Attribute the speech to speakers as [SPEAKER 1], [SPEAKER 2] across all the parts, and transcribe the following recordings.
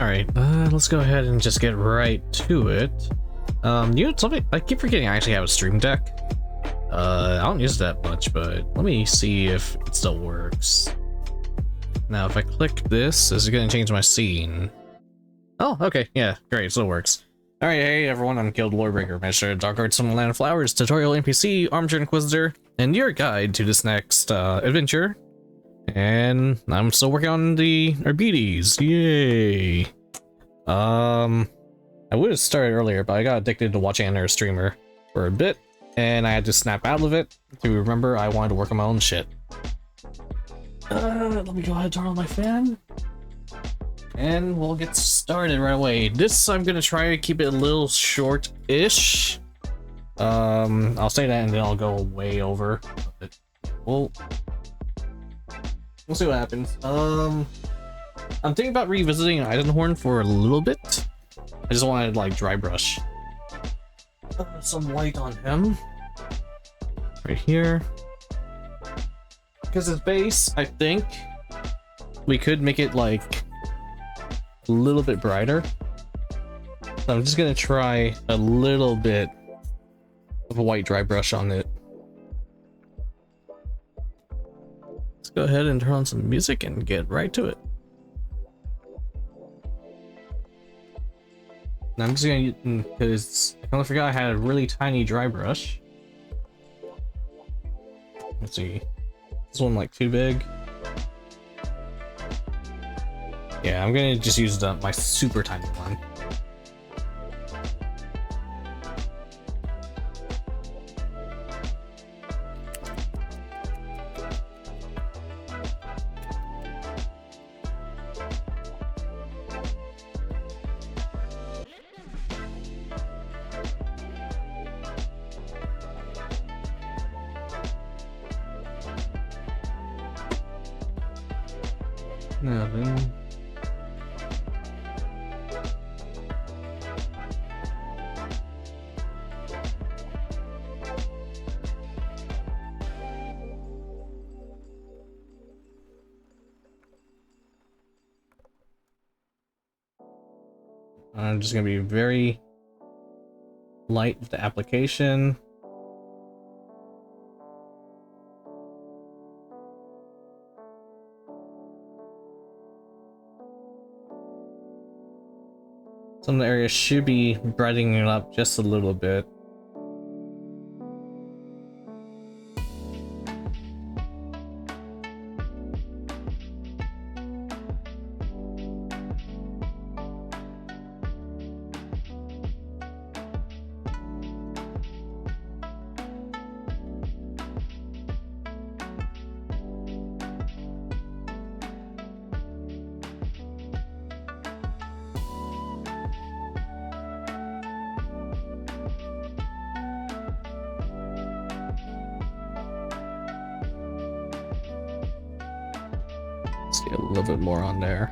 [SPEAKER 1] Alright, let's go ahead and just get right to it. You know something? I keep forgetting I actually have a stream deck. I don't use that much, but let me see if it still works. Now, if I click this, is it going to change my scene? Oh, okay, yeah, great, it still works. Alright, hey everyone, I'm Guild Lorebreaker, Master Dark Arts from the Land of Flowers, Tutorial NPC, Armchair Inquisitor, and your guide to this next adventure. And I'm still working on the Arbites, yay! I would have started earlier, but I got addicted to watching another streamer for a bit, and I had to snap out of it to remember I wanted to work on my own shit. Let me go ahead and turn on my fan. And we'll get started right away. This, I'm gonna try to keep it a little short-ish. I'll say that and then I'll go way over. But we'll see what happens. I'm thinking about revisiting Eisenhorn for a little bit. I just wanted to, like, dry brush some light on him. Right here. Because his base, I think we could make it, like, a little bit brighter. So I'm just gonna try a little bit of a white dry brush on it. Let's go ahead and turn on some music and get right to it. And I'm just gonna, because I only forgot I had a really tiny dry brush. Let's see, this one like too big. Yeah, I'm gonna just use my super tiny one. Now then. I'm just gonna be very light with the application. Some of the areas should be brightening it up just a little bit. Let's get a little bit more on there.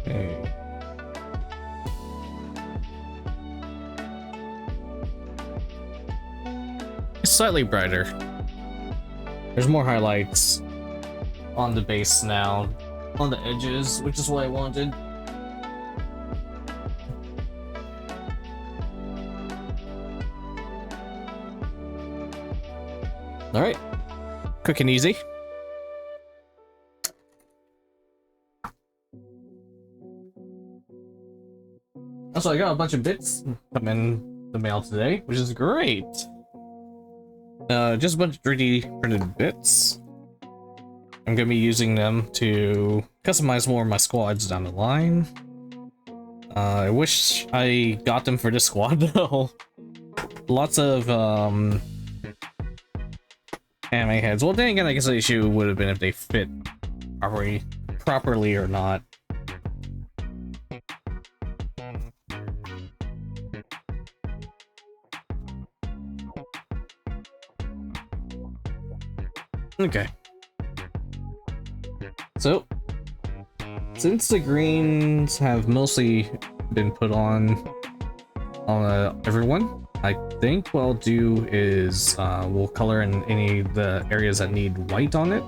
[SPEAKER 1] Okay. It's slightly brighter. There's more highlights on the base now, on the edges, which is what I wanted. All right, quick and easy. Also, I got a bunch of bits come in the mail today, which is great. Just a bunch of 3D printed bits. I'm gonna be using them to customize more of my squads down the line. I wish I got them for this squad though. Lots of anime heads. Well, then again, I guess the issue would have been if they fit properly or not. Okay. So, since the greens have mostly been put on everyone, I think what I'll do is we'll color in any of the areas that need white on it.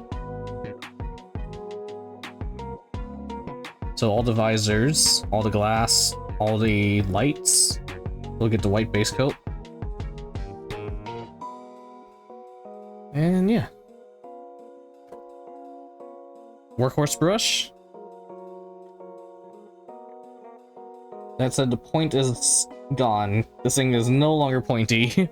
[SPEAKER 1] So all the visors, all the glass, all the lights, we'll get the white base coat. And yeah. Workhorse brush. That said, the point is gone. This thing is no longer pointy.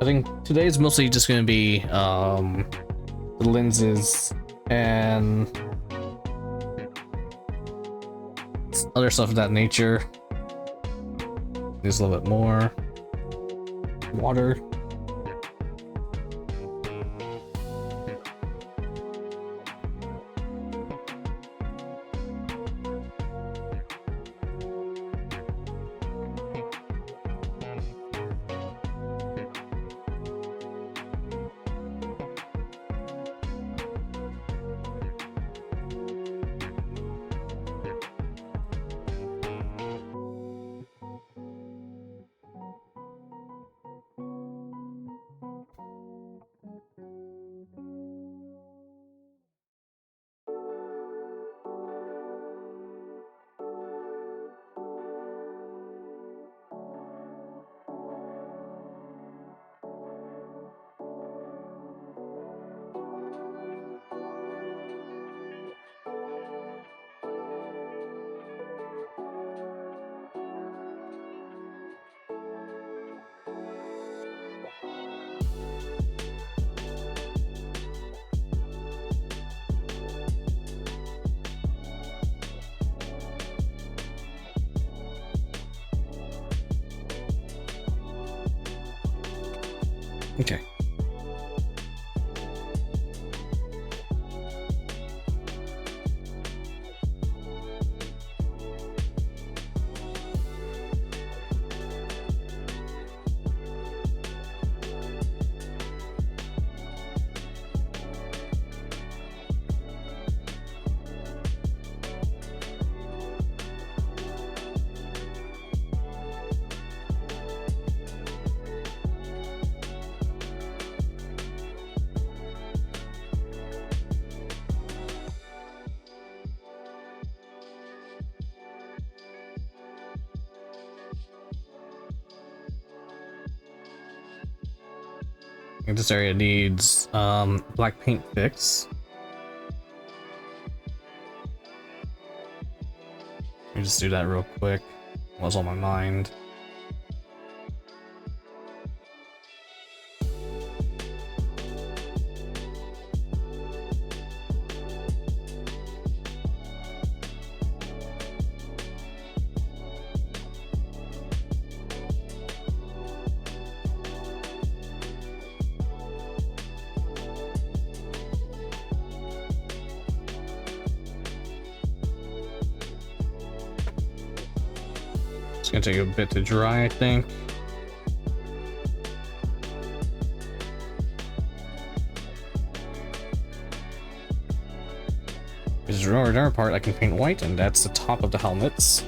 [SPEAKER 1] I think today's mostly just gonna be the lenses and other stuff of that nature. There's a little bit more water. Okay. I think this area needs black paint fix. Let me just do that real quick. What's on my mind? It's gonna take a bit to dry, I think. This is another part I can paint white, and that's the top of the helmets.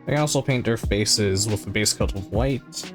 [SPEAKER 1] I can also paint their faces with a base coat of white.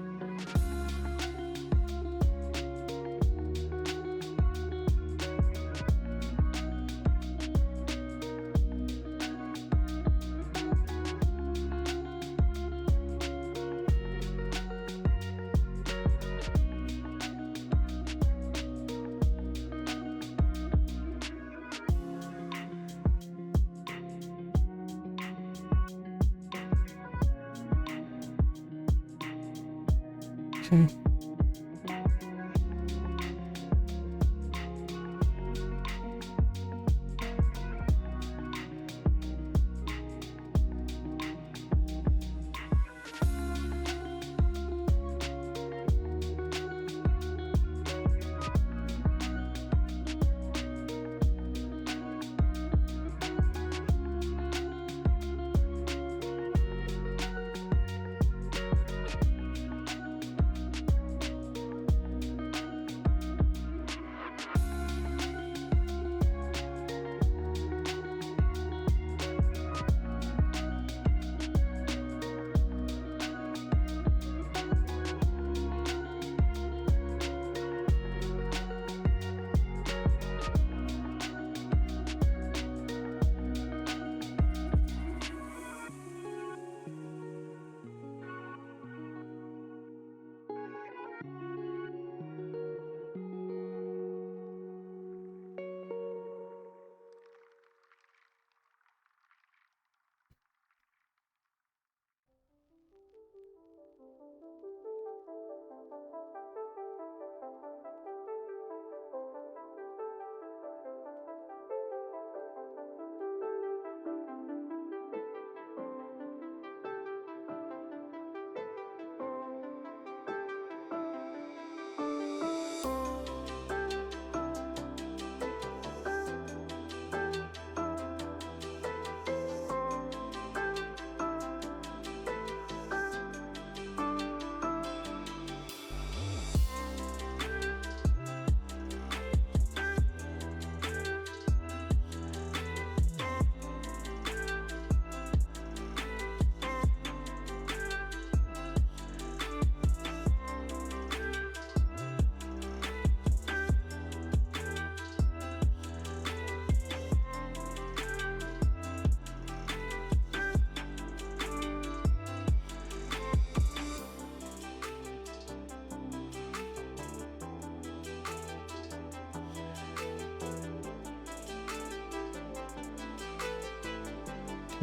[SPEAKER 1] Okay.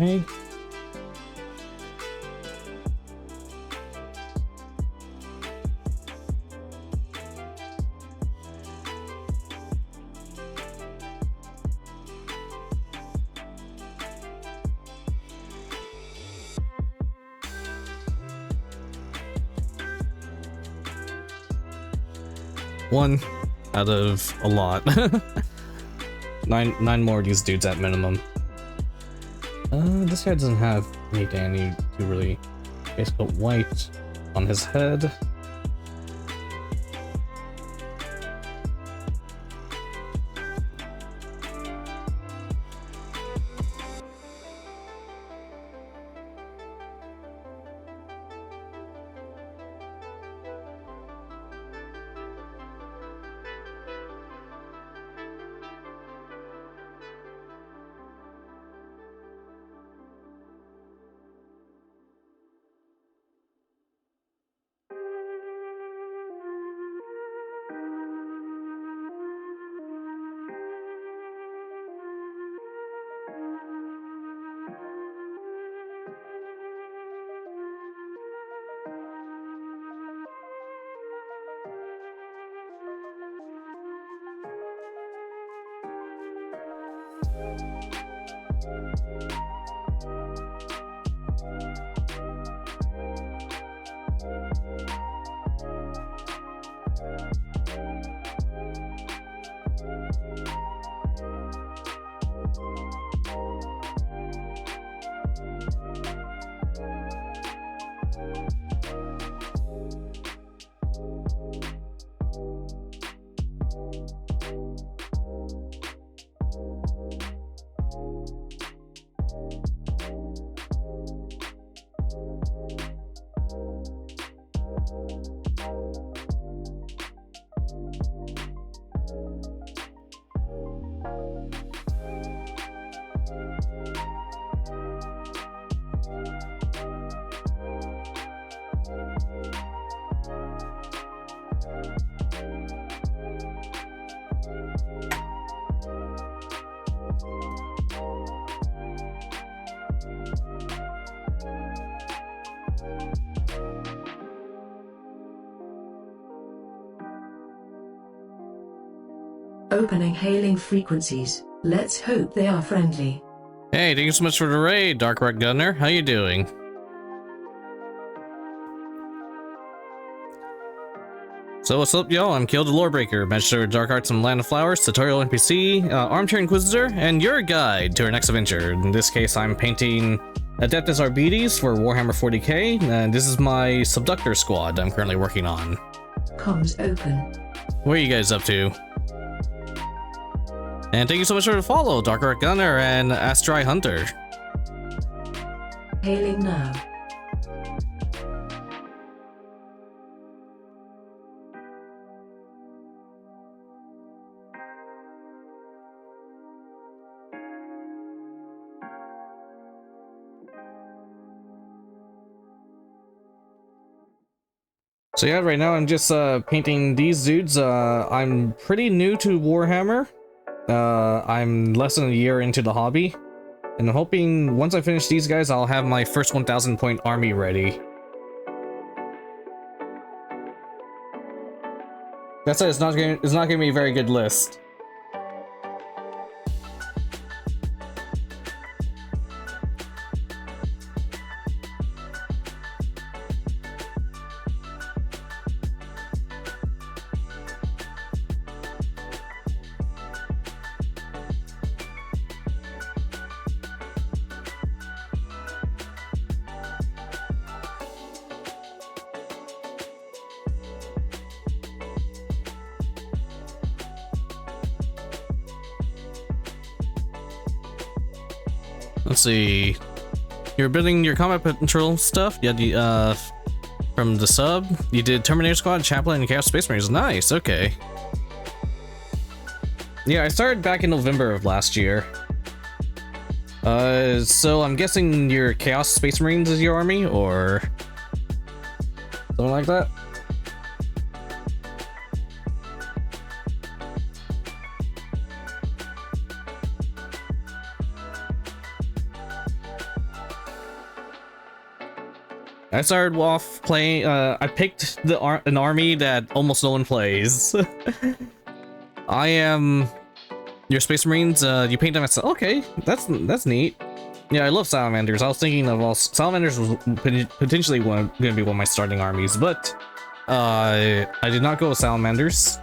[SPEAKER 1] Okay. One out of a lot. Nine more of these dudes at minimum. This guy doesn't have anything I need to really basically put white on his head.
[SPEAKER 2] Opening hailing frequencies. Let's hope they are friendly.
[SPEAKER 1] Hey, thank you so much for the raid, Dark Red Gunner. How you doing? So what's up, y'all? I'm Kill the Lorebreaker, Master of Dark Arts and Land of Flowers, Tutorial NPC, Armchair Inquisitor, and your guide to our next adventure. In this case, I'm painting Adeptus Arbites for Warhammer 40k, and this is my Subductor squad I'm currently working on.
[SPEAKER 2] Comms open.
[SPEAKER 1] What are you guys up to? And thank you so much for the follow, Dark Red Gunner and Astri Hunter.
[SPEAKER 2] Hailing now.
[SPEAKER 1] So yeah, right now I'm just painting these dudes. I'm pretty new to Warhammer. I'm less than a year into the hobby, and I'm hoping once I finish these guys, I'll have my first 1,000 point army ready. That said, it's not gonna be a very good list. Let's see. You're building your combat patrol stuff. Yeah, the from the sub. You did Terminator Squad, Chaplain, and Chaos Space Marines. Nice. Okay. Yeah, I started back in November of last year. So I'm guessing your Chaos Space Marines is your army, or something like that. I started off playing, I picked an army that almost no one plays. I am your Space Marines, you paint them as, okay, that's neat. Yeah, I love Salamanders. I was thinking of all, Salamanders was potentially gonna be one of my starting armies, but I did not go with Salamanders.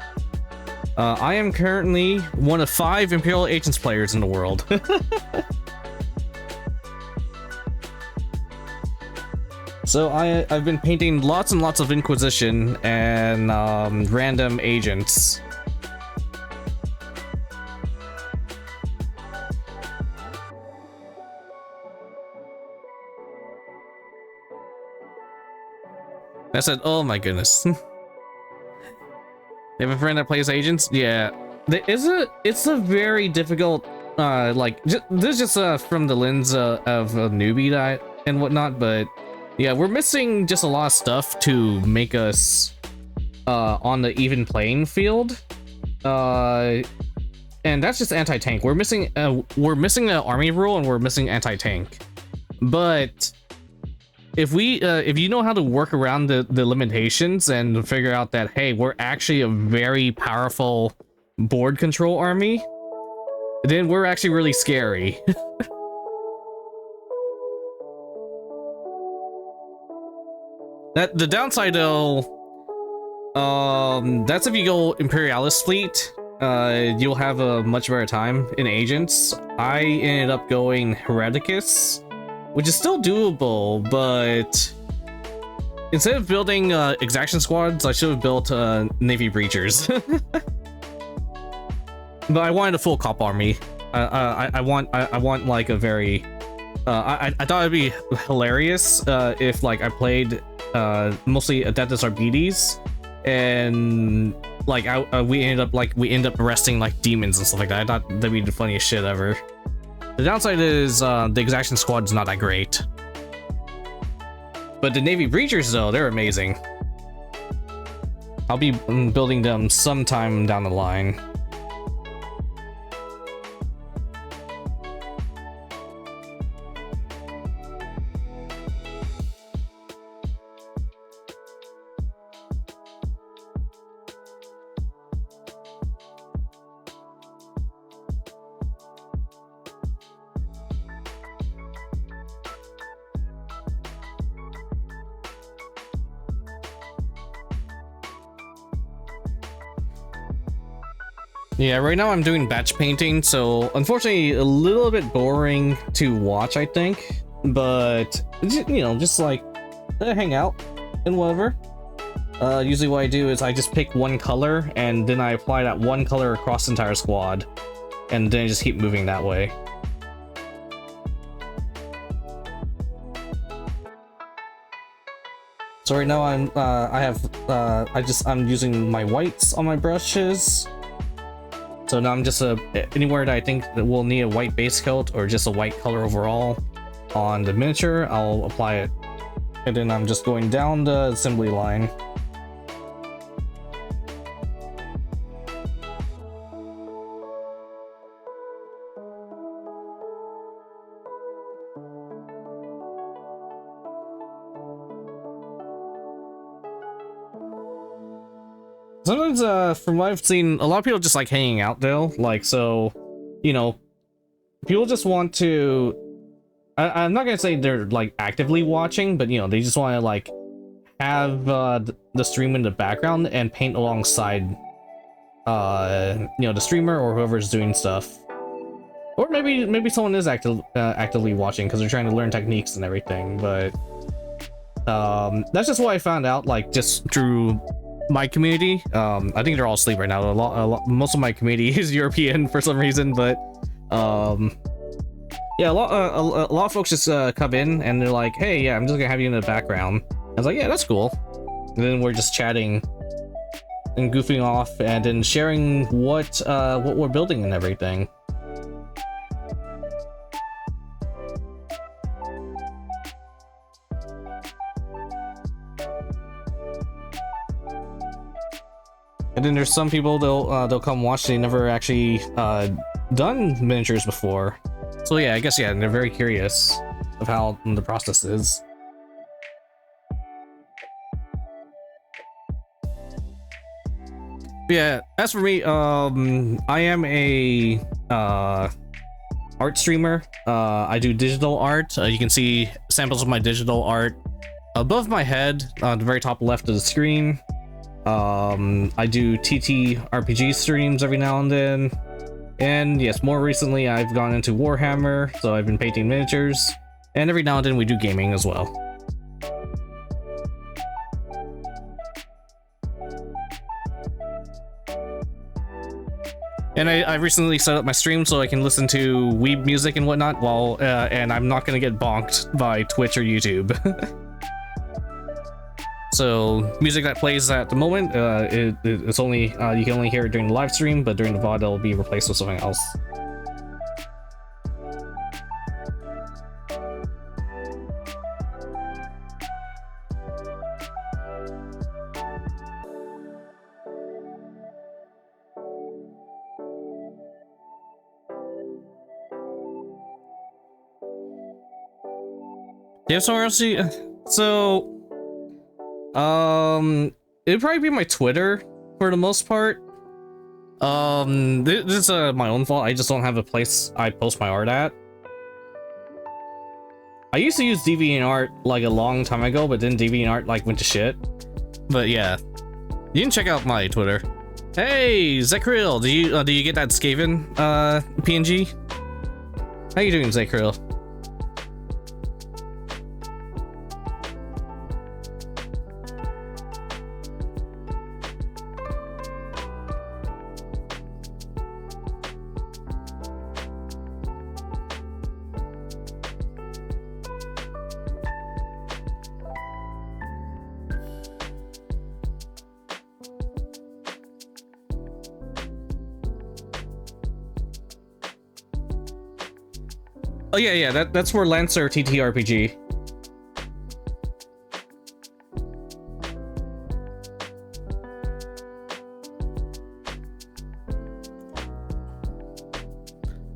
[SPEAKER 1] I am currently one of 5 Imperial Agents players in the world. So I've been painting lots and lots of Inquisition and random agents. I said, oh my goodness. You have a friend that plays agents? Yeah. It's a very difficult, like, this is just from the lens of a newbie and whatnot, but yeah, we're missing just a lot of stuff to make us on the even playing field. And that's just anti-tank. We're missing an army rule and we're missing anti-tank. But if you know how to work around the limitations and figure out that, hey, we're actually a very powerful board control army, then we're actually really scary. The downside though, that's if you go Imperialist fleet, you'll have a much better time in agents. I ended up going Hereticus, which is still doable, but instead of building exaction squads, I should have built Navy Breachers. But I wanted a full cop army. I want like a very I thought it'd be hilarious if like I played mostly Adeptus Arbites, and like we ended up arresting like demons and stuff like that. I thought that'd be the funniest shit ever. The downside is the Exaction Squad is not that great, but the Navy Breachers though, they're amazing. I'll be building them sometime down the line. Yeah, right now I'm doing batch painting, so unfortunately a little bit boring to watch, I think, but you know, just like hang out and whatever. Usually what I do is I just pick one color and then I apply that one color across the entire squad, and then I just keep moving that way. So right now I'm using my whites on my brushes. So now I'm just anywhere that I think that will need a white base coat or just a white color overall on the miniature, I'll apply it. And then I'm just going down the assembly line. Sometimes, from what I've seen, a lot of people just like hanging out though. Like, so, you know, people just want to. I'm not gonna say they're like actively watching, but you know, they just want to like have the stream in the background and paint alongside, you know, the streamer or whoever's doing stuff. Or maybe someone is actively watching because they're trying to learn techniques and everything. But that's just what I found out, like just through my community. I think they're all asleep right now. Most of my community is European for some reason, but yeah, a lot of folks just come in and they're like, hey, yeah, I'm just gonna have you in the background. I was like, yeah, that's cool. And then we're just chatting and goofing off and then sharing what we're building and everything. And then there's some people they'll come watch. They never actually done miniatures before, so yeah, I guess yeah, they're very curious of how the process is. Yeah, as for me, I am a art streamer. I do digital art. You can see samples of my digital art above my head on the very top left of the screen. I do TT RPG streams every now and then, and yes, more recently I've gone into Warhammer, so I've been painting miniatures, and every now and then we do gaming as well. And I recently set up my stream so I can listen to weeb music and whatnot while and I'm not gonna get bonked by Twitch or YouTube. So music that plays at the moment, it's only you can only hear it during the live stream, but during the VOD it'll be replaced with something else. Yeah, somewhere else. So. It'd probably be my Twitter for the most part. This is my own fault. I just don't have a place I post my art at. I used to use DeviantArt like a long time ago, but then DeviantArt like went to shit. But yeah, you can check out my Twitter. Hey, Zekril, do you get that Skaven PNG? How you doing, Zekril? Oh yeah, that's for Lancer TTRPG.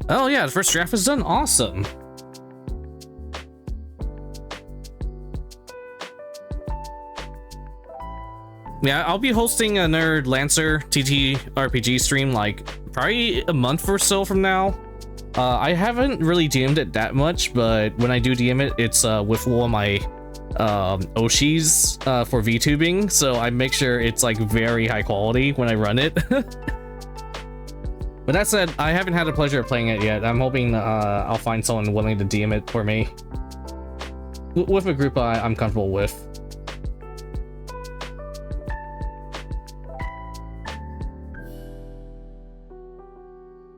[SPEAKER 1] Oh yeah, the first draft is done. Awesome. Yeah, I'll be hosting another Lancer TTRPG stream like probably a month or so from now. I haven't really DM'd it that much, but when I do DM it, it's with one of my Oshis for VTubing, so I make sure it's like very high quality when I run it. But that said, I haven't had the pleasure of playing it yet. I'm hoping I'll find someone willing to DM it for me. With a group I'm comfortable with.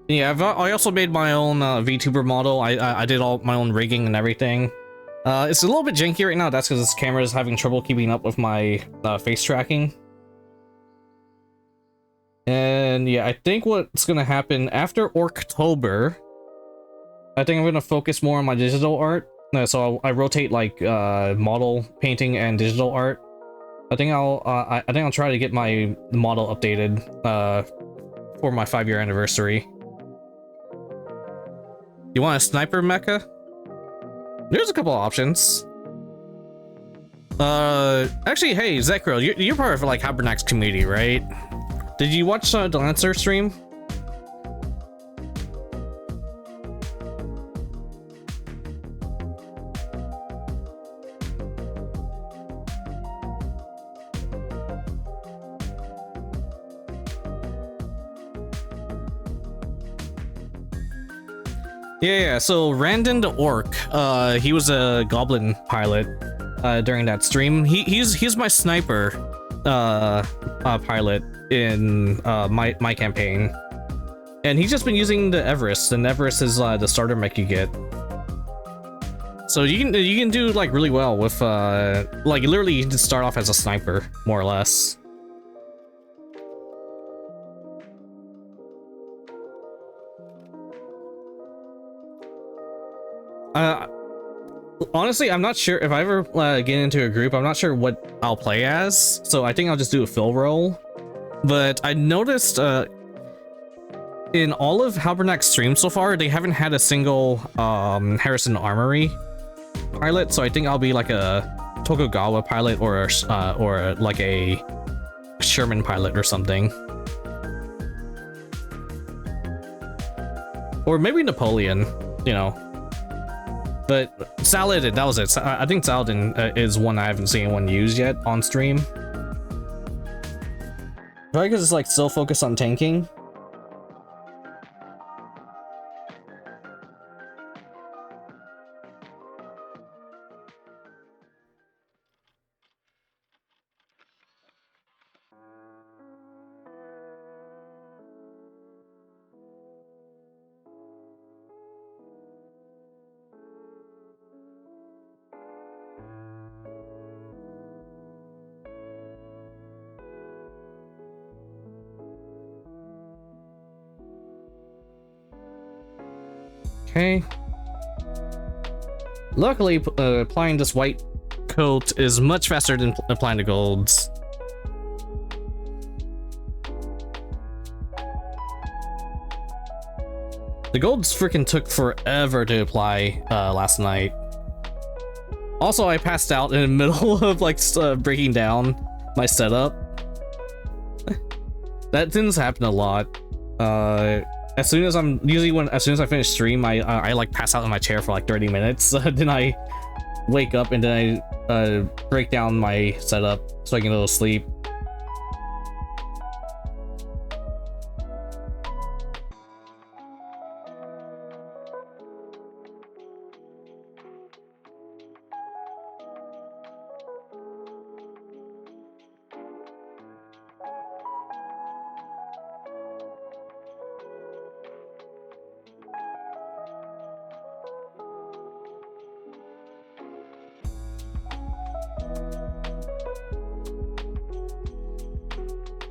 [SPEAKER 1] Yeah, I also made my own VTuber model. I did all my own rigging and everything. It's a little bit janky right now. That's because this camera is having trouble keeping up with my face tracking. And yeah, I think what's gonna happen after Orktober, I think I'm gonna focus more on my digital art. So I rotate like model painting and digital art. I think I'll try to get my model updated for my 5-year anniversary. You want a sniper mecha? There's a couple of options. Actually, hey, Zekro, you're part of like Habernak's community, right? Did you watch the Lancer stream? Yeah, so Randon the Orc, he was a goblin pilot during that stream. He's my sniper pilot in my campaign. And he's just been using the Everest, and Everest is the starter mech you get. So you can do like really well with like literally you can just start off as a sniper, more or less. Honestly, I'm not sure if I ever get into a group. I'm not sure what I'll play as, so I think I'll just do a fill role. But I noticed in all of Habernak's streams so far, they haven't had a single Harrison Armory pilot, so I think I'll be like a Tokugawa pilot or like a Sherman pilot or something, or maybe Napoleon, you know. But Saladin, that was it. I think Saladin is one I haven't seen anyone use yet on stream. Probably because it's like still focused on tanking. Okay. Luckily, applying this white coat is much faster than applying the golds. The golds freaking took forever to apply last night. Also, I passed out in the middle of like breaking down my setup. That tends to happen a lot. As soon as I finish stream, I like pass out in my chair for like 30 minutes. Then I wake up and then I break down my setup so I can go to sleep.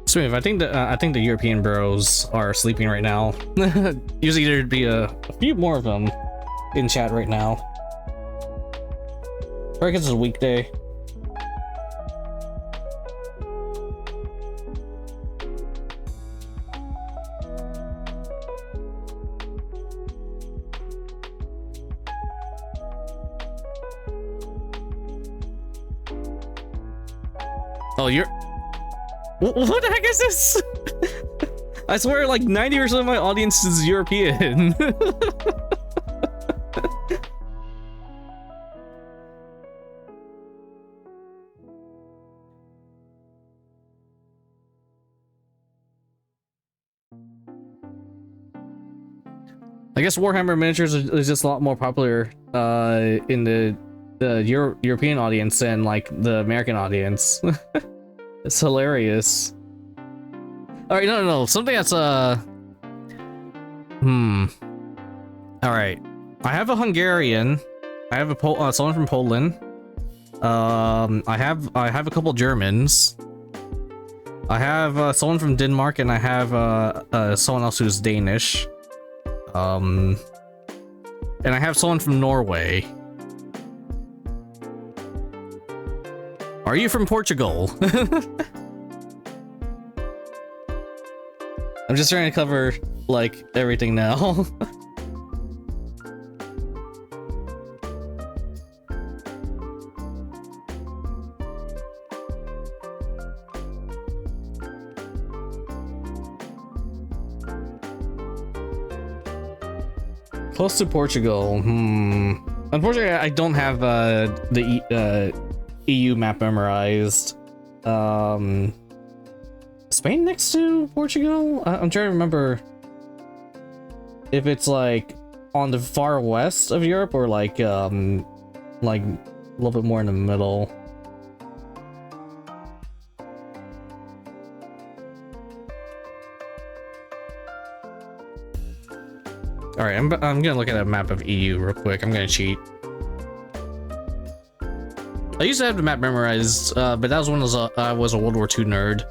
[SPEAKER 1] Smooth. I think the European bros are sleeping right now. Usually there'd be a few more of them, in chat right now. Probably because it's a weekday. Oh, you're... What the heck is this? I swear like 90% of my audience is European. I guess Warhammer miniatures is just a lot more popular in the European audience than like the American audience. It's hilarious. All right, no, something that's All right, I have a Hungarian. I have a someone from Poland. I have a couple Germans. I have someone from Denmark, and I have someone else who's Danish. And I have someone from Norway. Are you from Portugal? I'm just trying to cover, like, everything now. Close to Portugal. Unfortunately, I don't have the EU map memorized. Spain next to Portugal? I'm trying to remember if it's like on the far west of Europe or like a little bit more in the middle. All right, I'm gonna look at a map of EU real quick. I'm gonna cheat. I used to have the map memorized, but that was when I was a World War II nerd.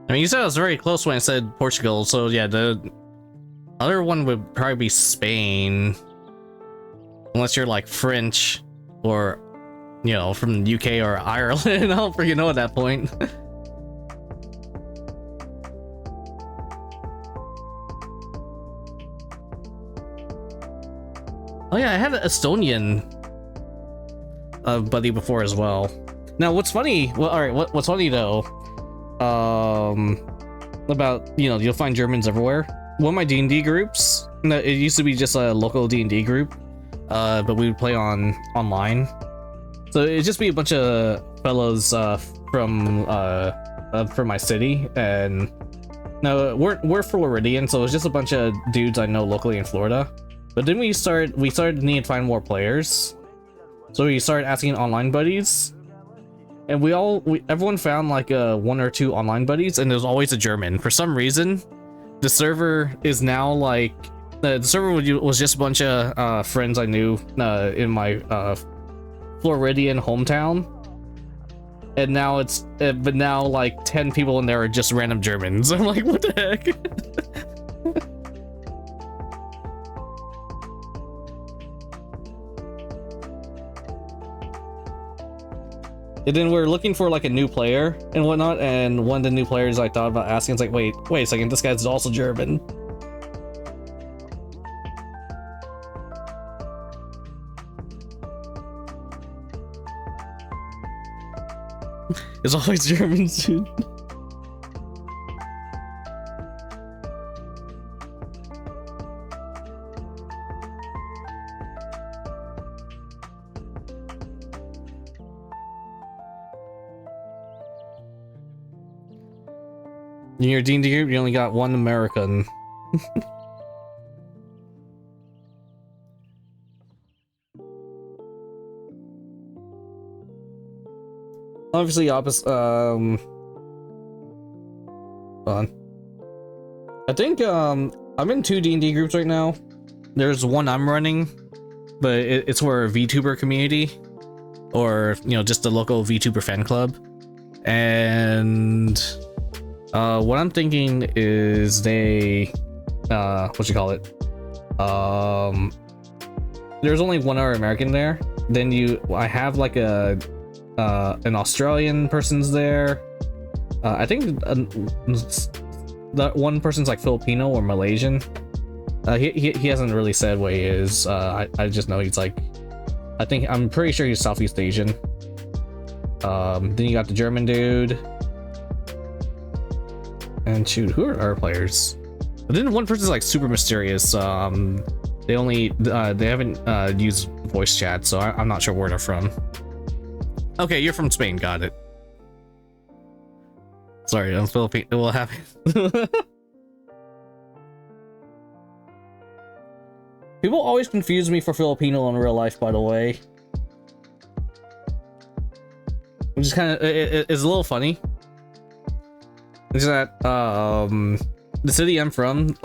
[SPEAKER 1] I mean, you said I was very close when I said Portugal, so yeah, the other one would probably be Spain. Unless you're like French or, you know, from the UK or Ireland. I don't freaking know at that point. Oh yeah, I had an Estonian buddy before as well. Now, what's funny? Well, all right, what's funny though? About, you know, you'll find Germans everywhere. One of my D&D groups, it used to be just a local D&D group, but we would play online. So it'd just be a bunch of fellows from my city, and no, we're Floridian, so it's just a bunch of dudes I know locally in Florida. But then we started needing to find more players, so we started asking online buddies. And everyone found like one or two online buddies, and there's always a German. For some reason, the server is now like the server was just a bunch of friends I knew in my Floridian hometown, and now but now like 10 people in there are just random Germans. I'm like, what the heck? And then we're looking for like a new player and whatnot, and one of the new players I thought about asking is like, wait a second, this guy's also German. It's always Germans, dude. In your D&D group, you only got one American. Obviously, opposite. Hold on. I think I'm in 2 D&D groups right now. There's one I'm running, but it's for a VTuber community, or just the local VTuber fan club. And what I'm thinking is they what you call it? There's only one other American there. Then I have like an Australian person's there. I think that one person's like Filipino or Malaysian. He hasn't really said what he is. I just know he's like, I'm pretty sure he's Southeast Asian. Then you got the German dude. And shoot, who are our players? But then one person's like super mysterious. They haven't used voice chat, so I'm not sure where they're from. Okay, you're from Spain, got it. Sorry, I'm Filipino. It will happen. People always confuse me for Filipino in real life, by the way. Which is kind of it's a little funny. Is that the city I'm from,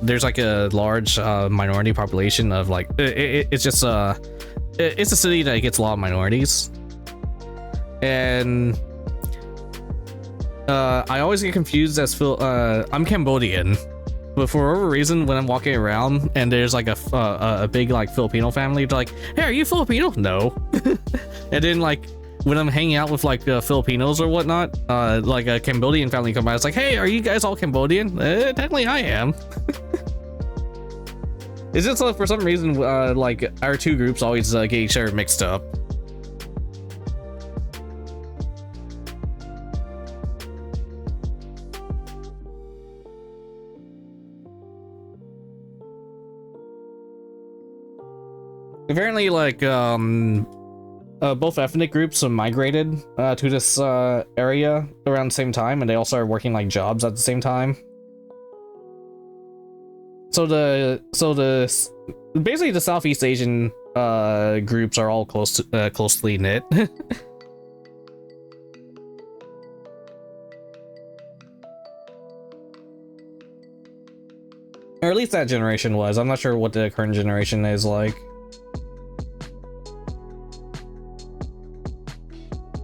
[SPEAKER 1] there's like a large minority population of like it's just it's a city that gets a lot of minorities, and I always get confused as I'm Cambodian, but for whatever reason when I'm walking around and there's like a big like Filipino family, they're like, "Hey, are you Filipino?" No. And then like when I'm hanging out with like Filipinos or whatnot, like a Cambodian family come by, it's like, "Hey, are you guys all Cambodian?" Technically I am. It's just for some reason like our 2 groups always get each other mixed up. Apparently like both ethnic groups migrated to this area around the same time, and they all started working like jobs at the same time. So basically the Southeast Asian groups are all closely knit. Or at least that generation was. I'm not sure what the current generation is like.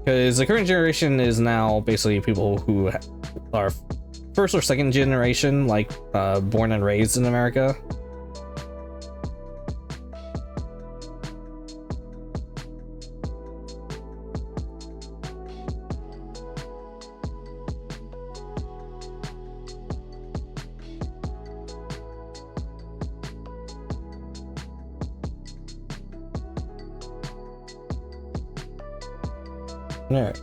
[SPEAKER 1] Because the current generation is now basically people who are first or second generation, like born and raised in America. Alright.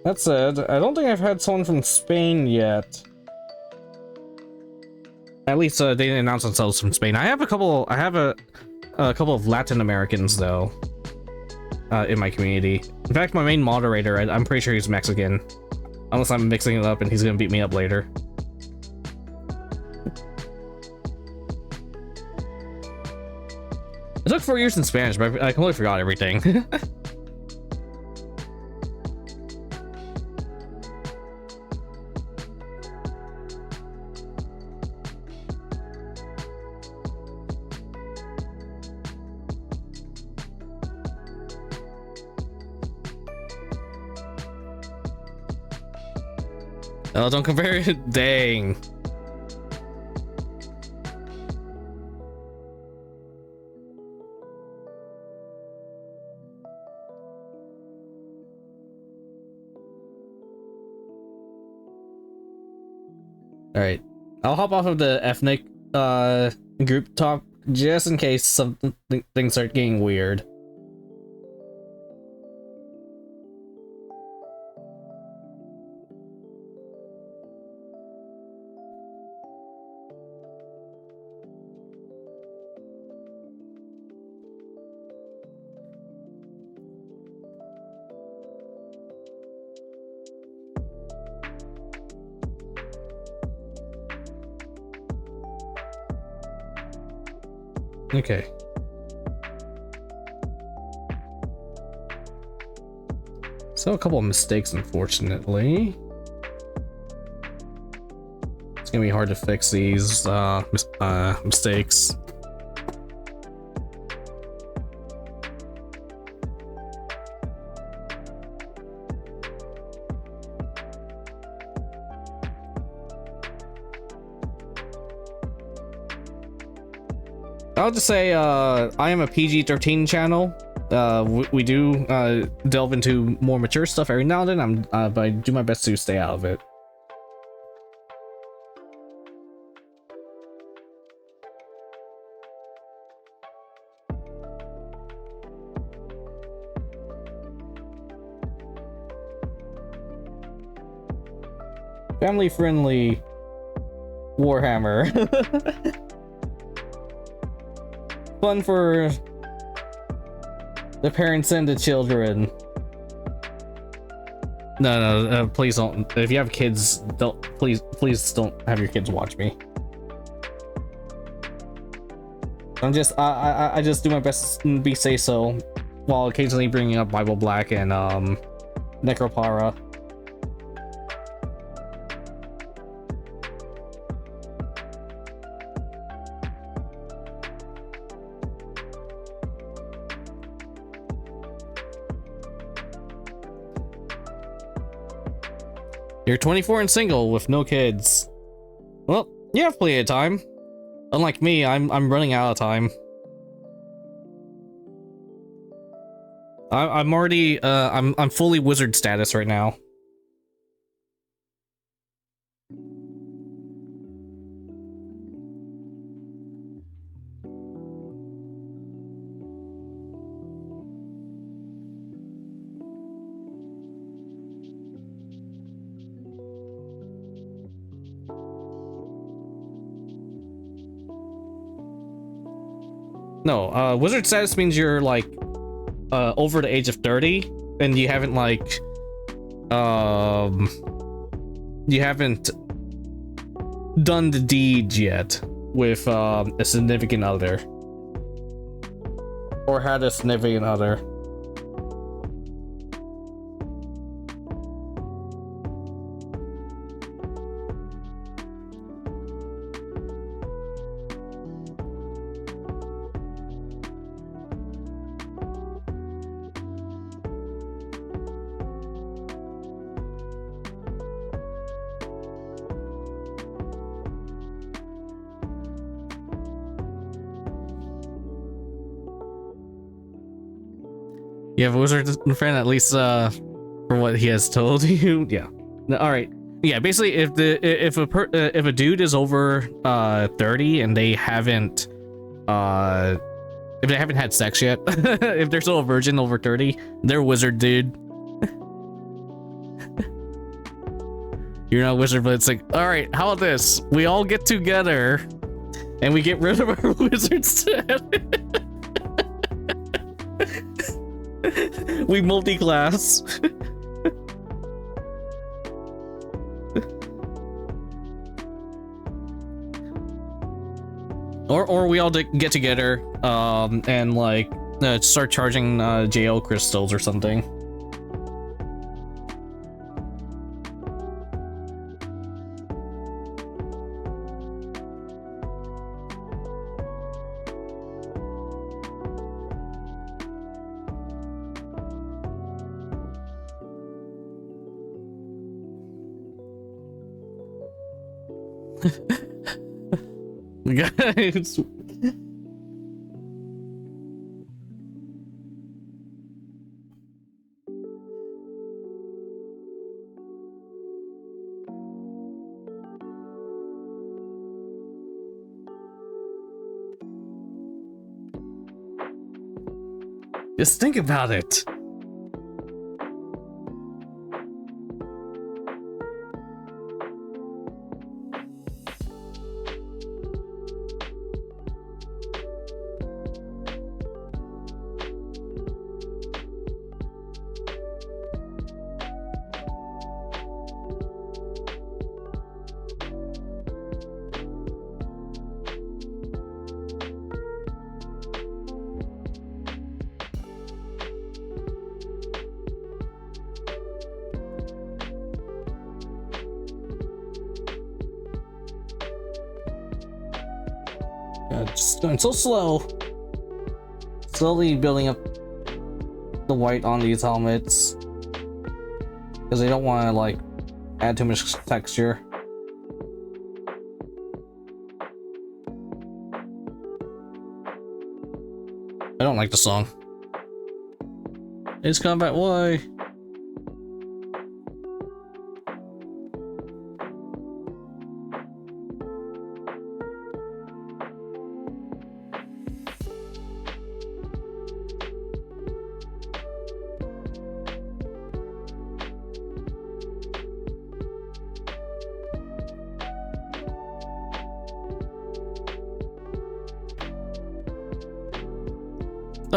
[SPEAKER 1] That said, I don't think I've had someone from Spain yet. At least they didn't announce themselves from Spain. I have a couple of Latin Americans though, in my community. In fact, my main moderator, I'm pretty sure he's Mexican, unless I'm mixing it up and he's gonna beat me up later. I took 4 years in Spanish, but I completely forgot everything. Oh, don't compare it. Dang. All right, I'll hop off of the ethnic group talk just in case things start getting weird. Okay. So a couple of mistakes, unfortunately. It's gonna be hard to fix these mistakes. I'll just say I am a PG-13 channel. We do delve into more mature stuff every now and then. But I do my best to stay out of it. Family-friendly Warhammer. Fun for the parents and the children. No, please don't. If you have kids, don't. Please don't have your kids watch me. I just do my best to be say so, while occasionally bringing up Bible Black and Necropara. You're 24 and single with no kids. Well, you have plenty of time. Unlike me, I'm running out of time. I'm already I'm fully wizard status right now. No, wizard status means you're like over the age of 30 and you haven't like you haven't done the deed yet with a significant other or had a significant other. You have a wizard friend, at least from what he has told you. Yeah. All right. Yeah. Basically, if a dude is over 30 and they haven't if they haven't had sex yet, if they're still a virgin over 30, they're a wizard, dude. You're not a wizard, but it's like, all right, how about this? We all get together and we get rid of our wizard status. We multi-class. or we all get together and like start charging JL crystals or something. Guys. Just think about it. Just going so slow. Slowly building up the white on these helmets because they don't want to like add too much texture. I don't like the song. It's combat, why?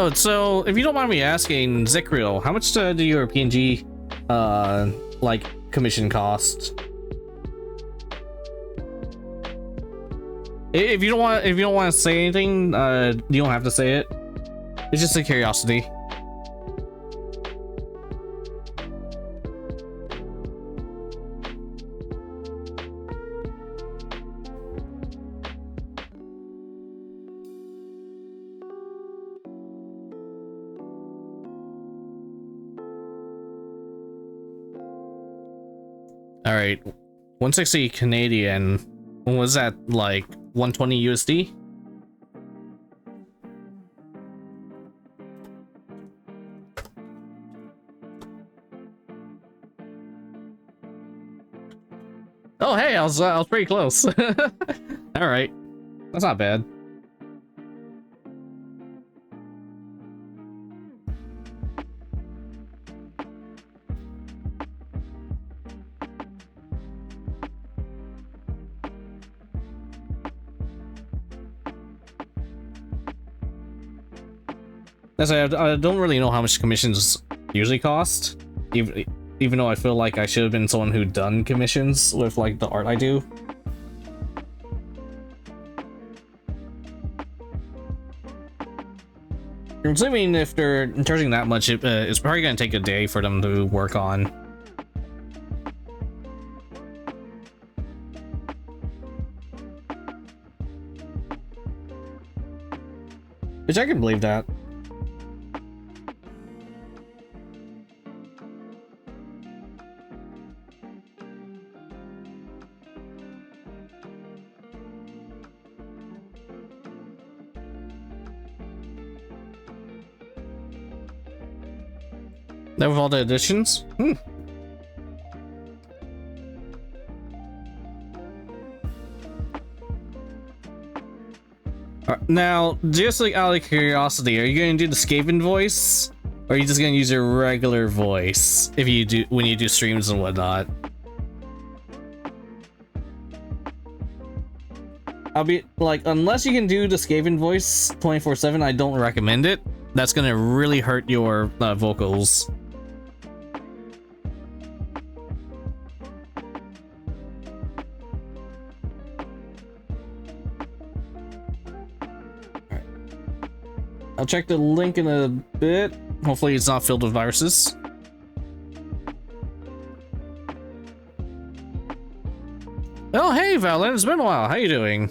[SPEAKER 1] Oh, so if you don't mind me asking, Zikriel, how much do your PNG like commission cost? If you don't want to say anything, you don't have to say it. It's just a curiosity. All right, 160 Canadian. What was that, like 120 USD? Oh, hey, I was pretty close. All right, that's not bad. As I don't really know how much commissions usually cost, even though I feel like I should have been someone who done commissions with like the art I do. I'm assuming if they're charging that much, it's probably gonna take a day for them to work on. Which I can believe that. That with all the additions? Now, just like out of curiosity, are you going to do the Skaven voice? Or are you just going to use your regular voice when you do streams and whatnot? I'll be like, unless you can do the Skaven voice 24/7, I don't recommend it. That's going to really hurt your vocals. I'll check the link in a bit. Hopefully it's not filled with viruses. Oh, hey, Valen, it's been a while. How you doing?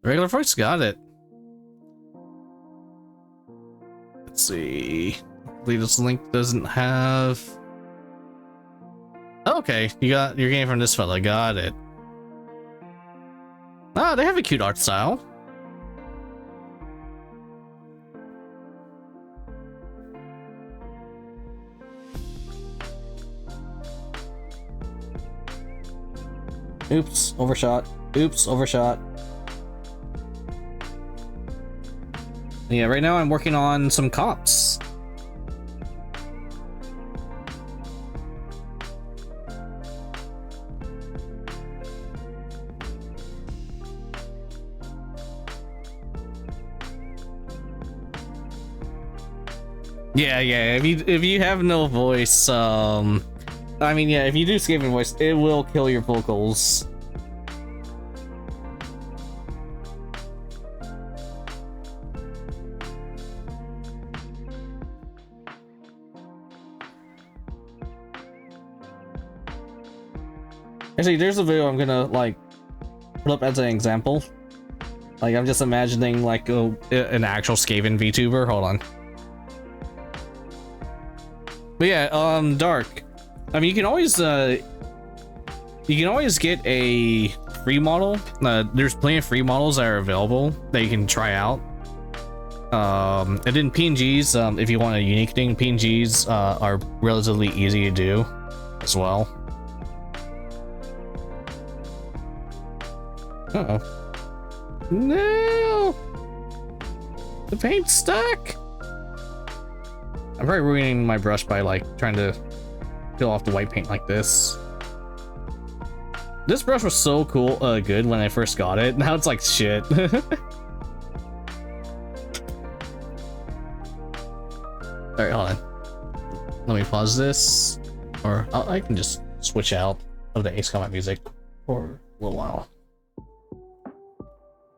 [SPEAKER 1] Regular voice, got it. Let's see. Hopefully this link doesn't have... Okay, you're getting from this fella, got it. Ah, they have a cute art style. Oops, overshot. Oops, overshot. Yeah, right now I'm working on some cops. Yeah, if you have no voice, I mean, yeah, if you do Skaven voice, it will kill your vocals. Actually, there's a video I'm gonna like put up as an example. Like I'm just imagining like an actual Skaven VTuber. Hold on. But yeah, Dark. I mean, you can always get a free model. There's plenty of free models that are available that you can try out. And then PNGs, if you want a unique thing, PNGs are relatively easy to do as well. Uh-oh. No! The paint's stuck! I'm probably ruining my brush by like trying to peel off the white paint like this. This brush was so cool, good when I first got it. Now it's like shit. Alright, hold on. Let me pause this. Or I can just switch out of the Ace Combat music for a little while.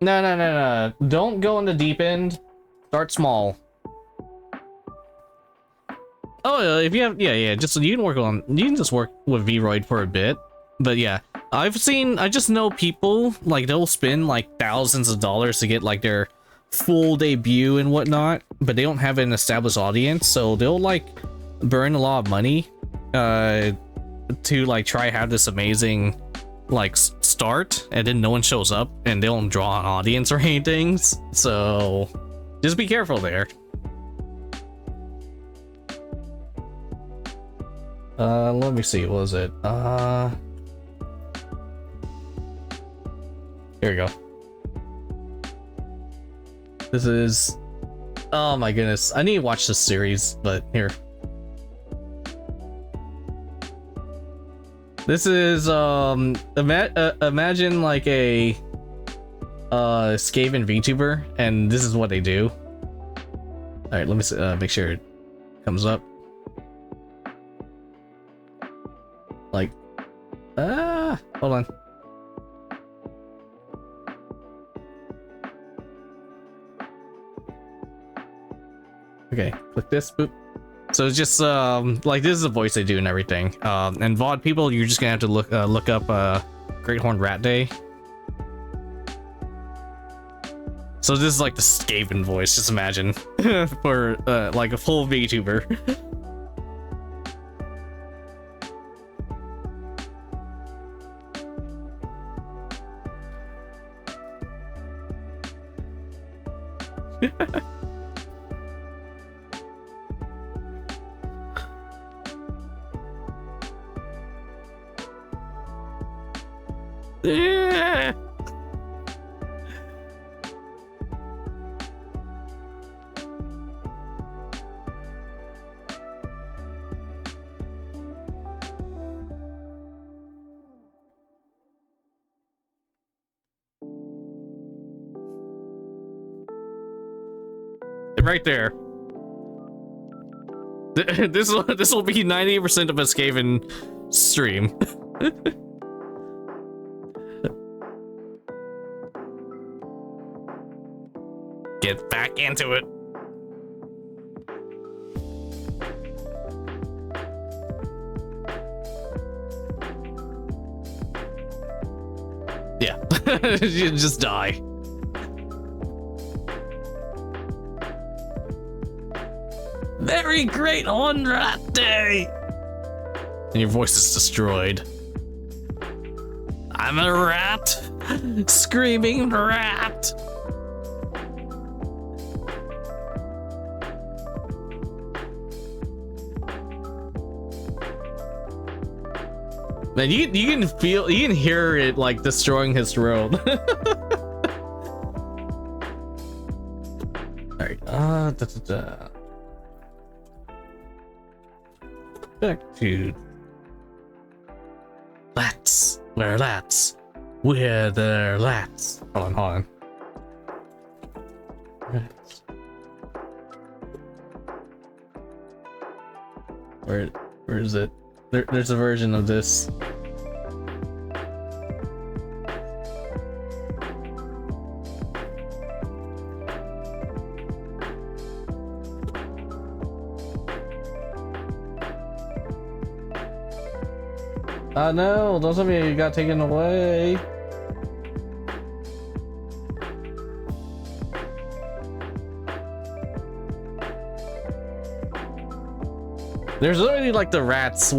[SPEAKER 1] No. Don't go in the deep end. Start small. Oh, if you have, yeah, just you can just work with Vroid for a bit. But yeah, I just know people like they'll spend like thousands of dollars to get like their full debut and whatnot, but they don't have an established audience, so they'll like burn a lot of money to like try have this amazing like start, and then no one shows up and they don't draw an audience or anything. So just be careful there. Let me see, what was it? Here we go. This is, oh my goodness, I need to watch this series, but here. This is imagine like a Skaven VTuber, and this is what they do. All right, let me make sure it comes up. Like, hold on. Okay, click this, boop. So it's just like this is the voice they do and everything. And VOD people, you're just gonna have to look up Great Horned Rat Day. So this is like the Skaven voice, just imagine for like a full VTuber. Yeah. Right there. This will be 90% of a Skaven stream. Get back into it. Yeah, you just die. Very great on Rat Day! And your voice is destroyed. I'm a rat! Screaming rat! Man, you can hear it like destroying his throat. Alright, back to lats. We're lats. We're the lats. Hold on. Rats. Where is it? There's a version of this. No, don't tell me you got taken away. There's already like the rats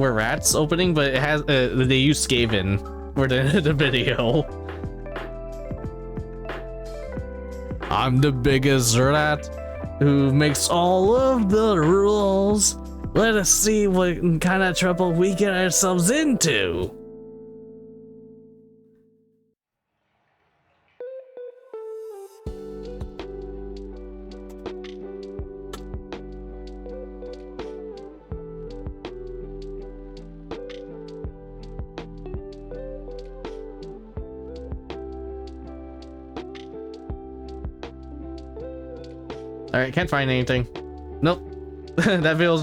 [SPEAKER 1] opening, but it has they use Skaven for the video. I'm the biggest rat who makes all of the rules. Let us see what kind of trouble we get ourselves into. Alright, can't find anything. Nope. That feels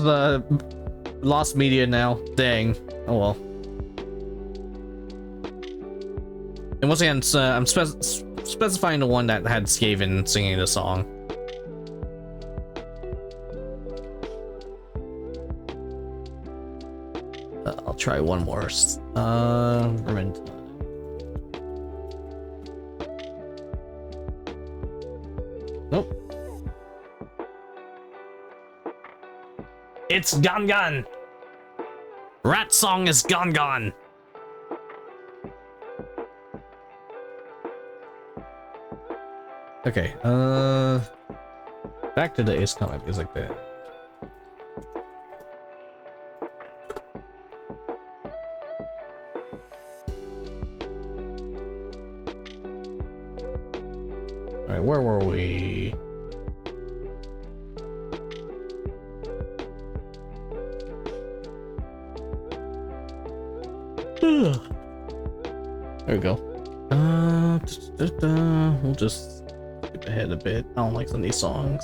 [SPEAKER 1] lost media now. Dang. Oh well. And once again, I'm specifying the one that had Skaven singing the song. I'll try one more. Nope. It's gone. Rat song is gone. Okay, back to the Ace comic is like that. All right, where were we? There we go. We'll just skip ahead a bit. I don't like some of these songs.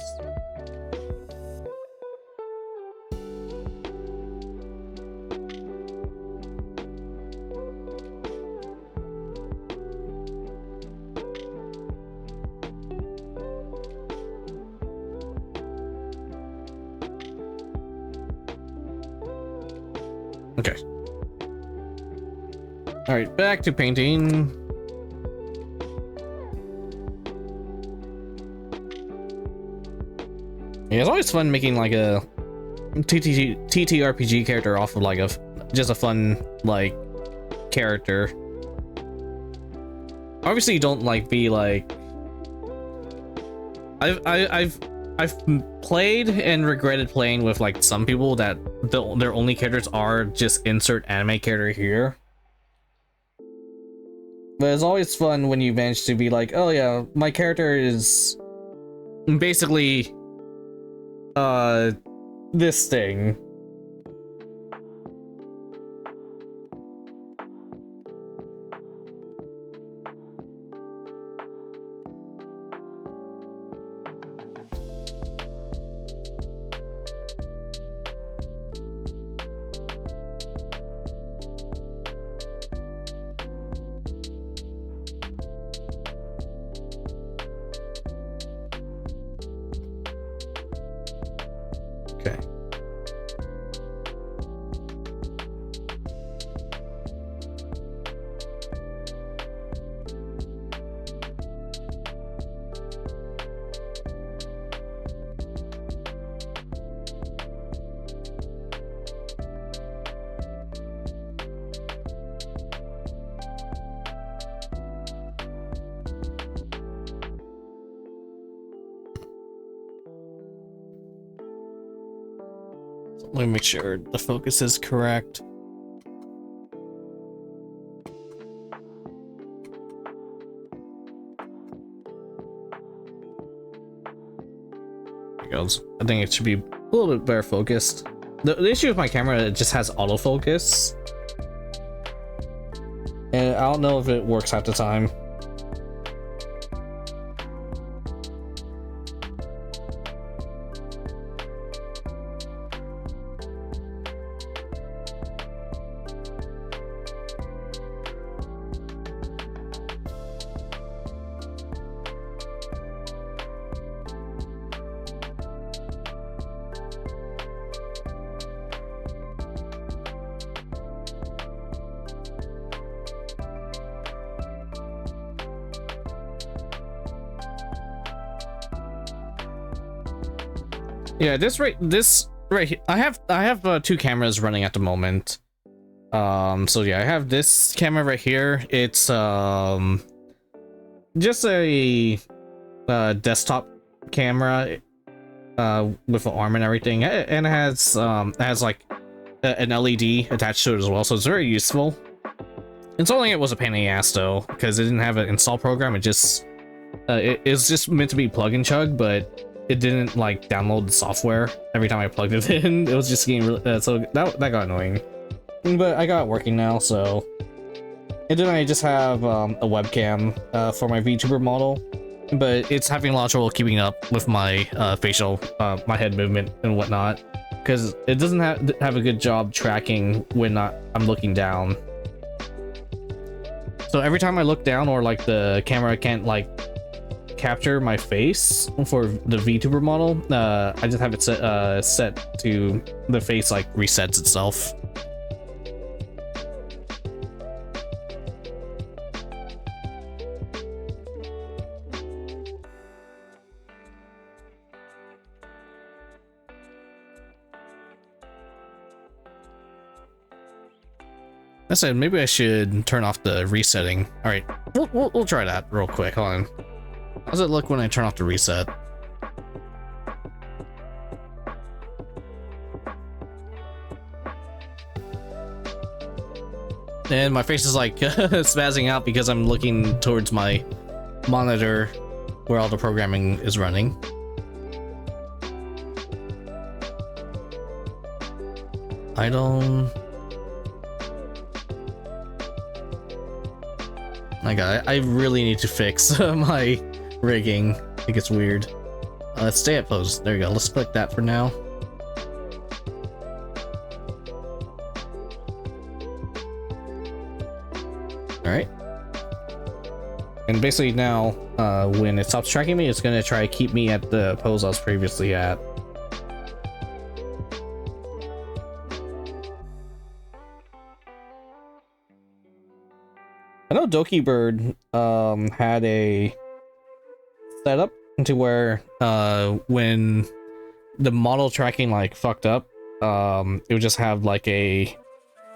[SPEAKER 1] Okay. All right, back to painting. Yeah, it's always fun making like a TTRPG character off of like just a fun like character. Obviously, you don't like be like. I've played and regretted playing with like some people that their only characters are just insert anime character here. But it's always fun when you manage to be like, oh yeah, my character is basically this thing. Okay. Let me make sure the focus is correct. There it goes. I think it should be a little bit better focused. The issue with my camera, it just has autofocus. And I don't know if it works half the time. Yeah, this right here, I have two cameras running at the moment. So yeah, I have this camera right here. It's just a desktop camera with an arm and everything, and it has like an LED attached to it as well, so it's very useful. Installing it was a pain in the ass though, because it didn't have an install program. It just it's just meant to be plug and chug, but it didn't like download the software every time I plugged it in. It was just getting really, so that got annoying. But I got it working now, so. And then I just have a webcam for my VTuber model, but it's having a lot of trouble keeping up with my facial, my head movement and whatnot, because it doesn't have a good job tracking when I'm looking down. So every time I look down, or like the camera can't like capture my face for the VTuber model, I just have it set to the face like resets itself. I said maybe I should turn off the resetting. All right, we'll try that real quick. Hold on. How does it look when I turn off the reset? And my face is like spazzing out because I'm looking towards my monitor where all the programming is running. I don't. My god, I really need to fix my rigging. I think it's weird. Let's stay at pose. There you go. Let's click that for now. Alright. And basically now, when it stops tracking me, it's gonna try to keep me at the pose I was previously at. I know Doki Bird had a setup to where when the model tracking like fucked up, it would just have like a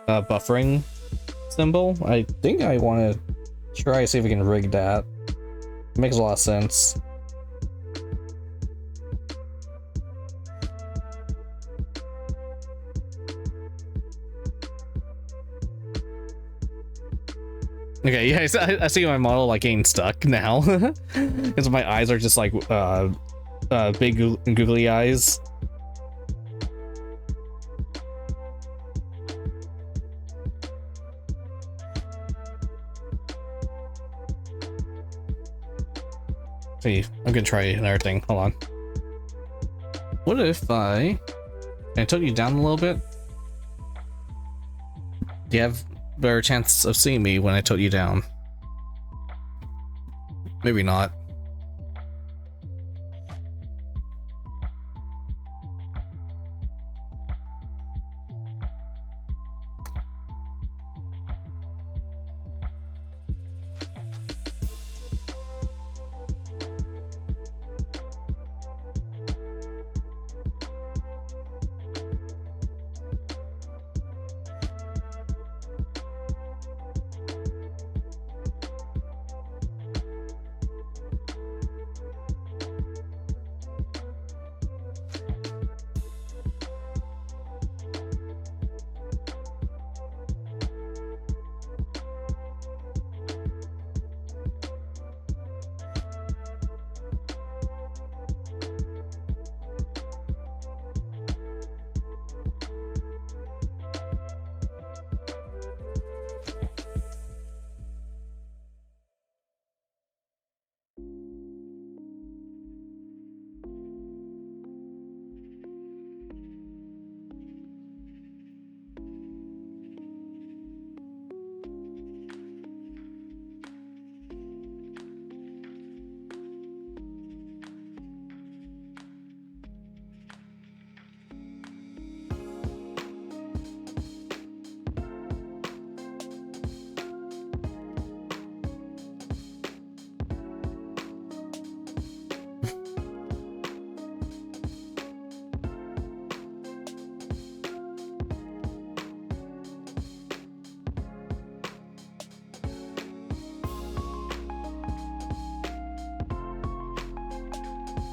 [SPEAKER 1] buffering symbol. I think I want to try to see if we can rig that. It makes a lot of sense. Okay, yeah, I see my model like getting stuck now because my eyes are just like big googly eyes. See, I'm gonna try another thing. Hold on. What if can I tilt you down a little bit? Do you have better chance of seeing me when I tilt you down? Maybe not.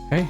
[SPEAKER 1] Okay.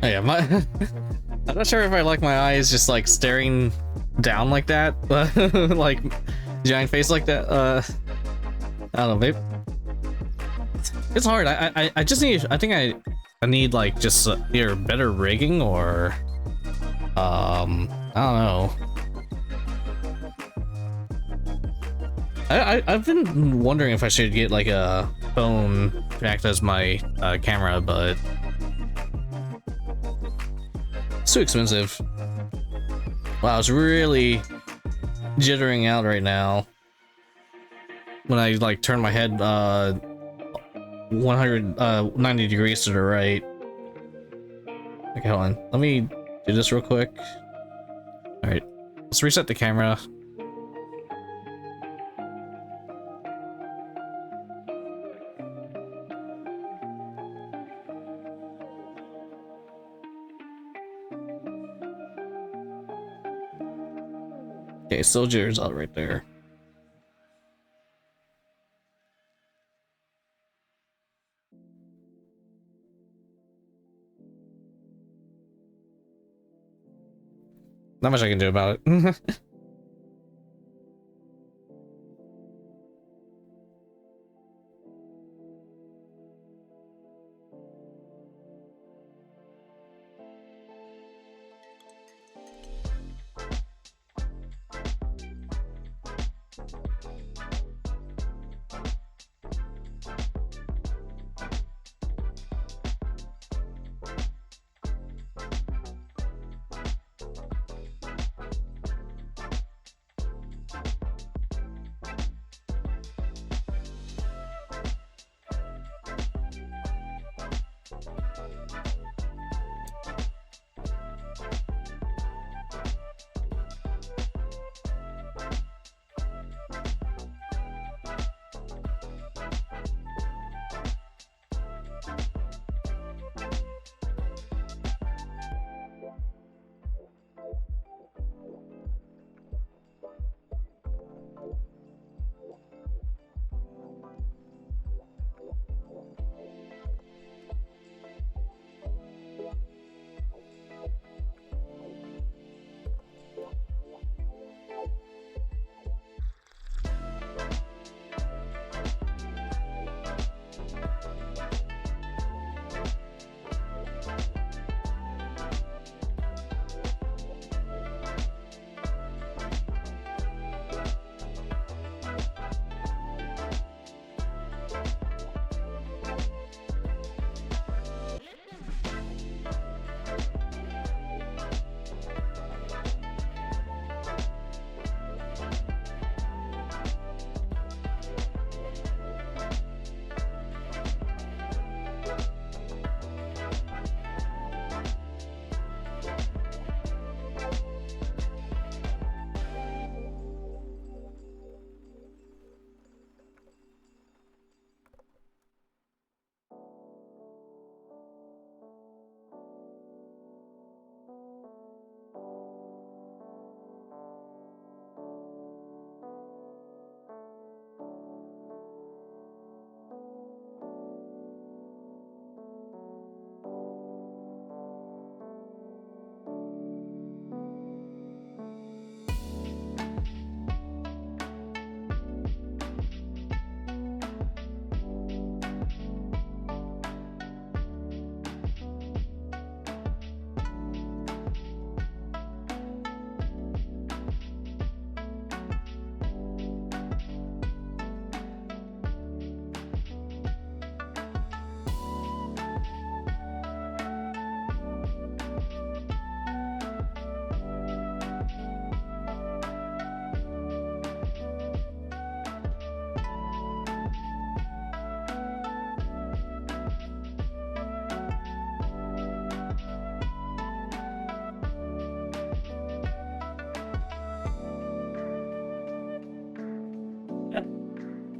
[SPEAKER 1] Oh yeah, my I'm not sure if I like my eyes just like staring down like that, like giant face like that. I don't know, maybe it's hard. I just need. I think I need like just either better rigging or I don't know. I've been wondering if I should get like a phone to act as my camera, but it's too expensive. Wow, it's really jittering out right now when I like turn my head 190 degrees to the right. Okay, hold on. Let me do this real quick. All right, let's reset the camera. Okay, still jitters out right there. Not much I can do about it.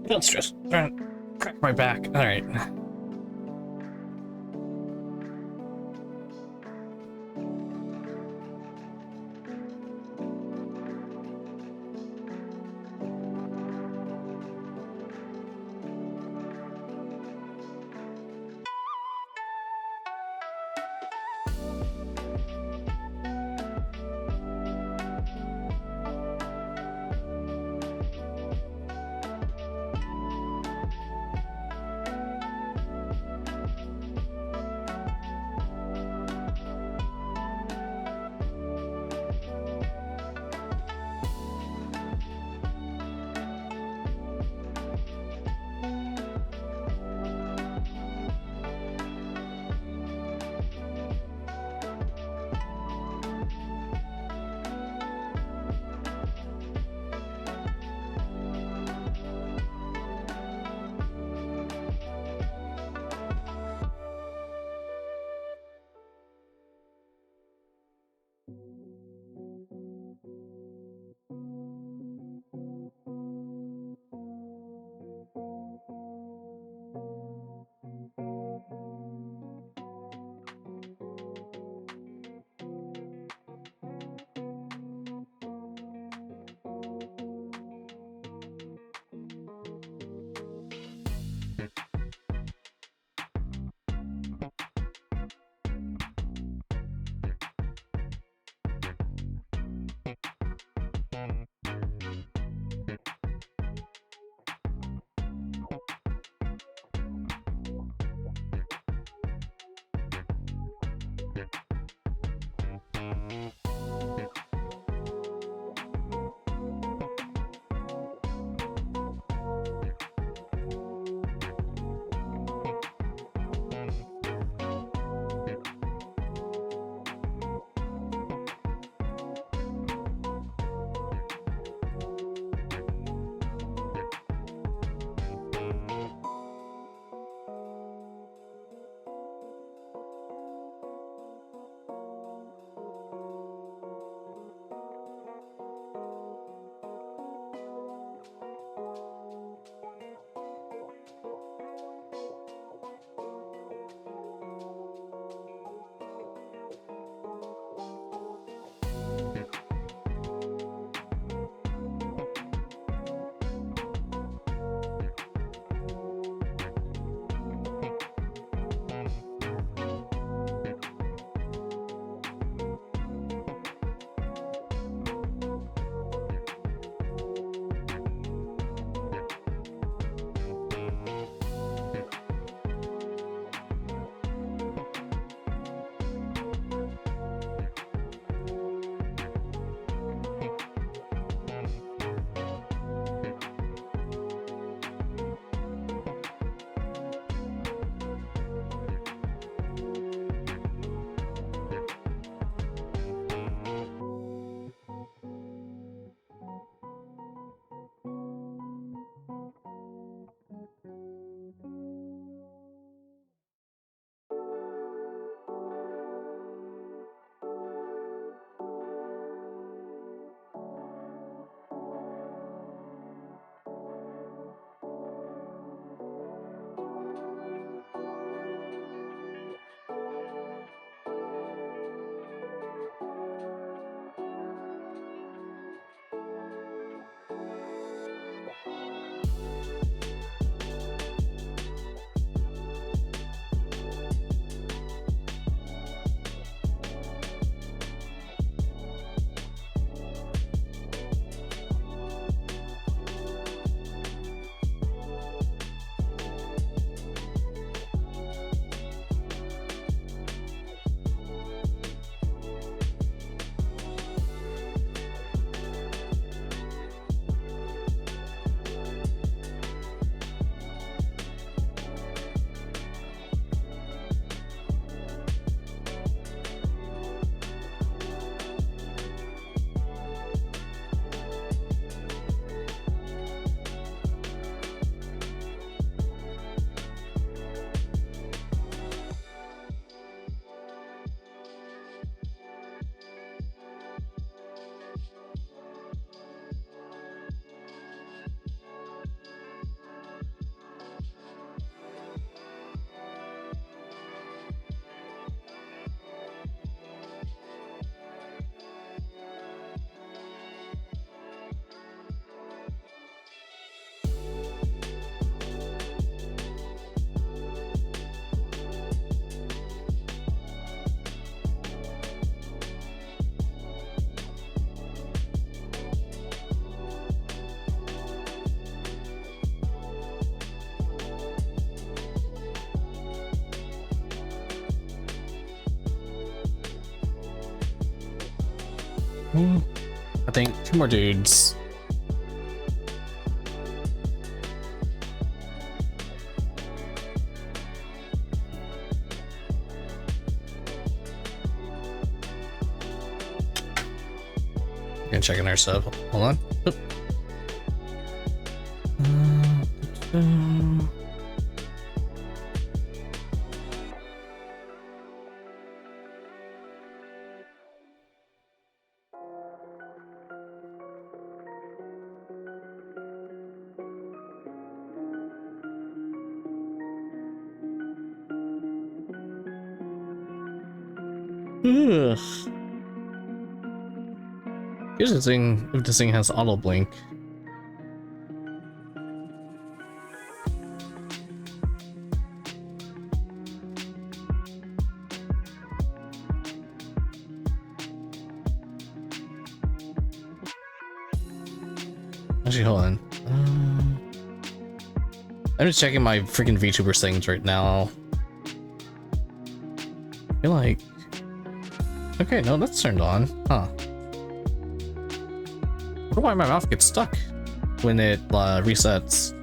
[SPEAKER 1] That's just trying to crack my back. All right. I think 2 more dudes. Gonna check in our sub. Hold on. Oop. Ugh. Here's the thing, if this thing has auto blink. Actually, hold on. I'm just checking my freaking VTuber things right now. I feel like... Okay, no, that's turned on. Huh. I wonder why my mouth gets stuck when it resets.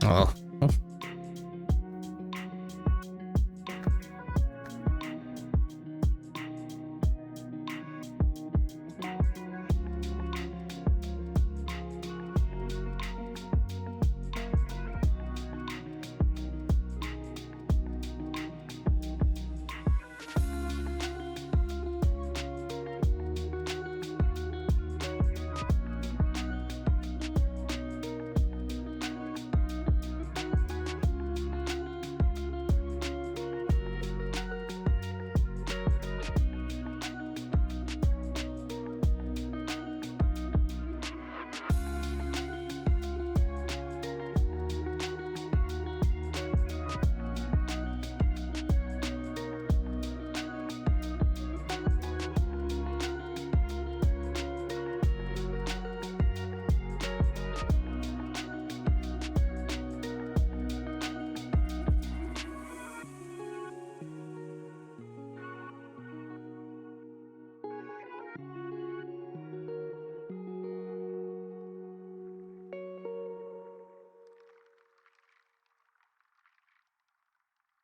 [SPEAKER 1] Oh.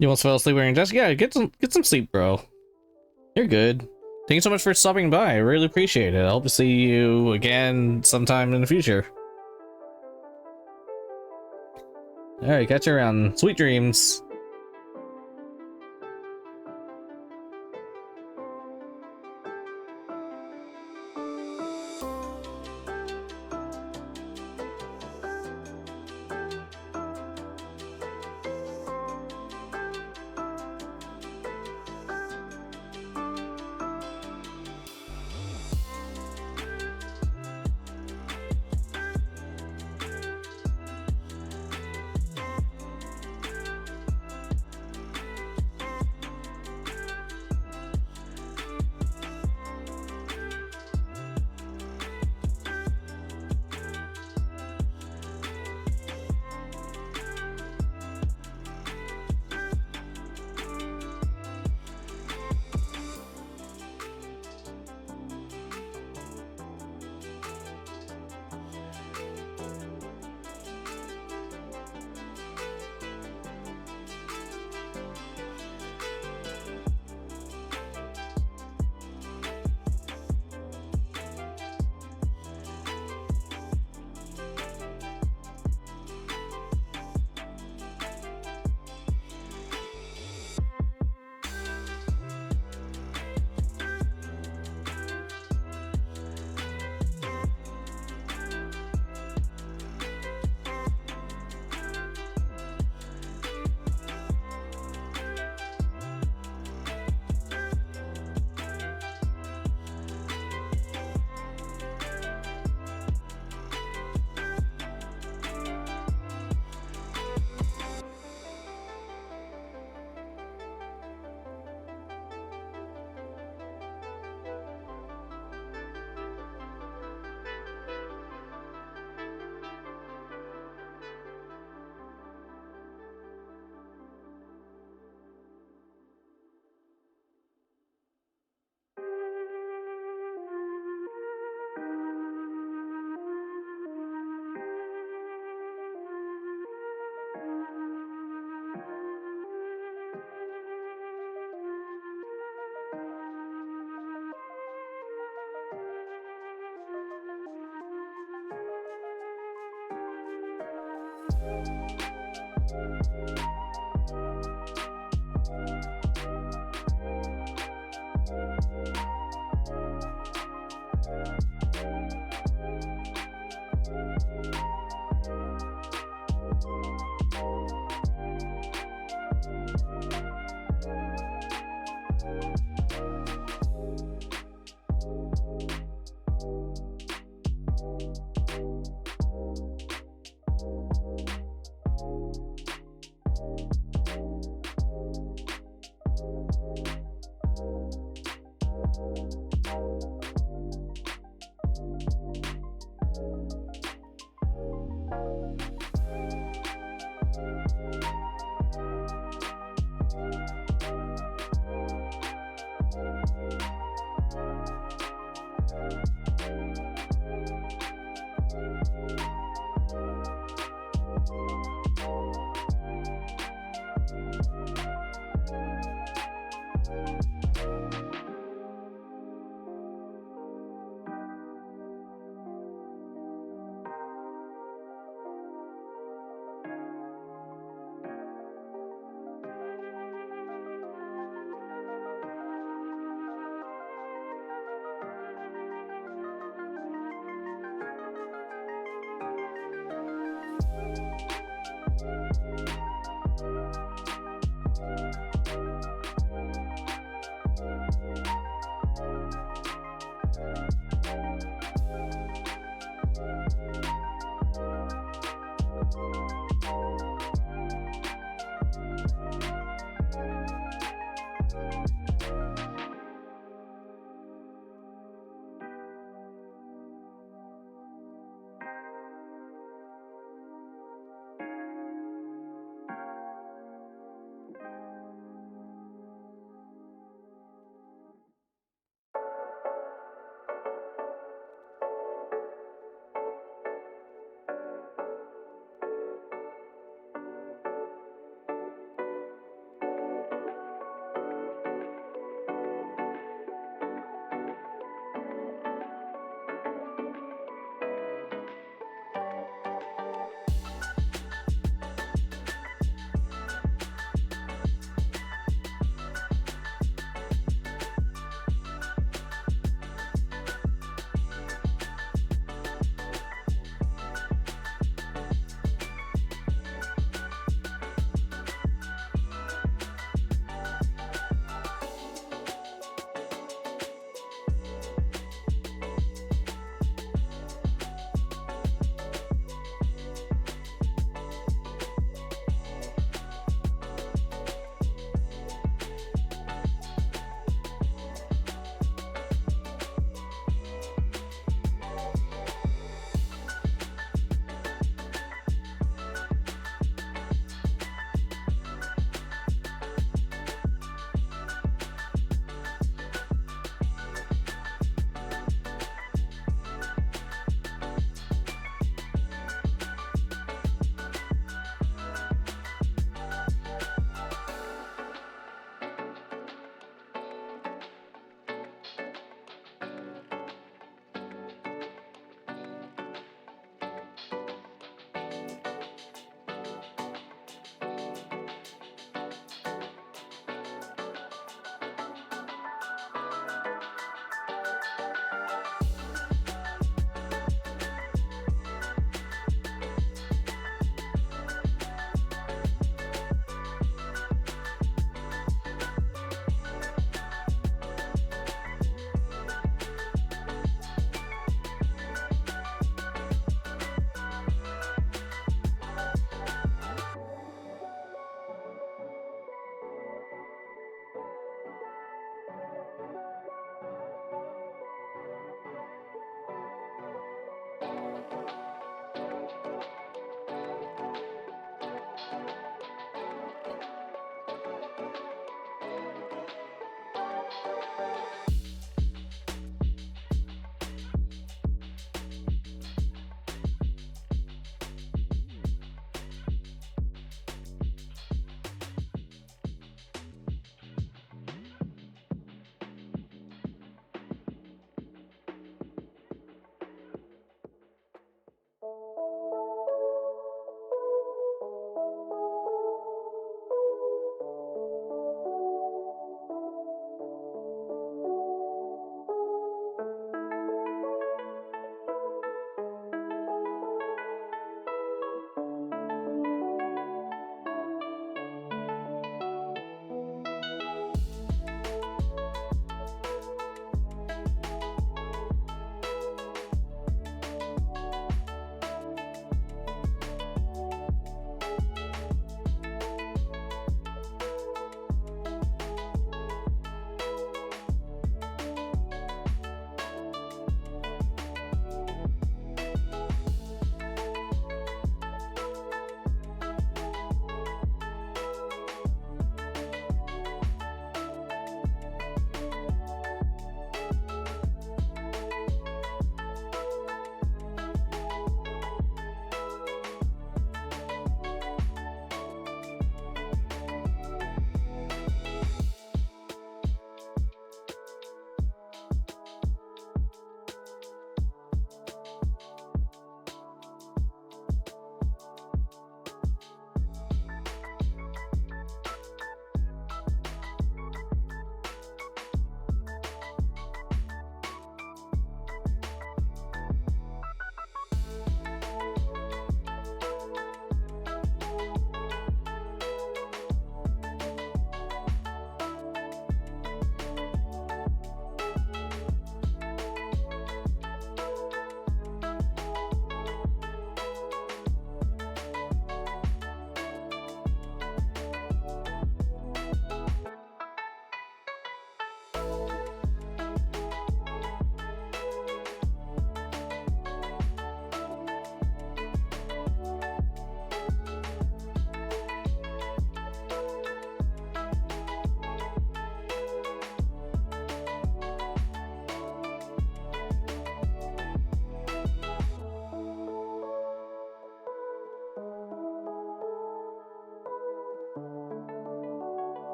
[SPEAKER 1] You almost fell asleep wearing your desk? Yeah, get some sleep, bro. You're good. Thank you so much for stopping by. I really appreciate it. I hope to see you again sometime in the future. Alright, catch you around. Sweet dreams.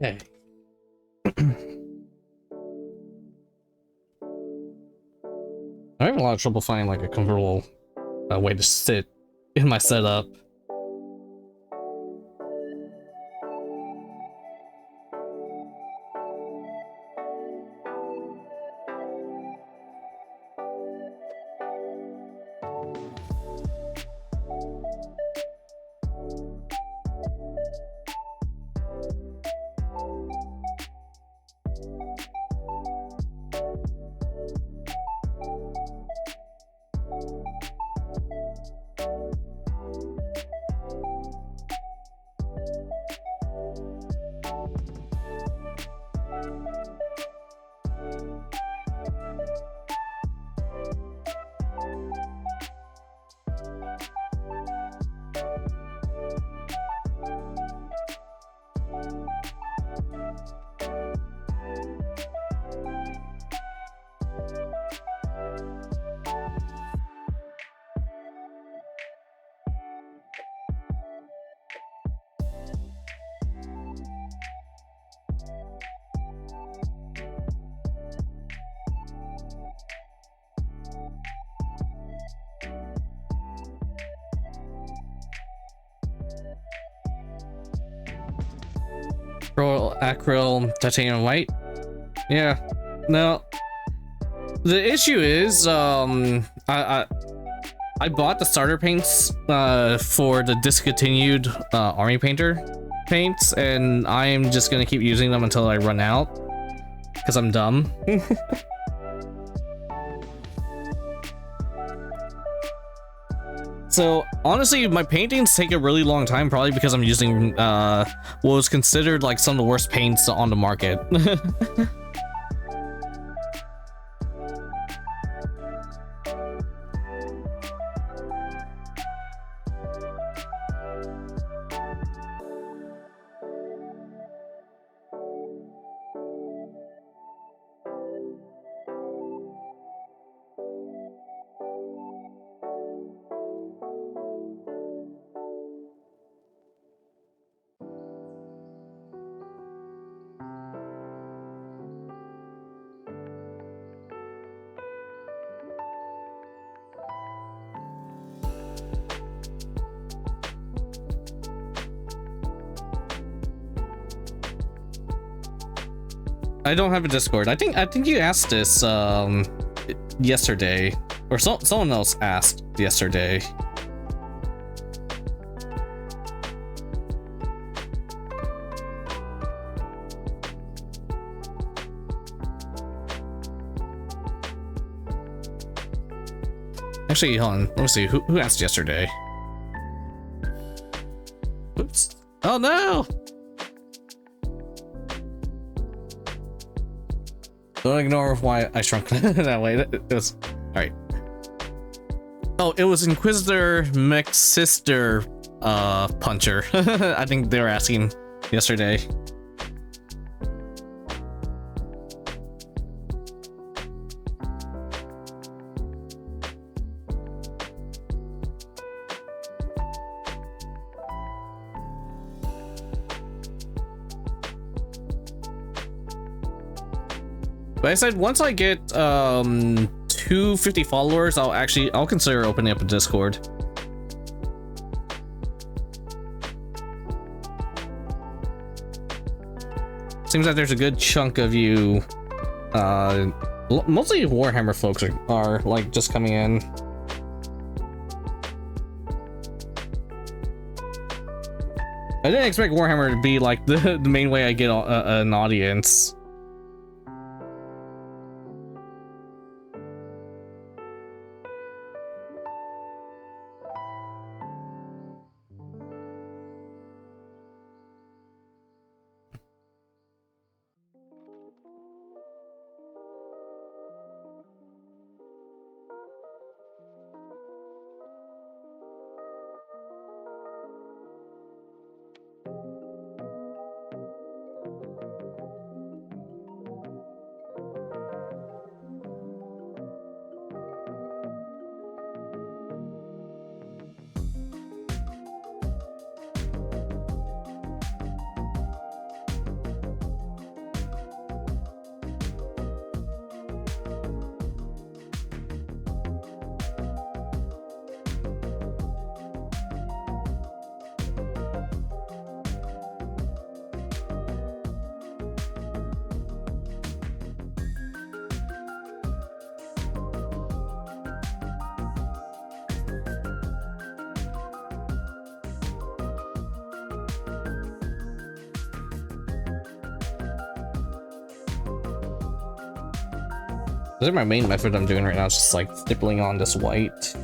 [SPEAKER 1] Okay. I'm having a lot of trouble finding like a comfortable way to sit in my setup. Acryl, titanium white. Yeah. No. The issue is, I bought the starter paints for the discontinued army painter paints, and I am just gonna keep using them until I run out, because I'm dumb. So honestly, my paintings take a really long time, probably because I'm using what was considered like some of the worst paints on the market. I don't have a Discord. I think you asked this yesterday, or someone else asked yesterday. Actually, hold on. Let me see. Who asked yesterday? Oops. Oh no! Don't ignore why I shrunk that way. It was alright. Oh, it was Inquisitor mech sister puncher. I think they were asking yesterday. But I said once I get 250 followers, I'll consider opening up a Discord. Seems like there's a good chunk of you, mostly Warhammer folks are like just coming in. I didn't expect Warhammer to be like the main way I get an audience. This is my main method I'm doing right now. It's just like stippling on this white.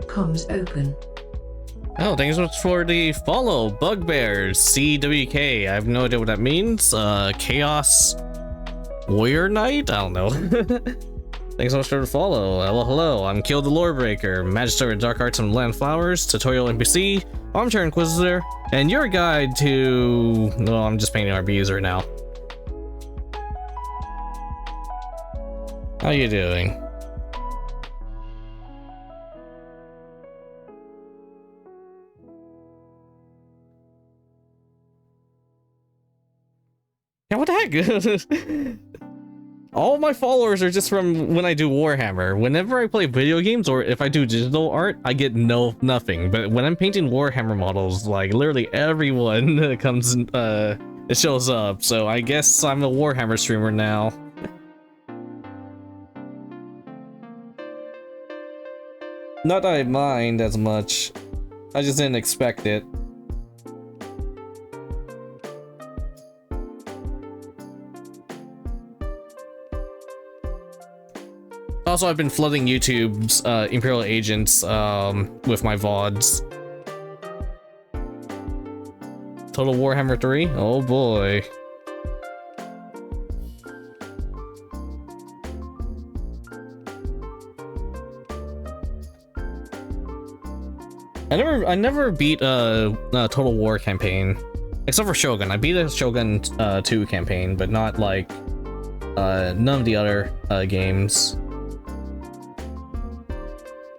[SPEAKER 2] Comms open.
[SPEAKER 1] Oh, thanks so much for the follow, Bugbears, CWK. I have no idea what that means. Chaos Warrior Knight? I don't know. Thanks so much for the follow. Hello, I'm Kill the Lorebreaker, Magister of Dark Arts and Land Flowers, Tutorial NPC, Armchair Inquisitor, and your guide to... No, I'm just painting RBs right now. How you doing? Yeah, what the heck? All my followers are just from when I do Warhammer. Whenever I play video games or if I do digital art, I get nothing. But when I'm painting Warhammer models, like literally everyone comes and it shows up. So I guess I'm a Warhammer streamer now. Not that I mind as much. I just didn't expect it. Also, I've been flooding YouTube's Imperial agents with my VODs. Total Warhammer 3? Oh boy. I never beat a Total War campaign. Except for Shogun. I beat a Shogun 2 campaign, but not like none of the other games.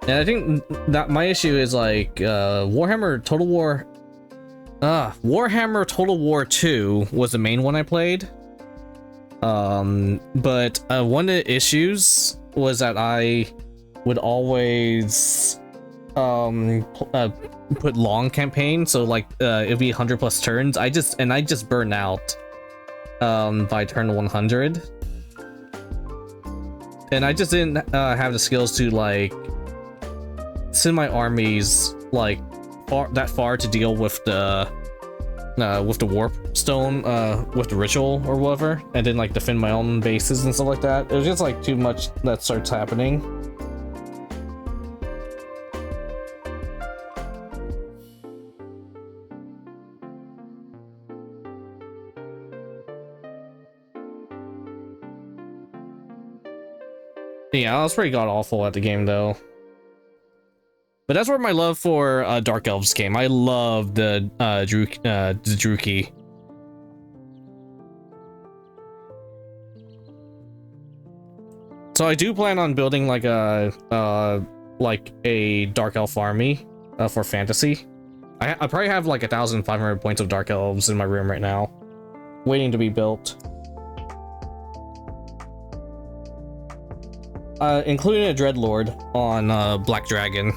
[SPEAKER 1] And I think that my issue is like Warhammer Total War 2 was the main one I played. But one of the issues was that I would always put long campaign, so like it'd be 100+ turns. I just burn out by turn 100. and I just didn't have the skills to like send my armies like that far to deal with the warp stone, with the ritual or whatever, and then like defend my own bases and stuff like that. It was just like too much that starts happening. Yeah, I was pretty god awful at the game though. But that's where my love for Dark Elves came. I love the Druki. So I do plan on building like a Dark Elf army for fantasy. I probably have like 1,500 points of Dark Elves in my room right now, waiting to be built. Including a Dreadlord on Black Dragon.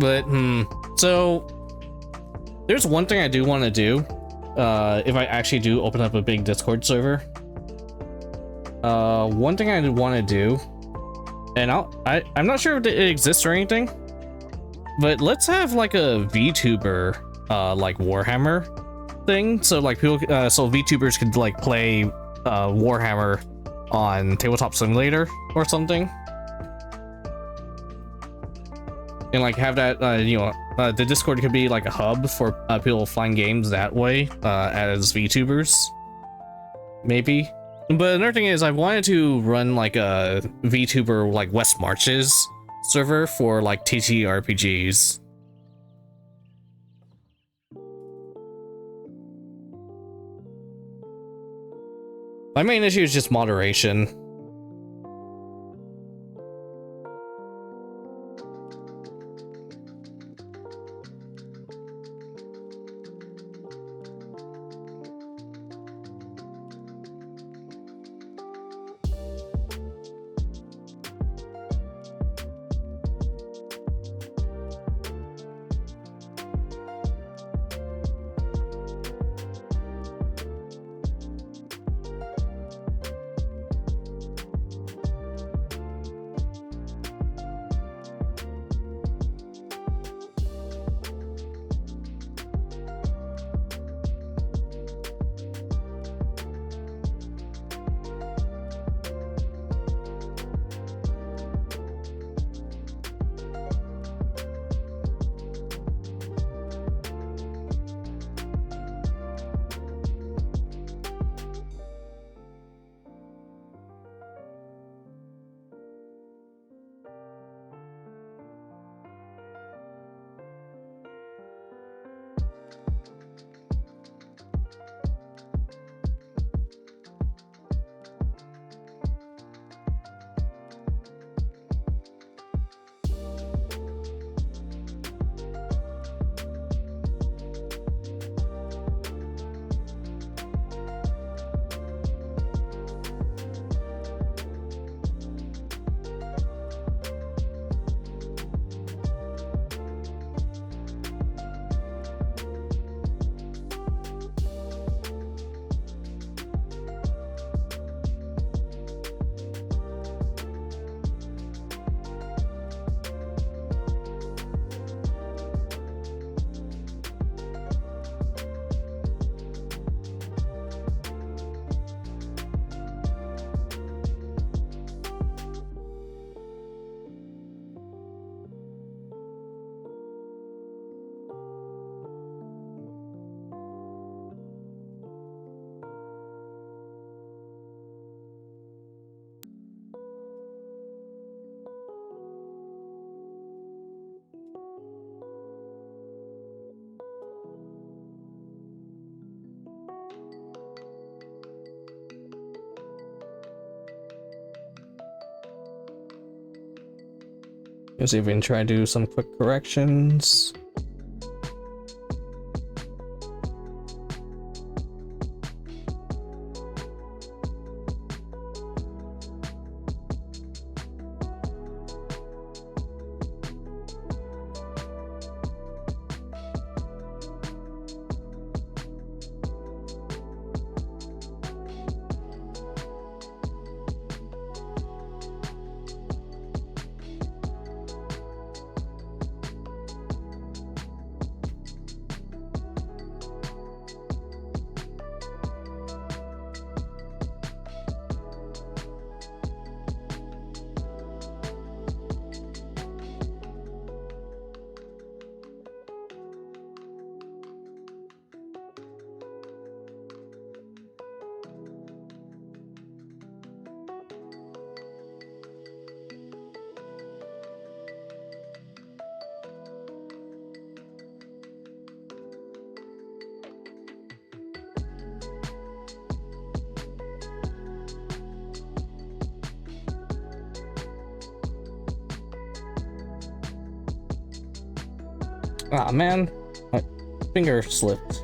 [SPEAKER 1] But, so there's one thing I do want to do, if I actually do open up a big Discord server. One thing I want to do, and I'm not sure if it exists or anything, but let's have like a VTuber, like Warhammer thing. So like people, so VTubers could like play, Warhammer on Tabletop Simulator or something. And like have that, the Discord could be like a hub for people flying games that way, as VTubers, maybe. But another thing is I wanted to run like a VTuber like West Marches server for like TTRPGs. My main issue is just moderation. Let's see if we can try to do some quick corrections. Ah, man, my finger slipped.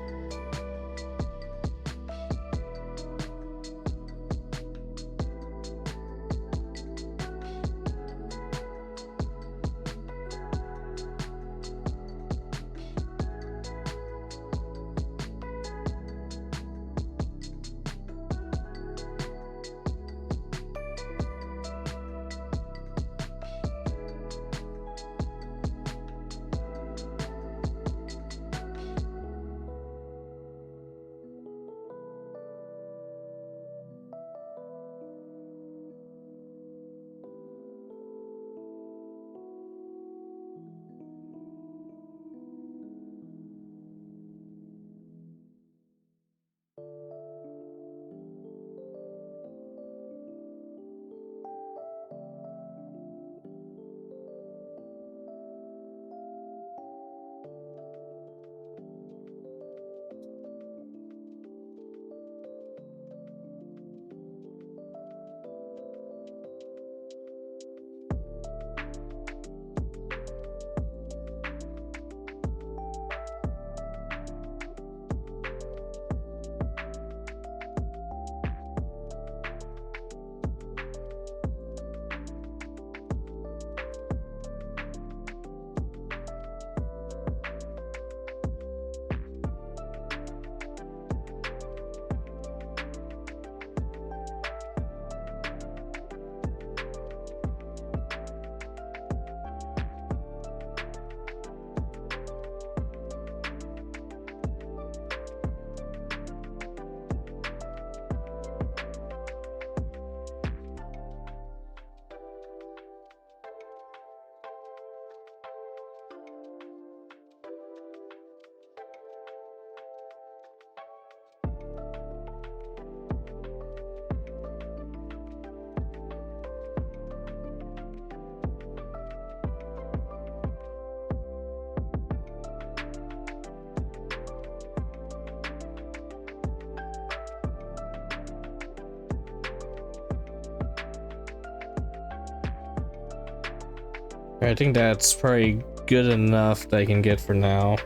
[SPEAKER 1] I think that's probably good enough that I can get for now.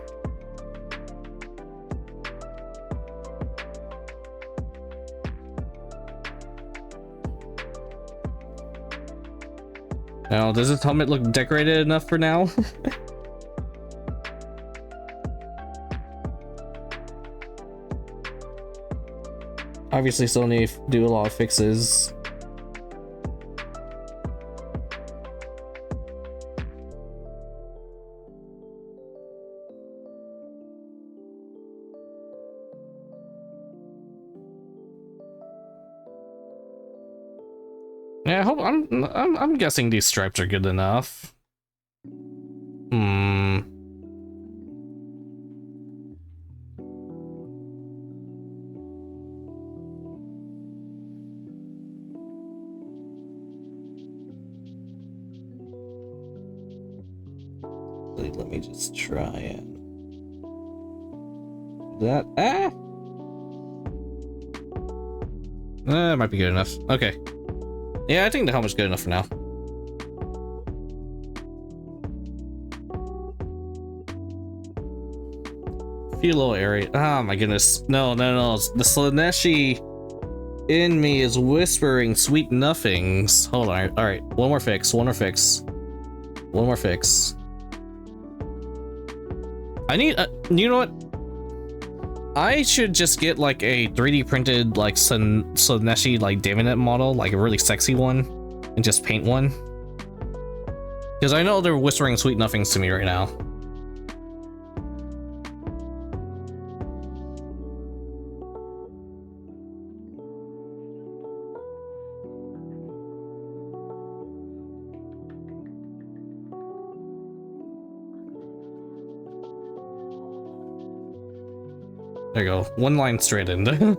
[SPEAKER 1] Now, does this helmet look decorated enough for now? Obviously still need to do a lot of fixes. Yeah, I hope I'm guessing these stripes are good enough. Let me just try it. That it might be good enough. Okay. Yeah, I think the helmet's good enough for now. few little areas. Oh my goodness. No, no, no. The Slaneshi in me is whispering sweet nothings. Hold on. Alright. One more fix. One more fix. One more fix. I need, you know what? I should just get like a 3D printed like Slaneshi like Damonette model, like a really sexy one, and just paint one. Because I know they're whispering sweet nothings to me right now. There you go. One line straightened.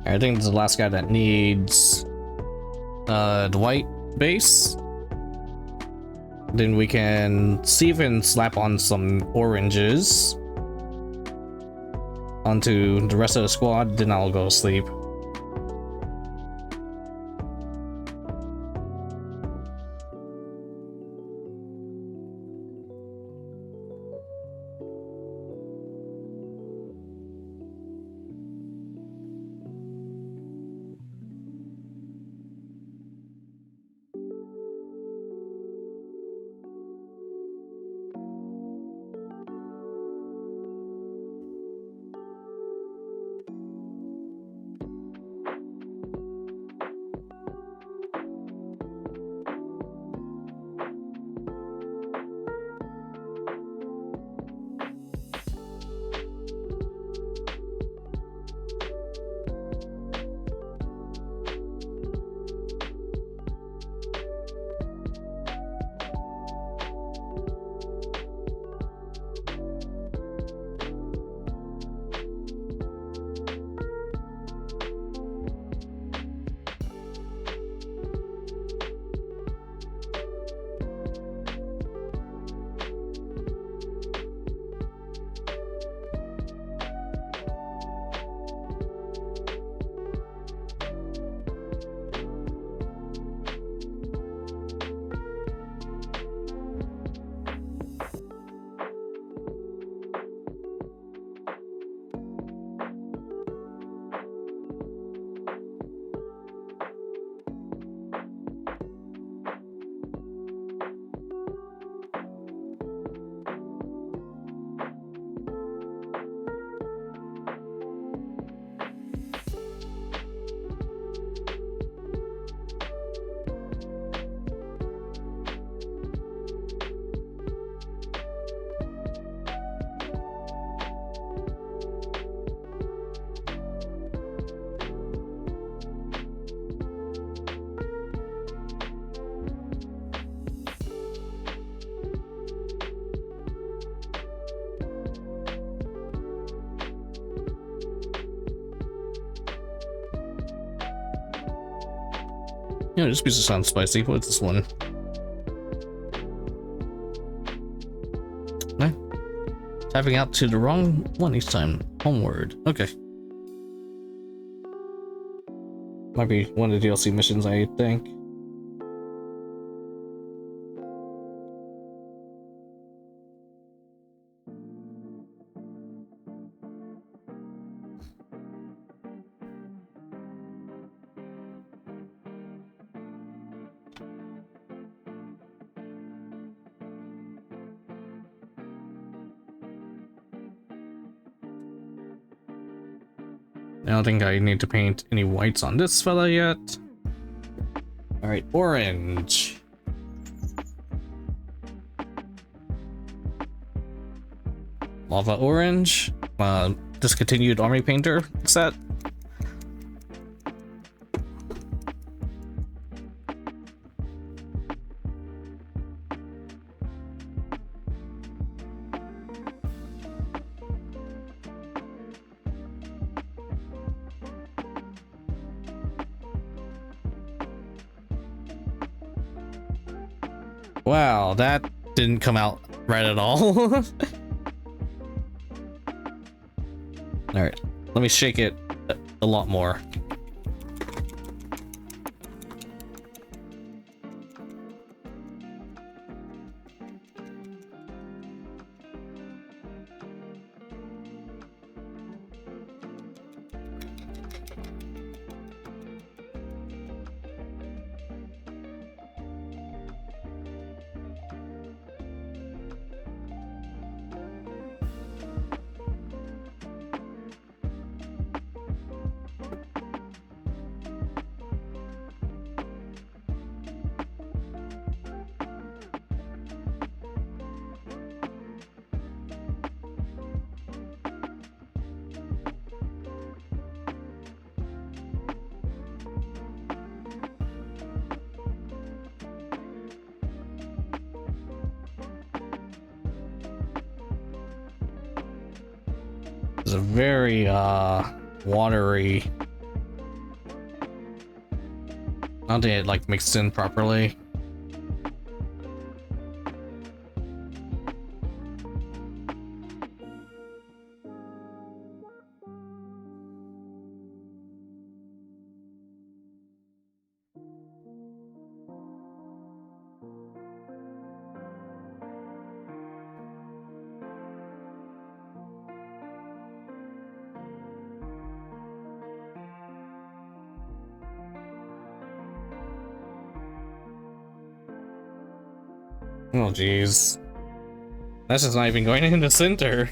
[SPEAKER 1] I think this is the last guy that needs the white base. Then we can see if we can slap on some oranges onto the rest of the squad, then I'll go to sleep. You know, this piece sounds spicy. What's this one? No. Tapping out to the wrong one each time. Homeward. Okay. Might be one of the DLC missions, I think. I don't think I need to paint any whites on this fella yet. Alright, orange. Lava orange. Discontinued army painter set. Wow, that didn't come out right at all. Alright, let me shake it a lot more. It's a very watery. I don't think it like mixed in properly. Oh jeez. That's just not even going in the center.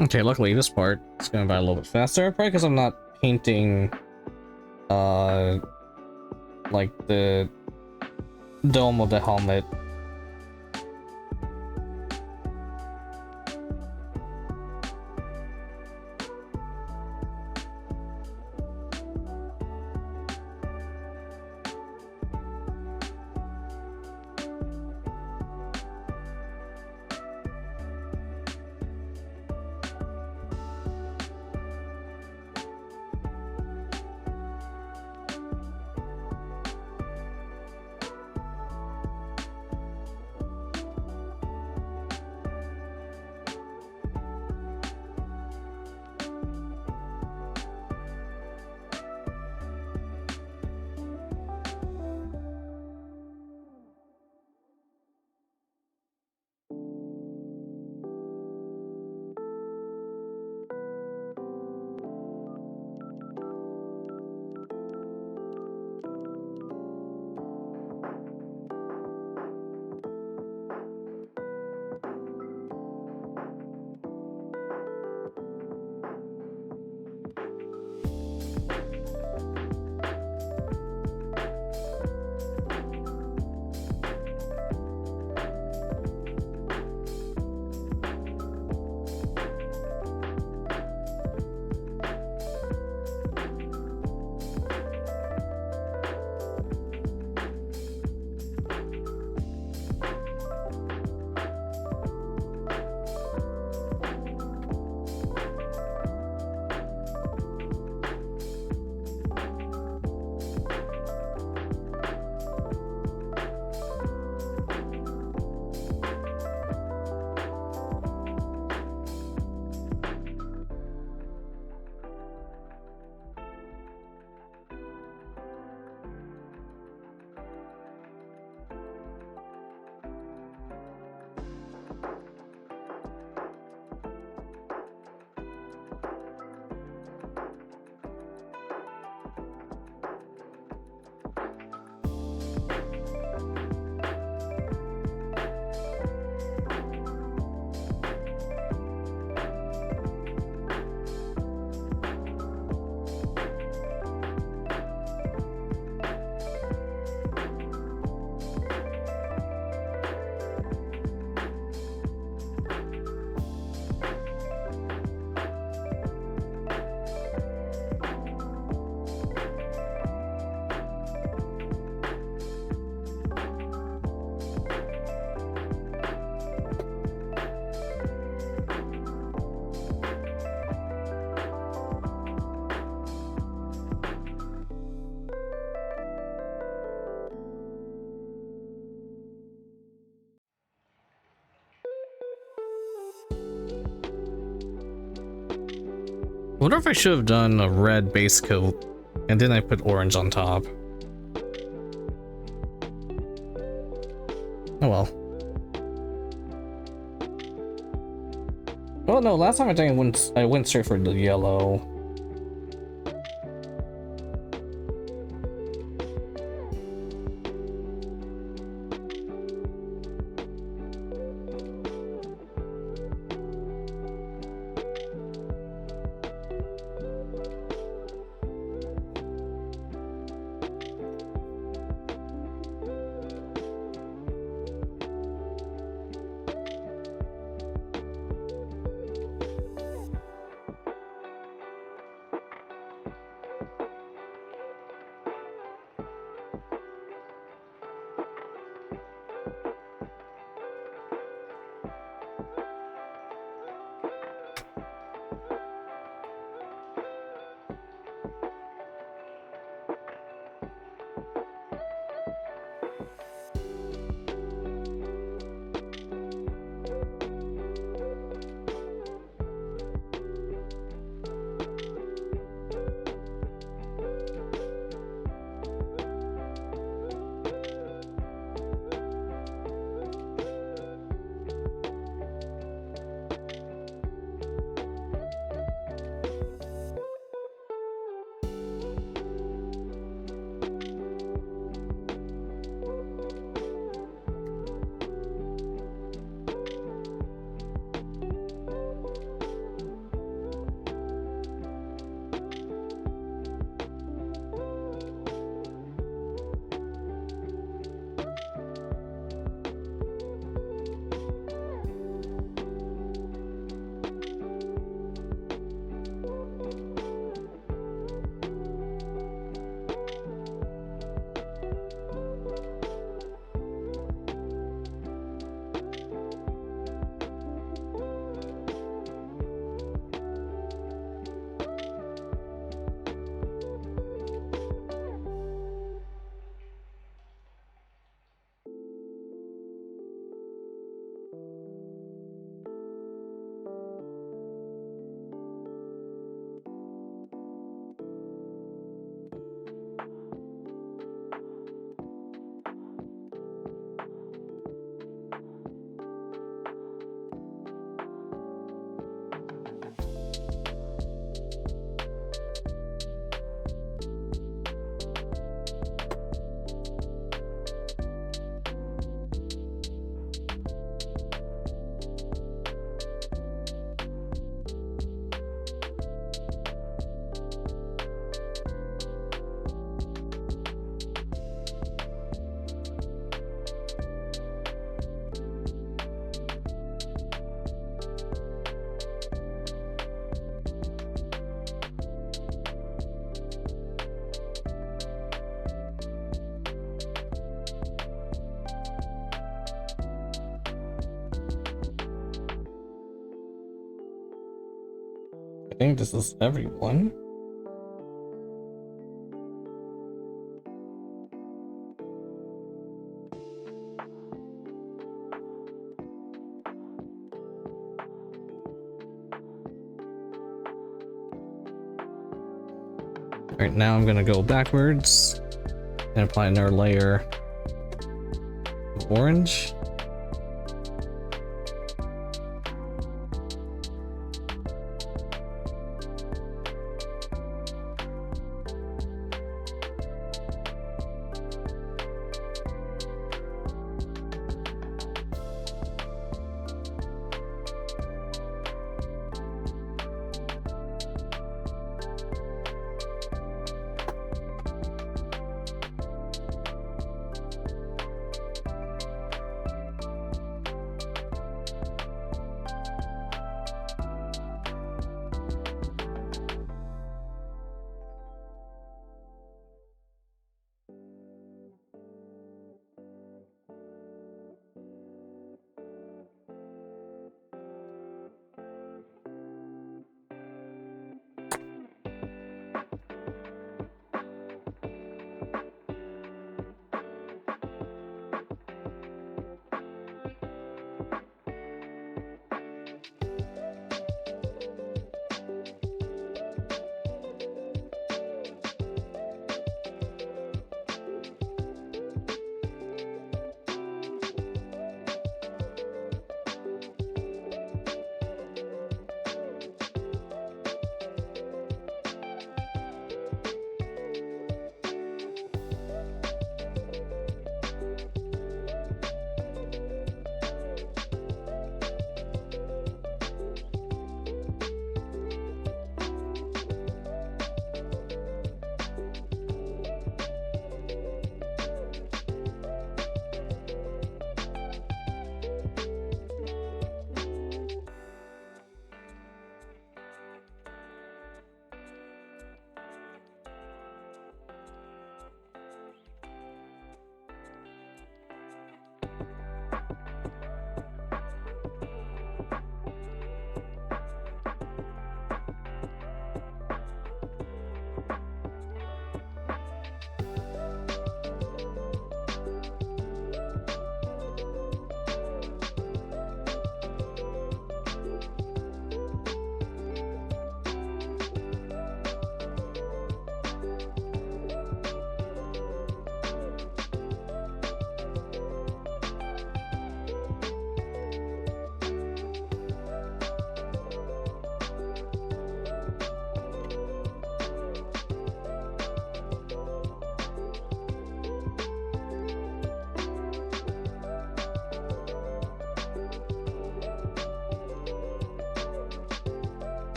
[SPEAKER 1] Okay, luckily this part is going by a little bit faster, probably because I'm not painting, like the dome of the helmet. I wonder if I should have done a red base coat, and then I put orange on top. Oh well. Oh no, last time I think I went straight for the yellow. think this is everyone. Alright, now I'm gonna go backwards and apply another layer of orange.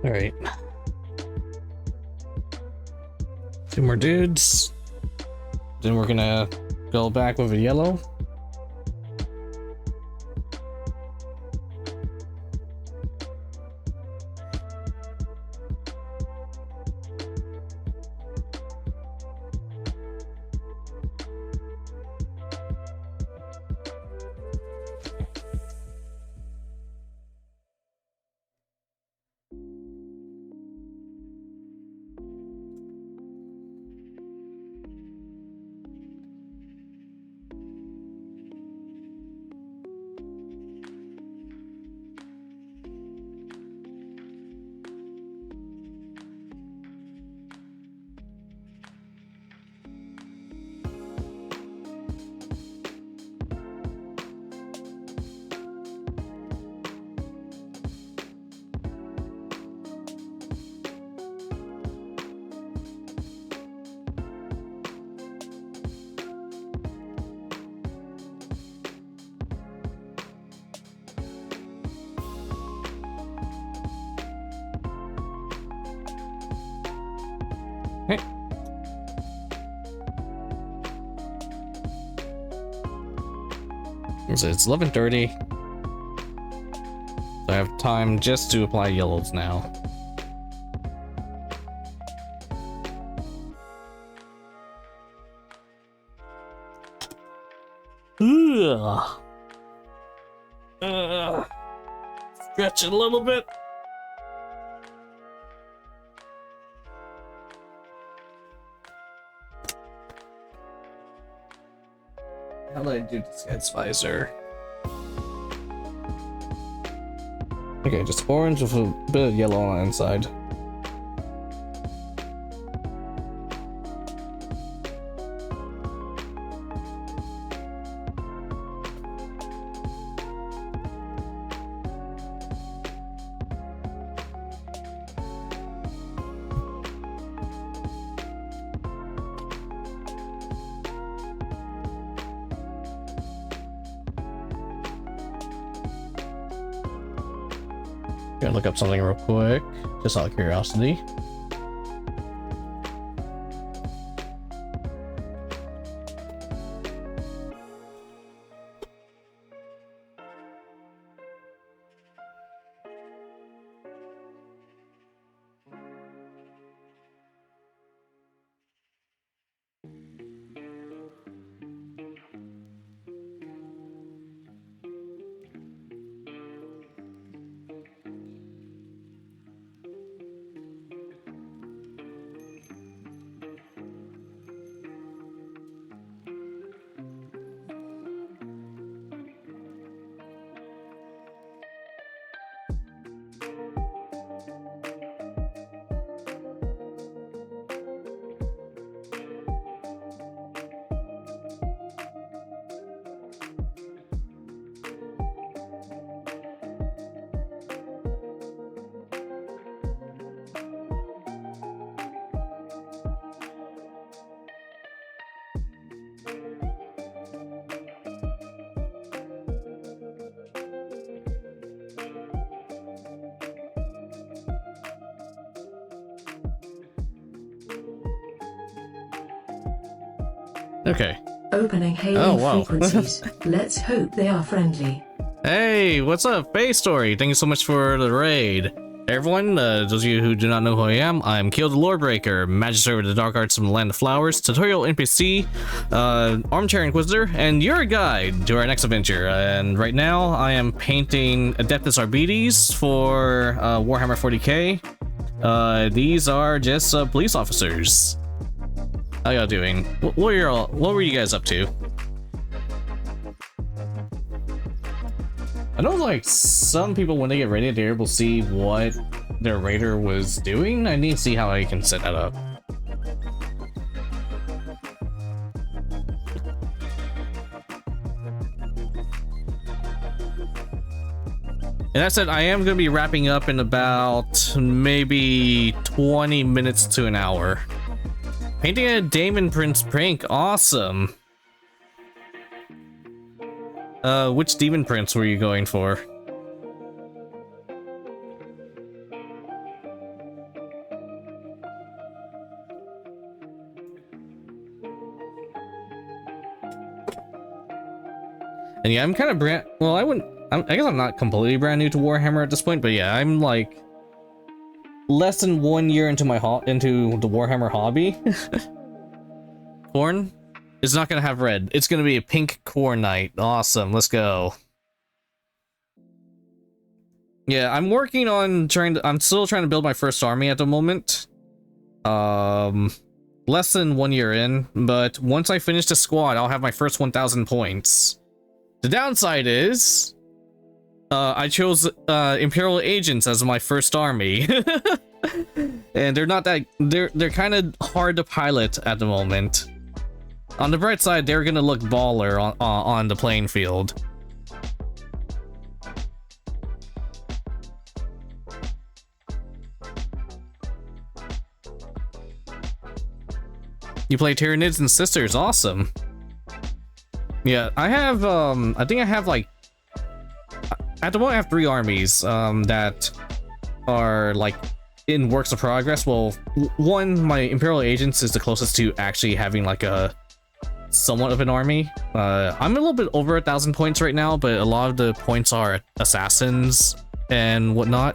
[SPEAKER 1] All right. Two more dudes. Then we're gonna go back with a yellow. So it's 11:30. So I have time just to apply yellows now. Ugh. Stretch it a little bit. How do I do this guy's visor? Okay, just orange with a bit of yellow on the inside. Gonna look up something real quick, just out of curiosity. Okay.
[SPEAKER 2] Opening hailing
[SPEAKER 1] Oh, wow.
[SPEAKER 2] frequencies. Let's hope they are friendly.
[SPEAKER 1] Hey, what's up, Face Story? Thank you so much for the raid. Hey everyone, those of you who do not know who I am Kiel the Lorebreaker, Magister of the Dark Arts from the Land of Flowers, Tutorial NPC, Armchair Inquisitor, and your guide to our next adventure. And right now, I am painting Adeptus Arbites for Warhammer 40k. These are just police officers. How y'all doing? What were you guys up to? I know, like, some people when they get ready, they're able to see what their raider was doing. I need to see how I can set that up. And that said, I am going to be wrapping up in about maybe 20 minutes to an hour. Painting a Damon Prince prank, awesome. Which Demon Prince were you going for? And yeah, I'm kind of brand. Well, I guess I'm not completely brand new to Warhammer at this point, but yeah, I'm like less than 1 year into into the Warhammer hobby. Corn is not gonna have red. It's gonna be a pink Corn Knight. Awesome. Let's go. Yeah, I'm working on I'm still trying to build my first army at the moment. Less than 1 year in, but once I finish the squad, I'll have my first 1,000 points. The downside is, I chose Imperial agents as my first army, and they're not that they're kind of hard to pilot at the moment. On the bright side, they're gonna look baller on the playing field. You play Tyranids and Sisters, awesome. Yeah, I have I think I have like at the moment I have 3 armies that are like in works of progress. Well, one, my Imperial agents is the closest to actually having like a somewhat of an army. I'm a little bit over 1,000 points right now, but a lot of the points are assassins and whatnot.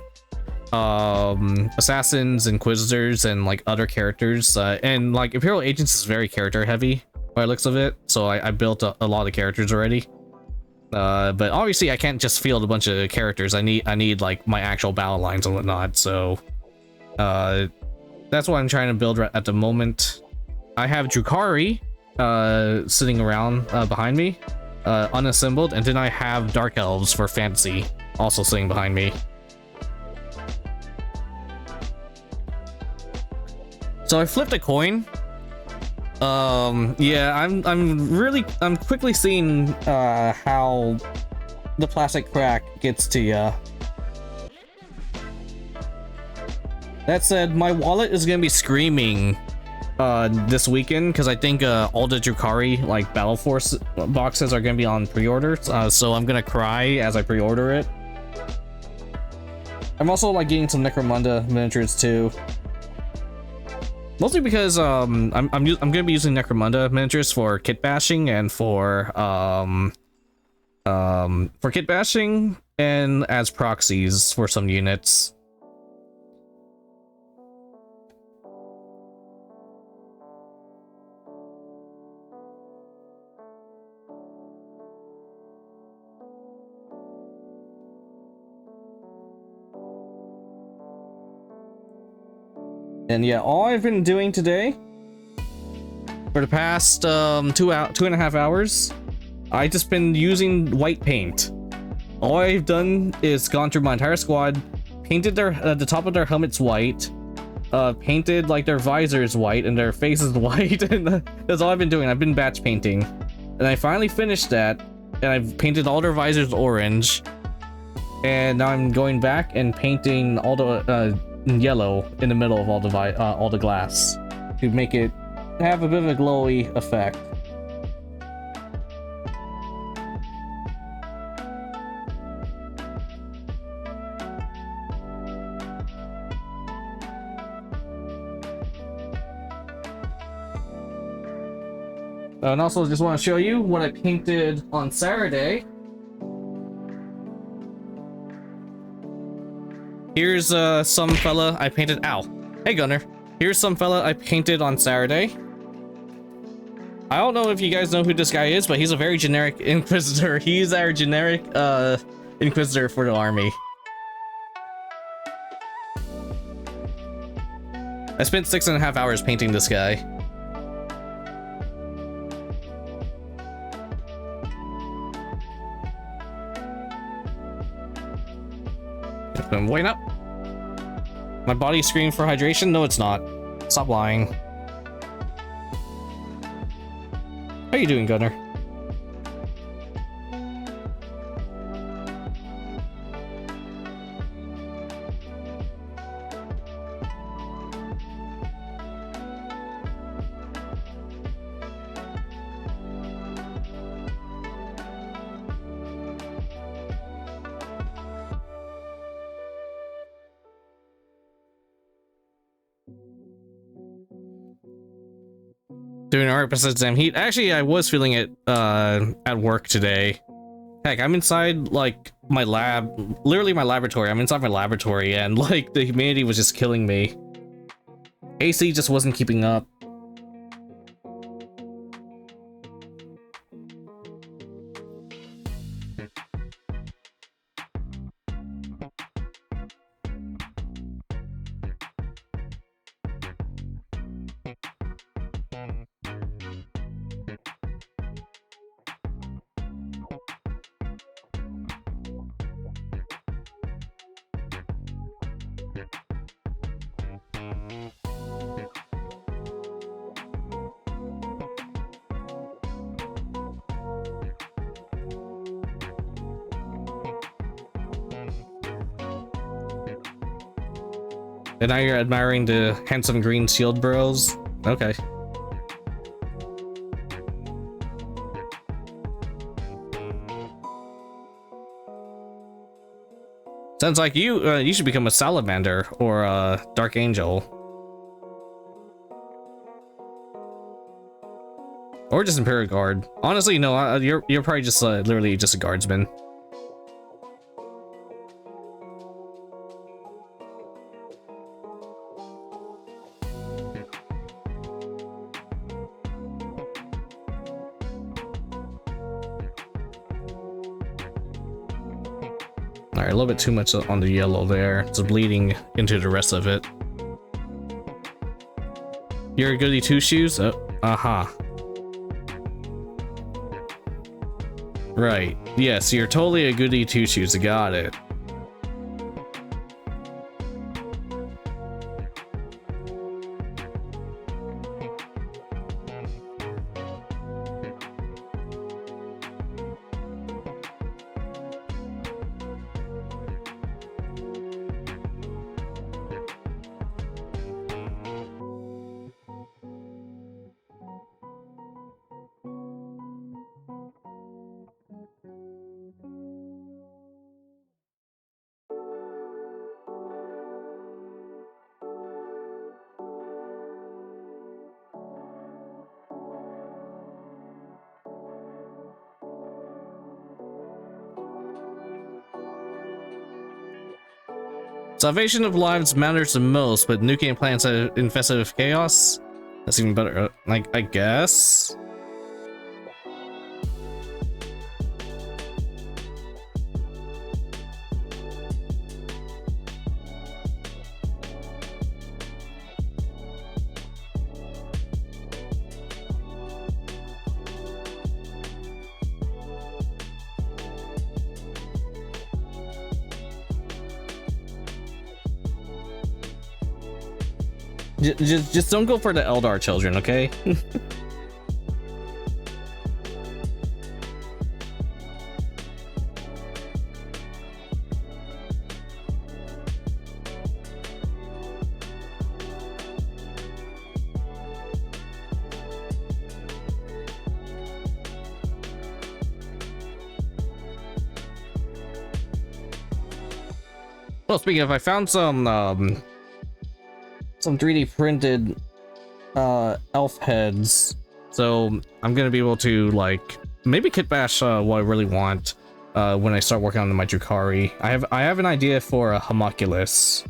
[SPEAKER 1] Assassins, Inquisitors, and like other characters, and like Imperial agents is very character heavy by the looks of it, so I built a lot of characters already. But obviously I can't just field a bunch of characters. I need like my actual battle lines and whatnot, so that's what I'm trying to build at the moment. I have Drukhari sitting around behind me, unassembled, and then I have Dark Elves for fantasy also sitting behind me. So I flipped a coin. Yeah, I'm quickly seeing how the plastic crack gets to ya. That said, my wallet is gonna be screaming this weekend because I think all the Drukhari like Battle Force boxes are gonna be on pre-order. So I'm gonna cry as I pre-order it. I'm also like getting some Necromunda miniatures too. Mostly because I'm gonna be using Necromunda miniatures for kit bashing and for kit bashing and as proxies for some units. And yeah, all I've been doing today for the past 2.5 hours, I just been using white paint. All I've done is gone through my entire squad, painted the top of their helmets white, painted like their visors white and their faces white, and that's all I've been doing. I've been batch painting, and I finally finished that, and I've painted all their visors orange, and now I'm going back and painting all the yellow in the middle of all the glass to make it have a bit of a glowy effect. And also just want to show you what I painted on Saturday. Here's some fella I painted. Ow. Hey Gunner. Here's some fella I painted on Saturday. I don't know if you guys know who this guy is, but he's a very generic Inquisitor. He's our generic Inquisitor for the army. I spent 6.5 hours painting this guy. I'm waiting up. My body screaming for hydration? No, it's not. Stop lying. How you doing, Gunner? Doing alright besides damn heat. Actually, I was feeling it at work today. Heck, I'm inside, like, my lab, literally my laboratory. I'm inside my laboratory, and, like, the humidity was just killing me. AC just wasn't keeping up. And now you're admiring the handsome green shield bros? Okay. Sounds like you should become a salamander or a dark angel. Or just Imperial guard. Honestly, no, you're probably just literally just a guardsman. Alright, a little bit too much on the yellow there. It's bleeding into the rest of it. You're a goody two-shoes? Uh-huh. Right. Yes, you're totally a goody two-shoes. Got it. Salvation of lives matters the most, but nuking planets are infested with chaos? That's even better, like, I guess? Just don't go for the Eldar children, okay? Well, speaking of, I found some 3D printed elf heads, so I'm gonna be able to like maybe kit bash what I really want when I start working on my Drukhari. I have an idea for a homunculus,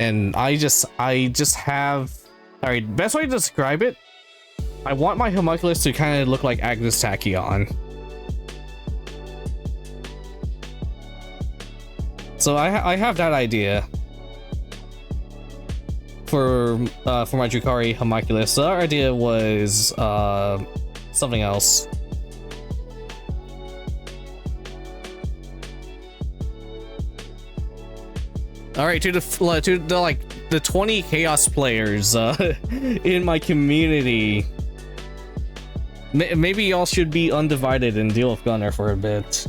[SPEAKER 1] and I just have, all right, best way to describe it, I want my homunculus to kind of look like Agnes Tachyon. So I have that idea for my Drukhari homunculus. The other idea was something else. All right, to the like the 20 chaos players in my community, maybe y'all should be undivided and deal with Gunner for a bit.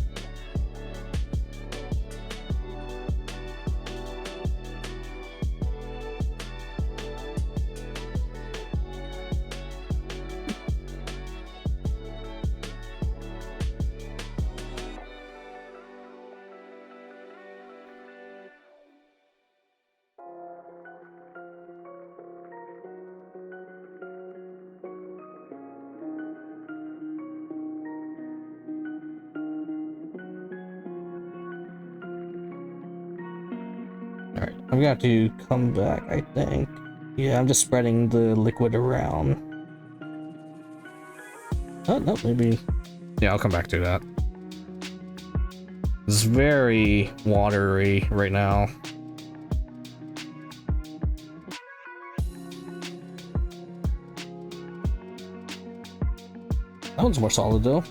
[SPEAKER 1] Alright, I'm gonna have to come back, I think. Yeah, I'm just spreading the liquid around. Oh, no, maybe... Yeah, I'll come back to that. It's very watery right now. That one's more solid, though.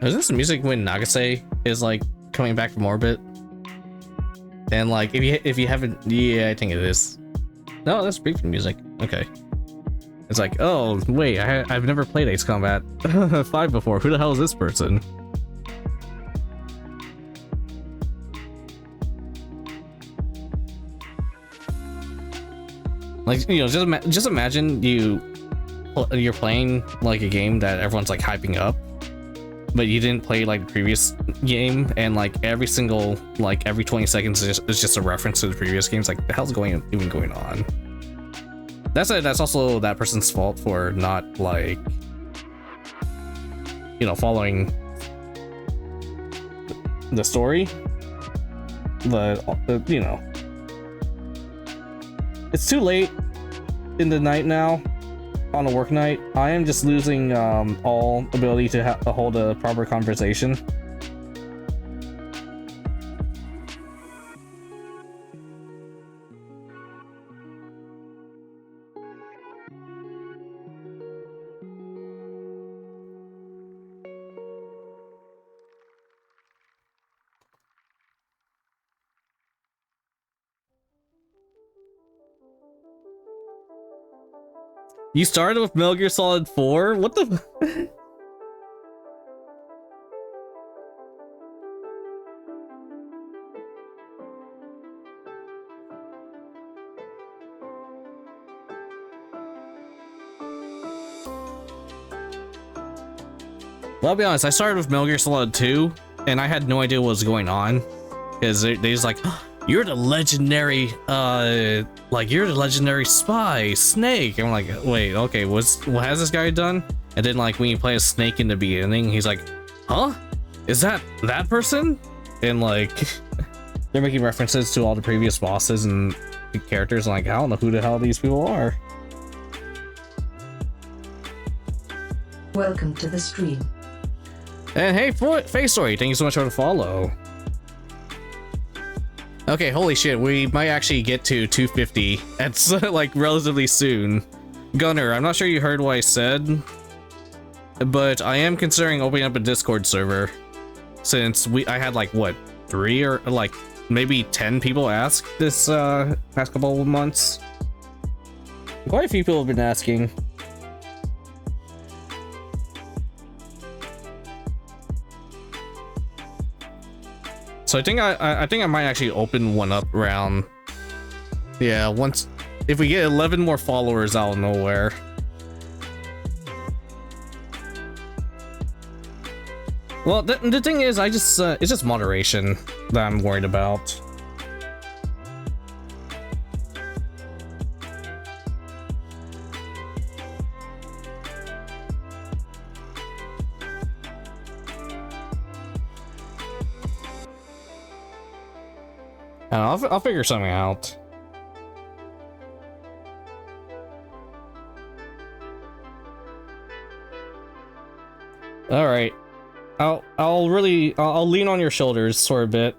[SPEAKER 1] Is this music when Nagase is like coming back from orbit? And like if you haven't, yeah, I think it is. No, that's briefing music. Okay. It's like, oh wait, I've never played Ace Combat 5 before. Who the hell is this person? Like, you know, just imagine you're playing like a game that everyone's like hyping up, but you didn't play like the previous game, and like every 20 seconds is just a reference to the previous games. Like, the hell's even going on? That's also that person's fault for not, like, you know, following the story. But you know, it's too late in the night now. On a work night, I am just losing all ability to hold a proper conversation. You started with Metal Gear Solid 4? What the? Well, I'll be honest, I started with Metal Gear Solid 2, and I had no idea what was going on. Because they just like, oh, you're the legendary, you're the legendary spy, Snake. I'm like, wait, okay, what has this guy done? And then, like, when you play a Snake in the beginning, he's like, huh? Is that person? And, like, they're making references to all the previous bosses and characters. And, like, I don't know who the hell these people are.
[SPEAKER 2] Welcome to the stream.
[SPEAKER 1] And hey, Face Story, thank you so much for the follow. Okay, holy shit, we might actually get to 250. That's like relatively soon. Gunner, I'm not sure you heard what I said, but I am considering opening up a Discord server, since I had like what, 3 or like maybe 10 people ask this past couple of months. Quite a few people have been asking. So I think I might actually open one up around, yeah, if we get 11 more followers out of nowhere. Well, the thing is, it's just moderation that I'm worried about. I'll figure something out. All right, I'll lean on your shoulders for a bit.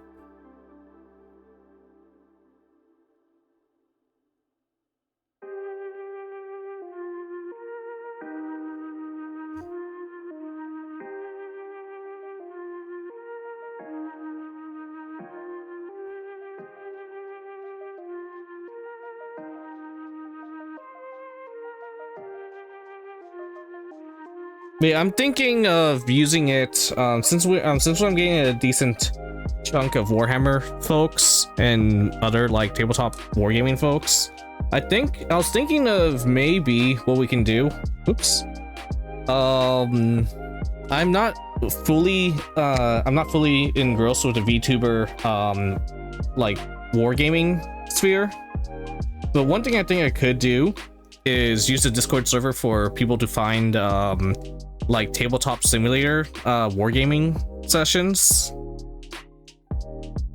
[SPEAKER 1] Yeah, I'm thinking of using it since I'm getting a decent chunk of Warhammer folks and other like tabletop wargaming folks. I was thinking of maybe what we can do. Oops. I'm not fully engrossed with the VTuber like wargaming sphere. But one thing I think I could do is use the Discord server for people to find like tabletop simulator wargaming sessions.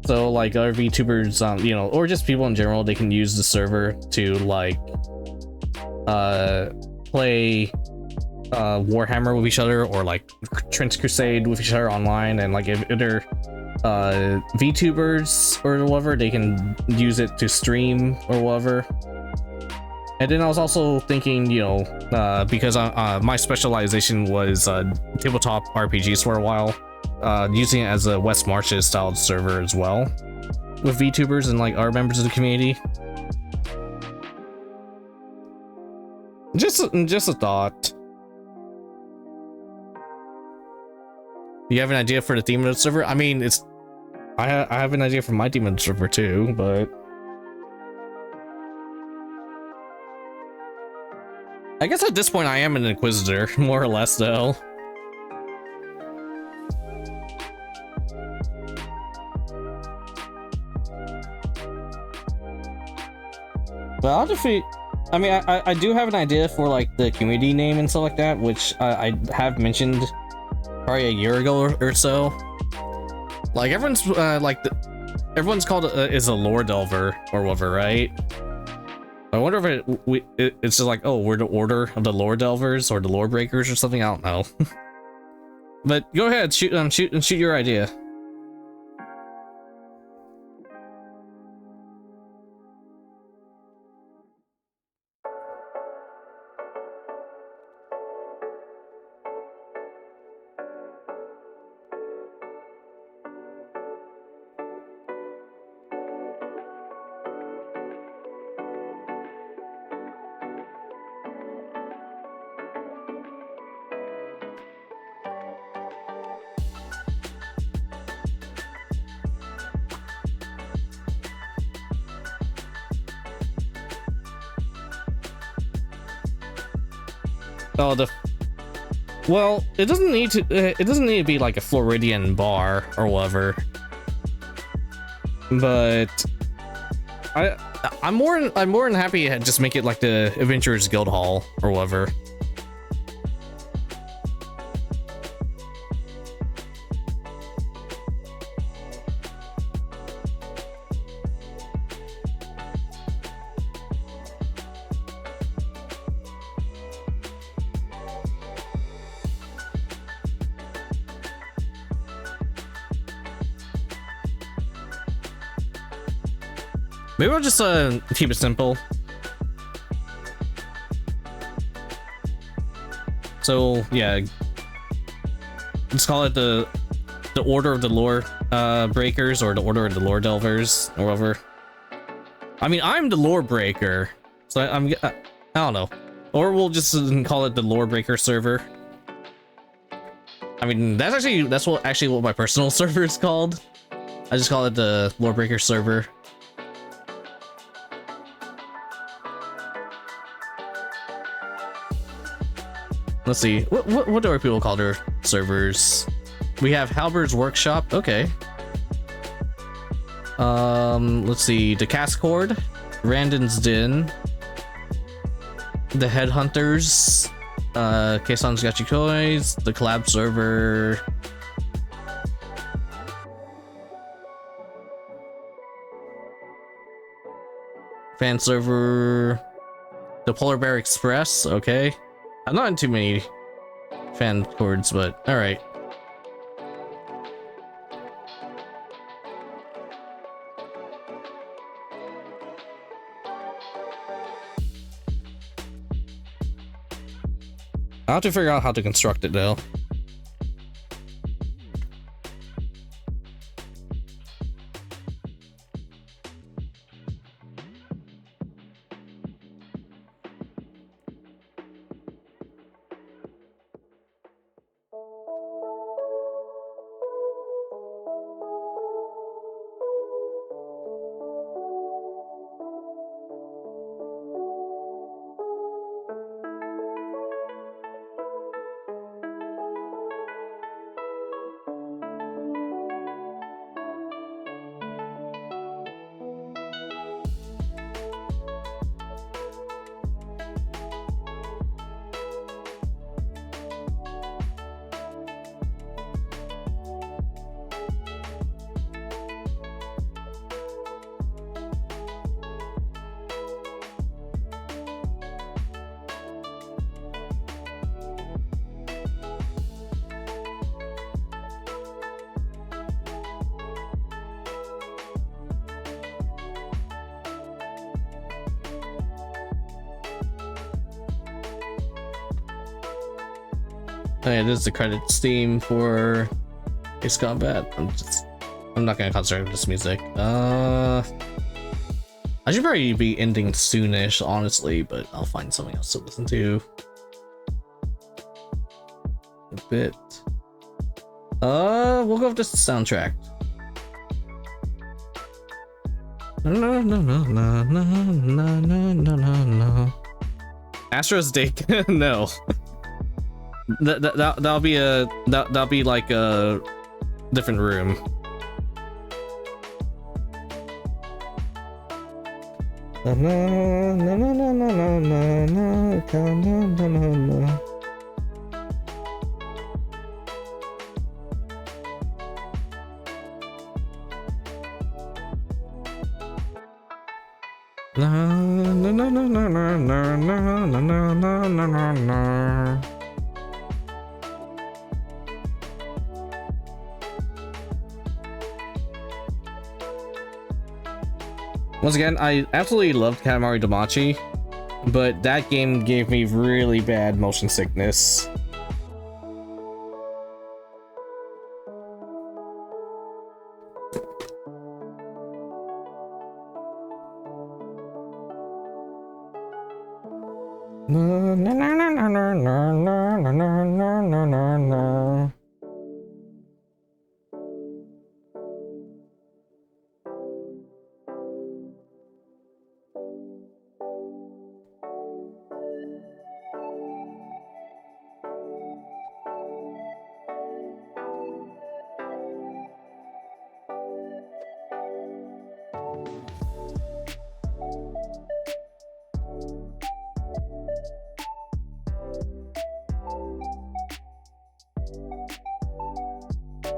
[SPEAKER 1] So like other VTubers, you know, or just people in general, they can use the server to like play Warhammer with each other, or like Trench Crusade with each other online, and like if they're VTubers or whatever, they can use it to stream or whatever. And then I was also thinking, you know, because my specialization was tabletop RPGs for a while, using it as a West Marches style server as well, with VTubers and like our members of the community. Just a thought. You have an idea for the theme of the server? I mean, I have an idea for my theme of the server too, but I guess at this point I am an Inquisitor, more or less, though. But I'll defeat. I mean, I do have an idea for like the community name and stuff like that, which I have mentioned probably a year ago or so. Like everyone's everyone's called is a lore delver or whatever, right? I wonder if it's just like, oh, we're the order of the lore delvers or the lore breakers or something. I don't know. But go ahead, shoot your idea. Oh, well, it doesn't need to be like a Floridian bar or whatever. But I'm more than happy to just make it like the Adventurers Guild Hall or whatever. Maybe I'll just keep it simple. So yeah, let's call it the Order of the Lore Breakers, or the Order of the Lore Delvers, or whatever. I mean, I'm the Lore Breaker, so I don't know. Or we'll just call it the Lore Breaker server. I mean, that's what my personal server is called. I just call it the Lore Breaker server. Let's see, what do our people call their servers? We have Halberd's Workshop, okay. Let's see, the Cascord, Randon's Den, the Headhunters, Kaison's Gachi Toys, the Collab server, fan server, the Polar Bear Express, okay. I'm not in too many fan chords, but all right. I'll have to figure out how to construct it though. it is the credits theme for Ace Combat. I'm not gonna concentrate on this music. I should probably be ending soonish, honestly, but I'll find something else to listen to. A bit. We'll go with this soundtrack. No, no, no, no, no, no, no, no, no. Astro's Dick? No. That'll be like a different room. No, no, no, no, no, no, no, no, no, no. No, no, no, no, no, no, no, no, no, no, no, no. Once again, I absolutely loved Katamari Damacy, but that game gave me really bad motion sickness. No, no, no, no, no, no, no, no, no, no, no, no.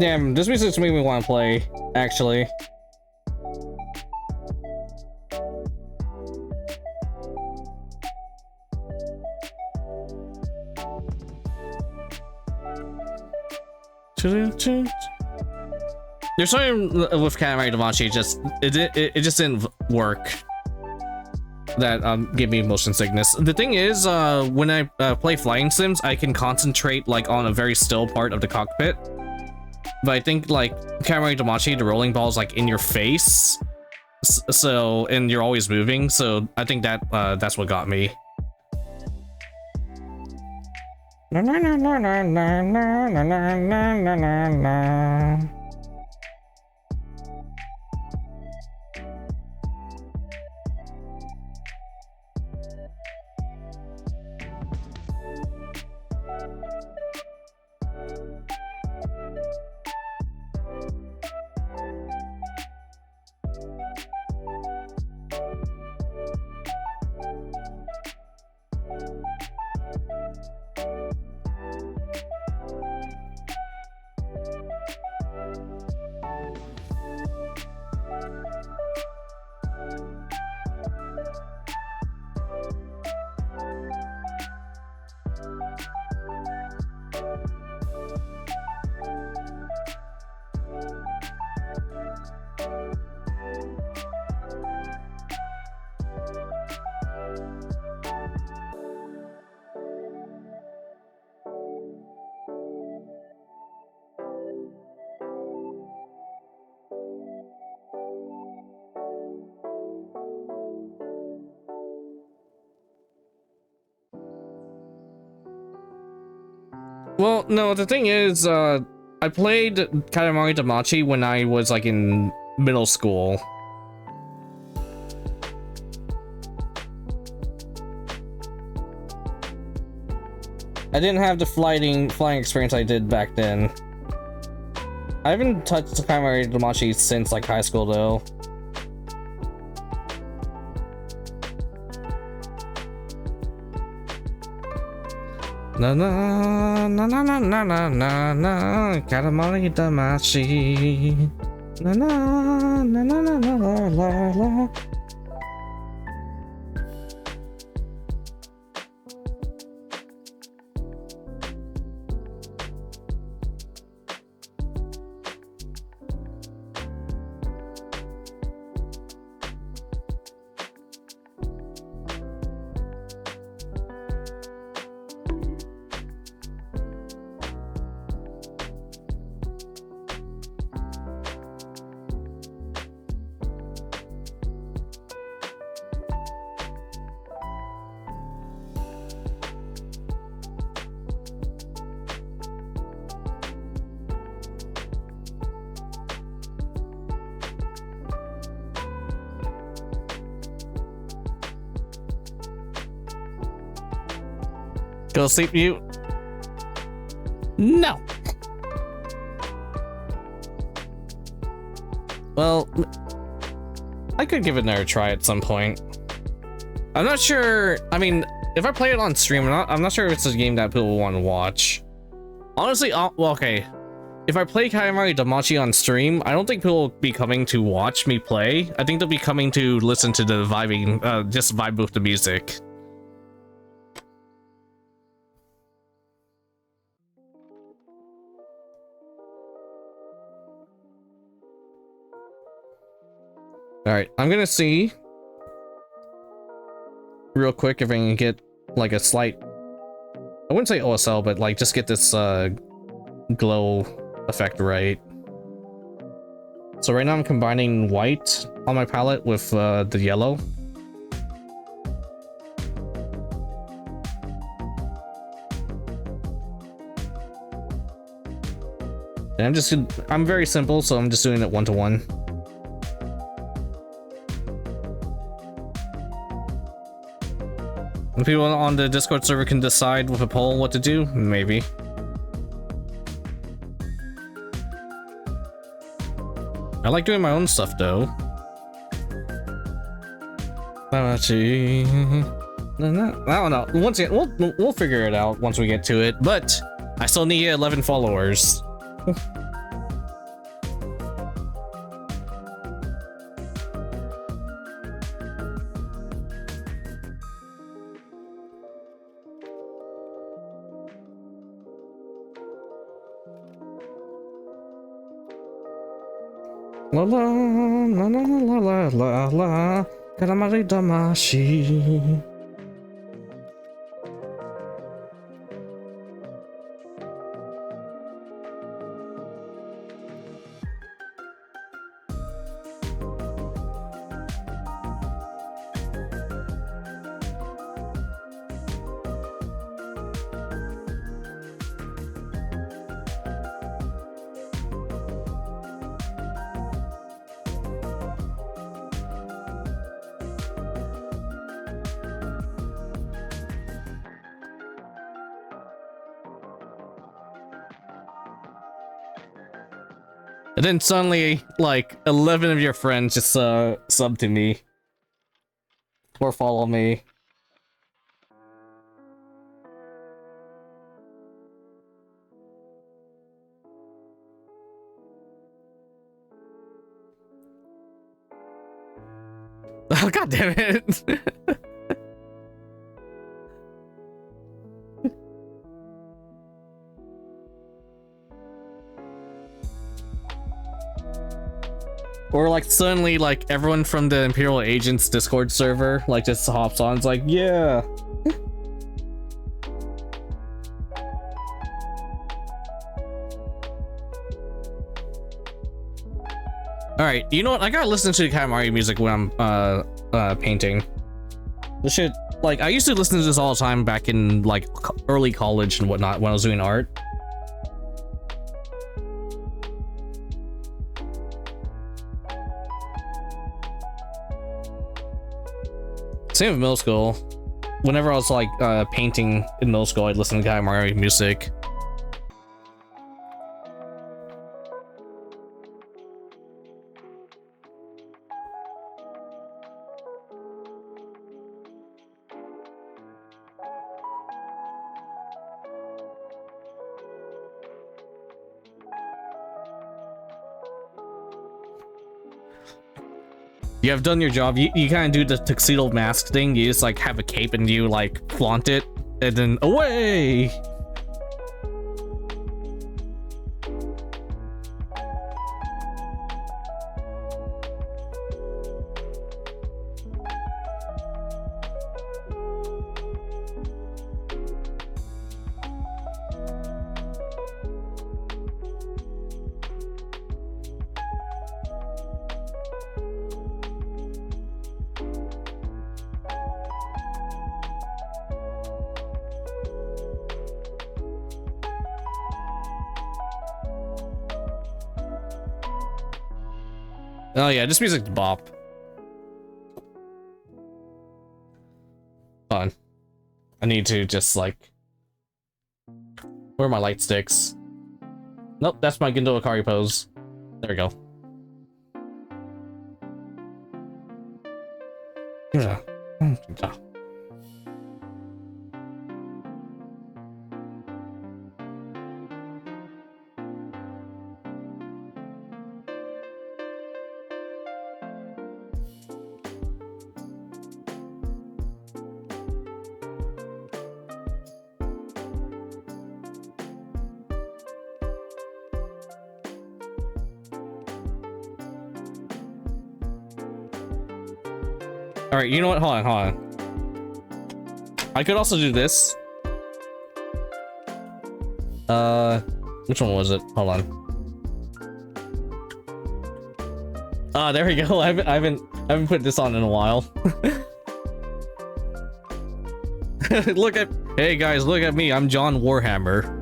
[SPEAKER 1] Damn, this music's making me want to play, actually. There's something with Katamari Damacy, it just didn't work. That gave me motion sickness. The thing is, when I play flying sims, I can concentrate like on a very still part of the cockpit. But I think like Katamari Damacy, the rolling ball is like in your face, so and you're always moving. So I think that that's what got me. Na na na na na na na na na na na. Well, no, the thing is, I played Katamari Damacy when I was like in middle school. I didn't have the flying experience I did back then. I haven't touched Katamari Damacy since like high school though. Na na na na na na na na na Katamari Damacy. Na na na na na na la la. Go to sleep, you. No. Well, I could give it another try at some point. I'm not sure. I mean, if I play it on stream, I'm not sure if it's a game that people will want to watch. Honestly, well, okay. If I play Katamari Damacy on stream, I don't think people will be coming to watch me play. I think they'll be coming to listen to the vibing, just vibe with the music. Alright, I'm gonna see real quick if I can get like a slight, I wouldn't say OSL, but like just get this glow effect right. So right now I'm combining white on my palette with the yellow. And I'm very simple, so I'm just doing it 1-to-1. And people on the Discord server can decide with a poll what to do, maybe. I like doing my own stuff though. I don't know. Once again, we'll figure it out once we get to it. But I still need 11 followers. La la la la la la la Katamari Damacy. And then suddenly, like, 11 of your friends just sub to me. Or follow me. Oh, God damn it. Or like suddenly like everyone from the Imperial Agents Discord server like just hops on. It's like, yeah. Alright, you know what? I gotta listen to Katamari music when I'm painting. This shit, like, I used to listen to this all the time back in like early college and whatnot when I was doing art. Same with middle school. Whenever I was like painting in middle school, I'd listen to Katamari music. You have done your job. You kind of do the tuxedo mask thing. You just like have a cape and you like flaunt it and then away. Oh yeah, this music's bop. Hold on. I need to just like Where are my light sticks? Nope, that's my Gendo Akari pose. There we go. Yeah. All right, you know what? Hold on. I could also do this. Which one was it? Hold on. Ah, there we go. I haven't put this on in a while. Look at, hey guys, look at me. I'm John Warhammer.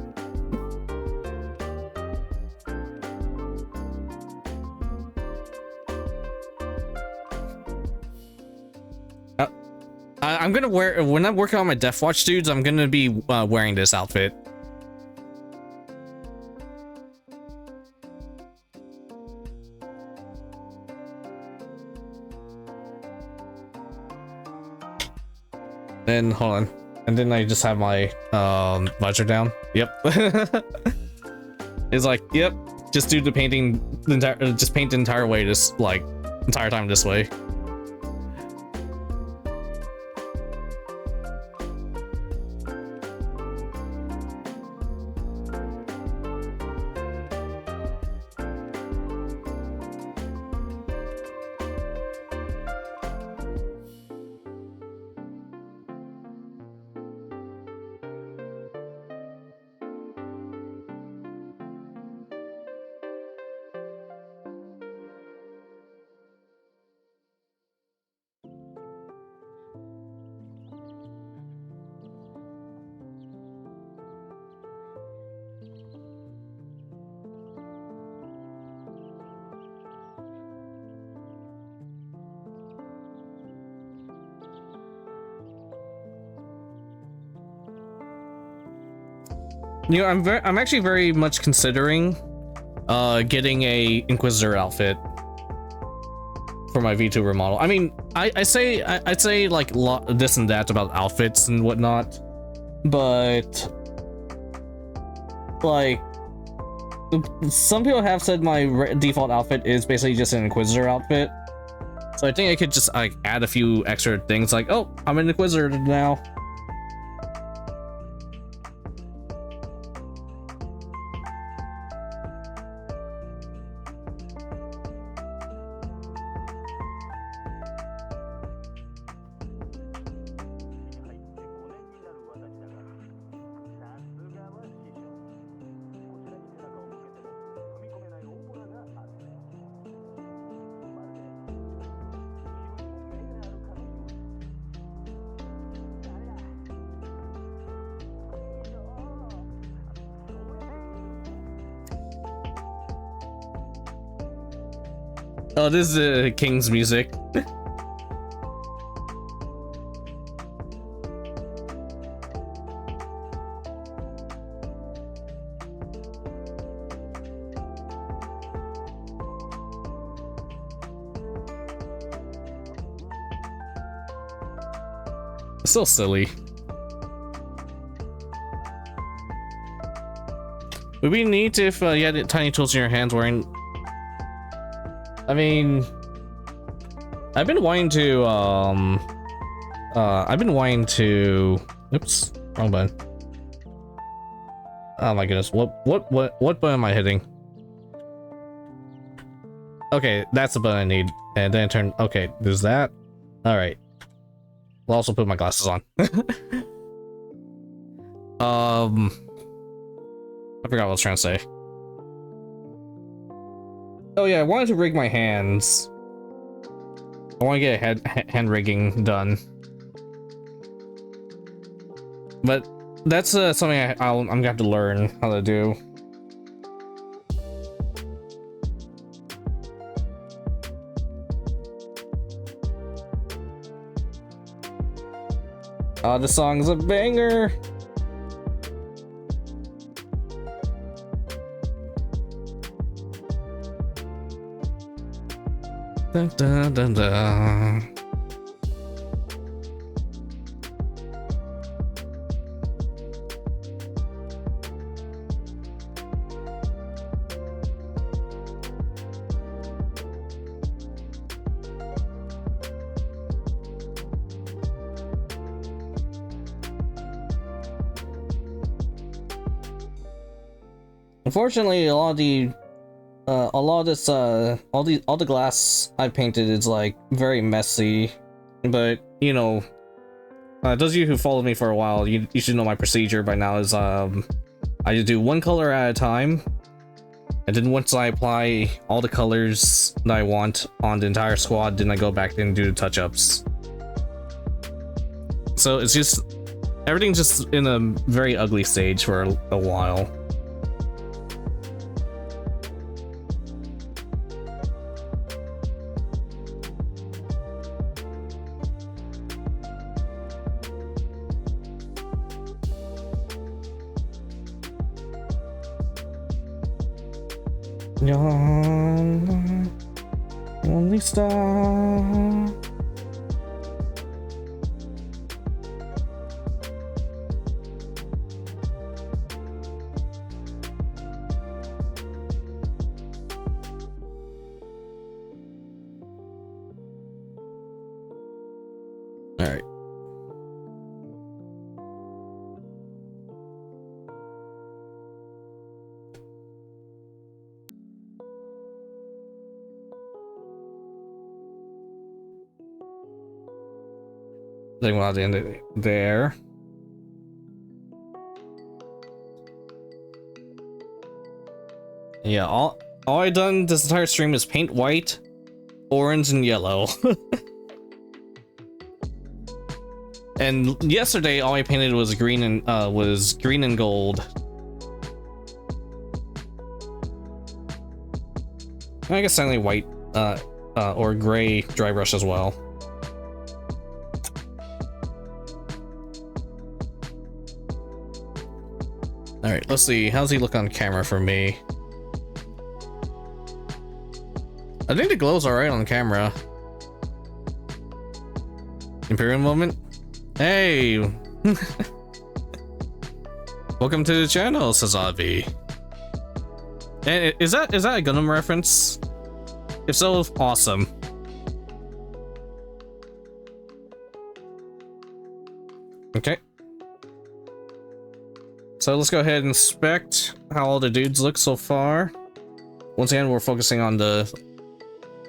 [SPEAKER 1] I'm gonna wear, when I'm working on my Death Watch dudes, I'm gonna be wearing this outfit. Then hold on, and then I just have my visor down. Yep. It's like, yep, just do the painting, just paint the entire way, this like entire time this way. You know, I'm actually very much considering getting a Inquisitor outfit for my VTuber model. I mean, I'd say like this and that about outfits and whatnot, but like some people have said my default outfit is basically just an Inquisitor outfit. So I think I could just like add a few extra things like, oh, I'm an Inquisitor now. Oh, this is King's music. So silly. Would be neat if you had tiny tools in your hands wearing. I mean, I've been wanting to, oops, wrong button. Oh my goodness, what button am I hitting? Okay, that's the button I need. And then turn, okay, there's that. All right. I'll also put my glasses on. I forgot what I was trying to say. Oh yeah, I wanted to rig my hands. I want to get a hand rigging done. But that's something I'm gonna have to learn how to do. Oh, the song's a banger. Dun, dun, dun, dun. Unfortunately, all the glass I painted is like very messy, but you know, those of you who followed me for a while, you should know my procedure by now is I just do one color at a time, and then once I apply all the colors that I want on the entire squad, then I go back and do the touch-ups. So it's just everything's just in a very ugly stage for a while. Only star. All right. Then we'll have to end it there. Yeah, all I done this entire stream is paint white, orange, and yellow. And yesterday, all I painted was green and gold. I guess only white, or gray dry brush as well. All right, let's see. How's he look on camera for me? I think the glow's all right on camera. Imperial moment. Hey, welcome to the channel, says Avi. And is that a Gundam reference? If so, awesome. Okay. So let's go ahead and inspect how all the dudes look so far. Once again, we're focusing on the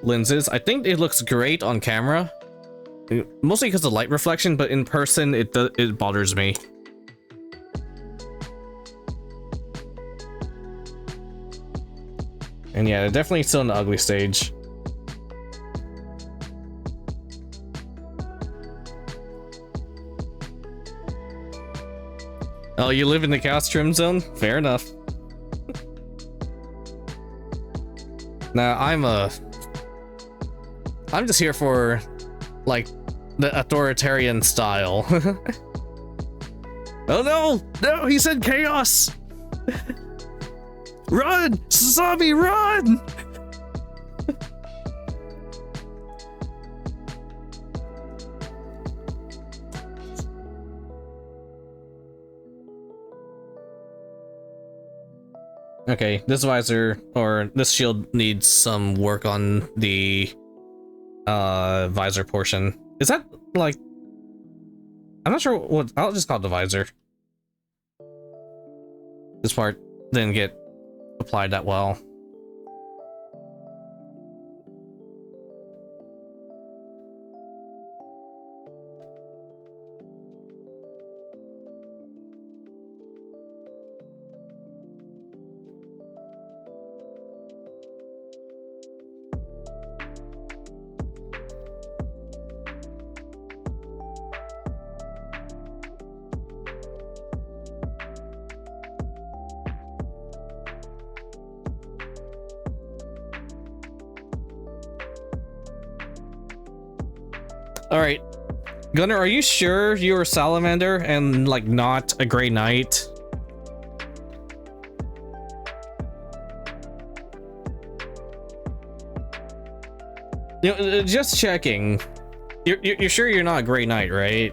[SPEAKER 1] lenses. I think it looks great on camera, mostly because of light reflection, but in person, it bothers me. And yeah, definitely still in the ugly stage. Oh, you live in the chaos trim zone? Fair enough. Now, I'm just here for, like, the authoritarian style. Oh no! No, he said chaos! Run! Sasami, run! Okay, this visor, or this shield needs some work on the visor portion. Is that, like... I'm not sure what... I'll just call it the visor. This part didn't get applied that well. All right, Gunnar, are you sure you're a salamander and like not a gray knight? You know, just checking. You're sure you're not a Grey Knight, right?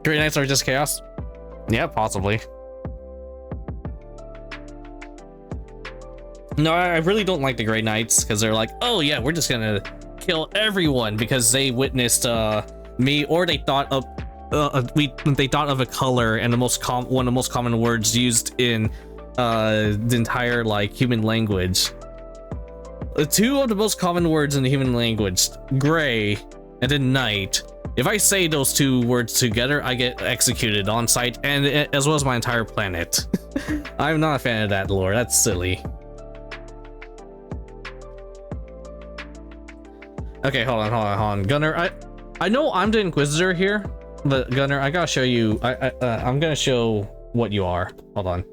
[SPEAKER 1] Grey Knights are just chaos? Yeah, possibly. No, I really don't like the Grey Knights because they're like, oh yeah, we're just gonna kill everyone because they witnessed me, or they thought of they thought of a color, and one of the most common words used in the entire like human language. Two of the most common words in the human language, gray and then night. If I say those two words together, I get executed on sight, and as well as my entire planet. I'm not a fan of that lore. That's silly. Okay, hold on, Gunner. I know I'm the Inquisitor here, but Gunner, I gotta show you. I'm gonna show what you are. Hold on.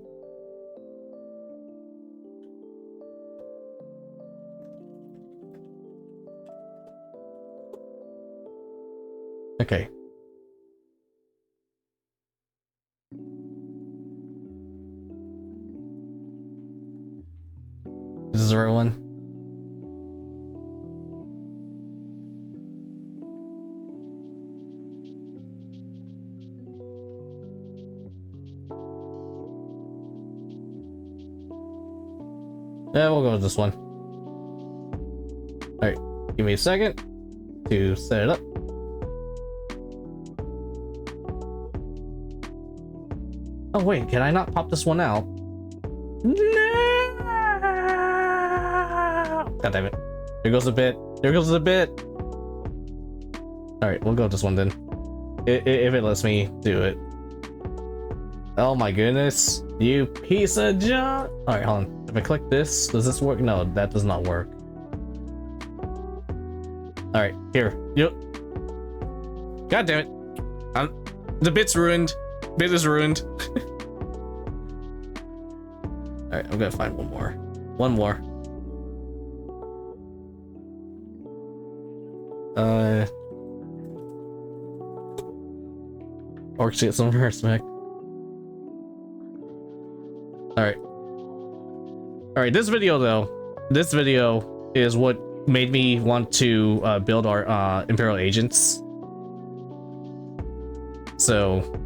[SPEAKER 1] Okay. This is the right one. Yeah, we'll go with this one. Alright, give me a second to set it up. Oh wait, can I not pop this one out? No! God damn it. There goes a bit. There goes a bit. Alright, we'll go with this one then. If it lets me do it. Oh my goodness. You piece of junk! Alright, hold on. If I click this, does this work? No, that does not work. Alright, here. Yep. God damn it. The bit's ruined. Bit is ruined. Alright, I'm gonna find one more. One more. Orcs get some first, Mac. Alright. Alright, this video though. This video is what made me want to build our Imperial agents. So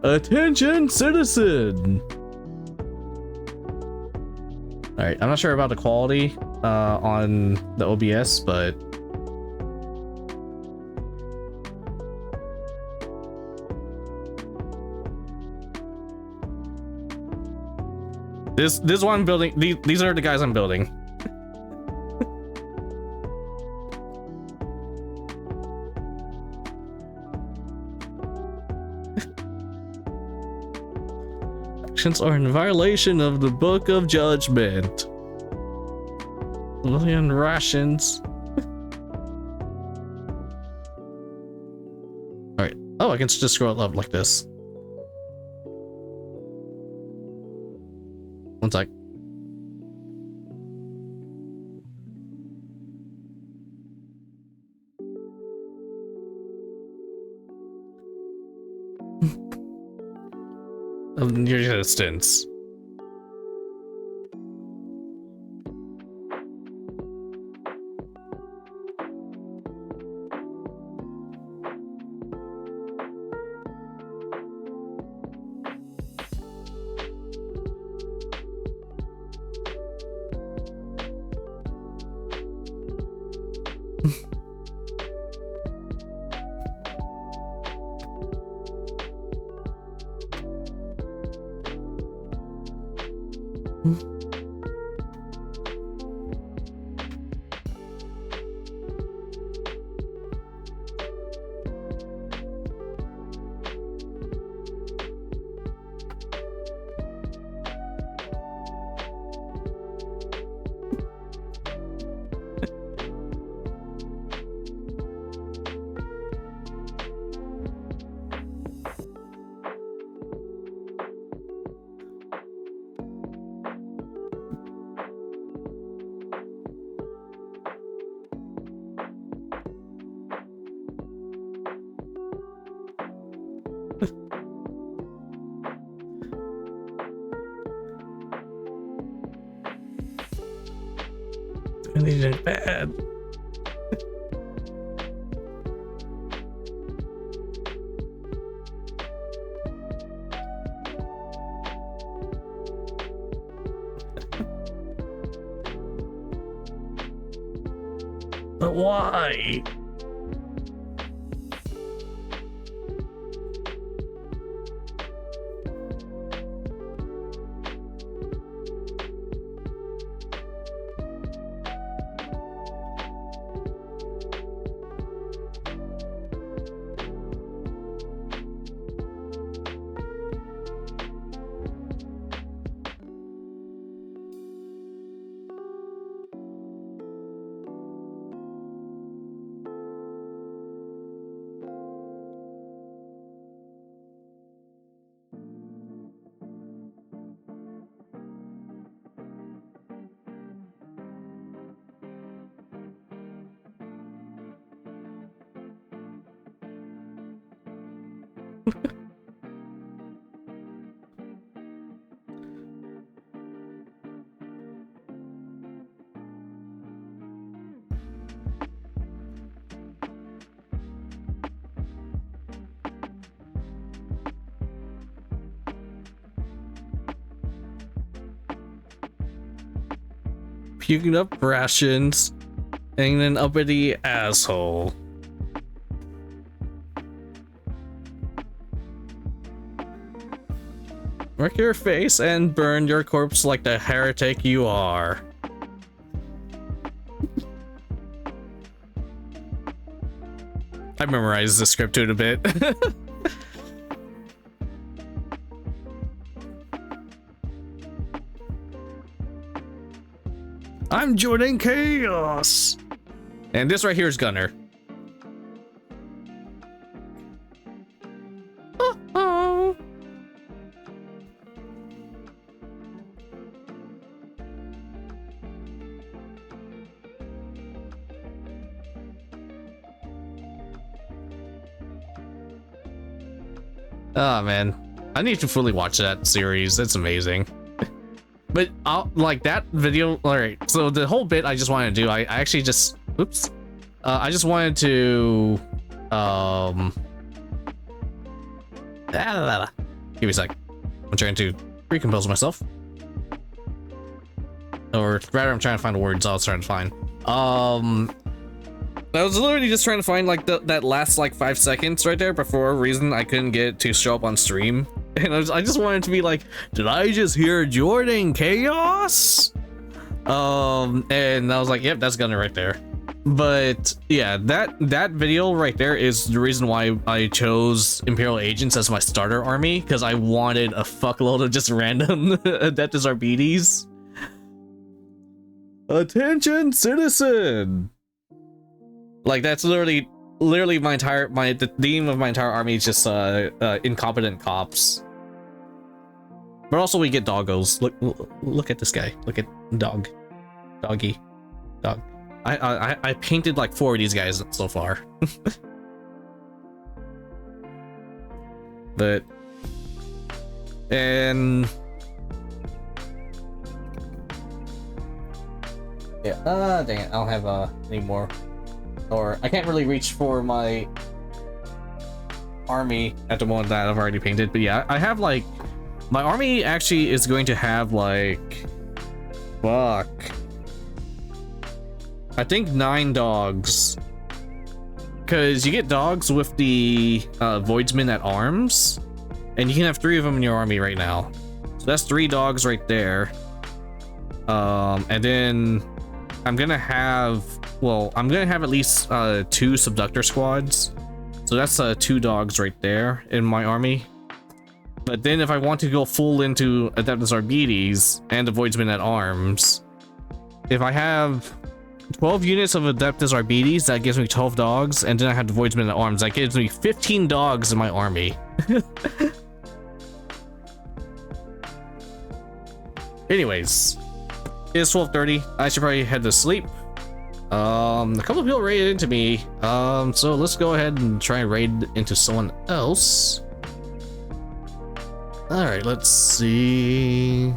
[SPEAKER 1] attention citizen. Alright, I'm not sure about the quality on the OBS, but this is what I'm building. These are the guys I'm building. Actions are in violation of the Book of Judgment. Million rations. Alright. Oh, I can just scroll up like this. One sec. Of your existence. I need it bad. But why? Puking up rations and an uppity asshole. Wreck your face and burn your corpse like the heretic you are. I memorized the script to it a bit. I'm joining chaos. And this right here is Gunner. Uh-oh. Oh man, I need to fully watch that series. It's amazing. But like that video. All right, so the whole bit I just wanted to do, I actually just, oops, I just wanted to, give me a sec. I'm trying to recompose myself, or rather, I'm trying to find the words I was trying to find. I was literally just trying to find like that last like 5 seconds right there, but for a reason I couldn't get it to show up on stream. And I just wanted to be like, did I just hear Jordan Chaos? And I was like, yep, that's Gunner right there. But yeah, that video right there is the reason why I chose Imperial agents as my starter army, because I wanted a fuckload of just random Adeptus Arbites. Attention, citizen! Like that's literally the theme of my entire army is just incompetent cops. But also we get doggos. Look at this guy. Look at doggy. Dog. I painted like 4 of these guys so far. But and yeah, dang it, I don't have any more. Or I can't really reach for my army at the moment that I've already painted. But yeah, I have like, my army actually is going to have like, fuck, I think 9 dogs. Because you get dogs with the Voidsmen at arms, and you can have 3 of them in your army right now. So that's 3 dogs right there. And then I'm gonna have at least 2 Subductor squads. So that's 2 dogs right there in my army. But then if I want to go full into Adeptus Arbites and the Voidsmen at arms, if I have 12 units of Adeptus Arbites, that gives me 12 dogs, and then I have the Voidsmen at arms, that gives me 15 dogs in my army. Anyways, it's 12:30. I should probably head to sleep. A couple of people raided into me. So let's go ahead and try and raid into someone else. Alright, let's see.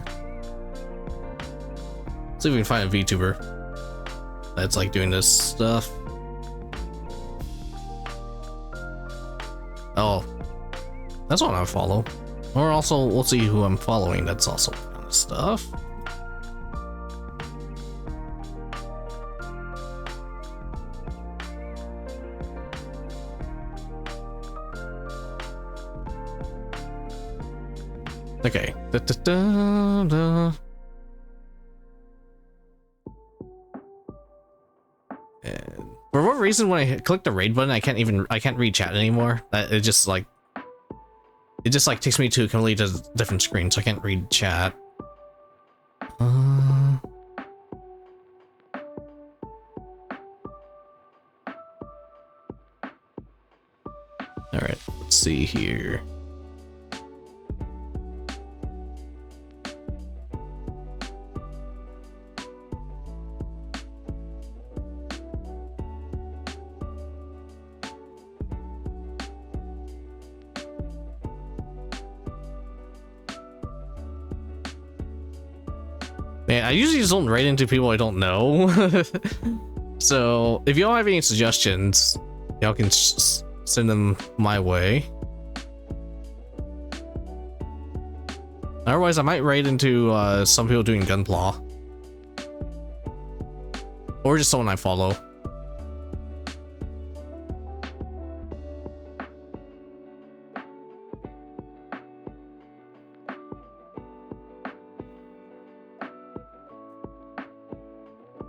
[SPEAKER 1] See if we can find a VTuber. that's like doing this stuff. Oh, that's what I follow. Or also, we'll see who I'm following. That's also kind of stuff. Okay. Da, da, da, da. And for what reason, when I click the raid button, I can't read chat anymore. It just like takes me to a completely different screen, so I can't read chat. All right, let's see here. Man, I usually just don't write into people I don't know. So if y'all have any suggestions, y'all can send them my way. Otherwise, I might write into some people doing Gunpla. Or just someone I follow.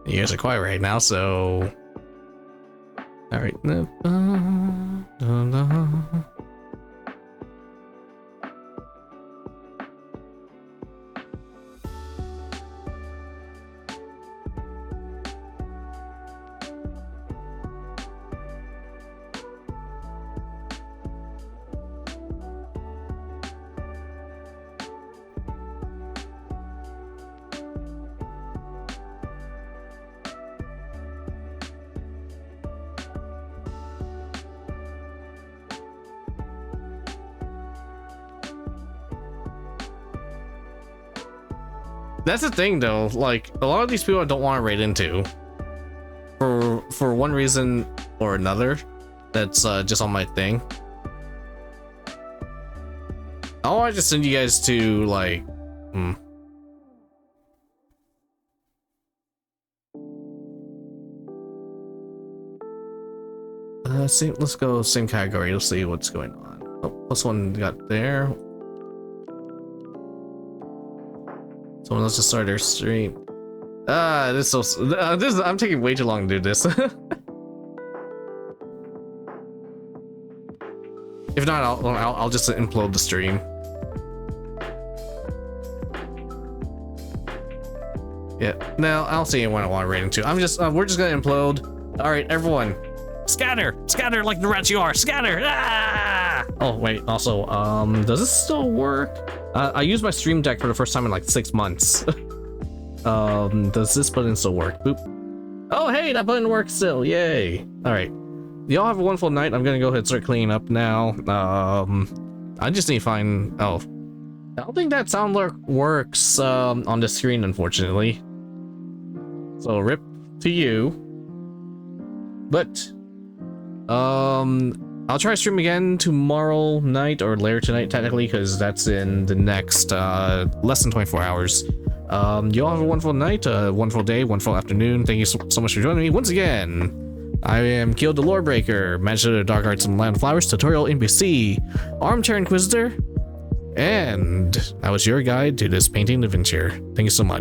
[SPEAKER 1] You guys are quiet right now, so... Alright. That's the thing, though. Like, a lot of these people I don't want to raid into, for one reason or another. That's just on my thing. I want to just send you guys to like, let's go same category. Let's see what's going on. Oh, +1 got there. Someone else just started their stream. This is so. I'm taking way too long to do this. If not, I'll just implode the stream. Yeah. No, I don't see anyone I want to raid into. We're just gonna implode. All right, everyone, scatter like the rats you are. Scatter. Ah! Oh wait. Also, does this still work? I used my stream deck for the first time in like 6 months. Does this button still work? Boop. Oh, hey, that button works still. Yay. All right. Y'all have a wonderful night. I'm gonna go ahead and start cleaning up now. I just need to find. Oh, I don't think that sound works on the screen, unfortunately. So rip to you. But I'll try to stream again tomorrow night or later tonight, technically, because that's in the next less than 24 hours. Y'all have a wonderful night, a wonderful day, wonderful afternoon. Thank you so much for joining me once again. I am Keel the Lorebreaker, Master of the Dark Arts and Land of Flowers, Tutorial NPC, Armchair Inquisitor, and I was your guide to this painting adventure. Thank you so much.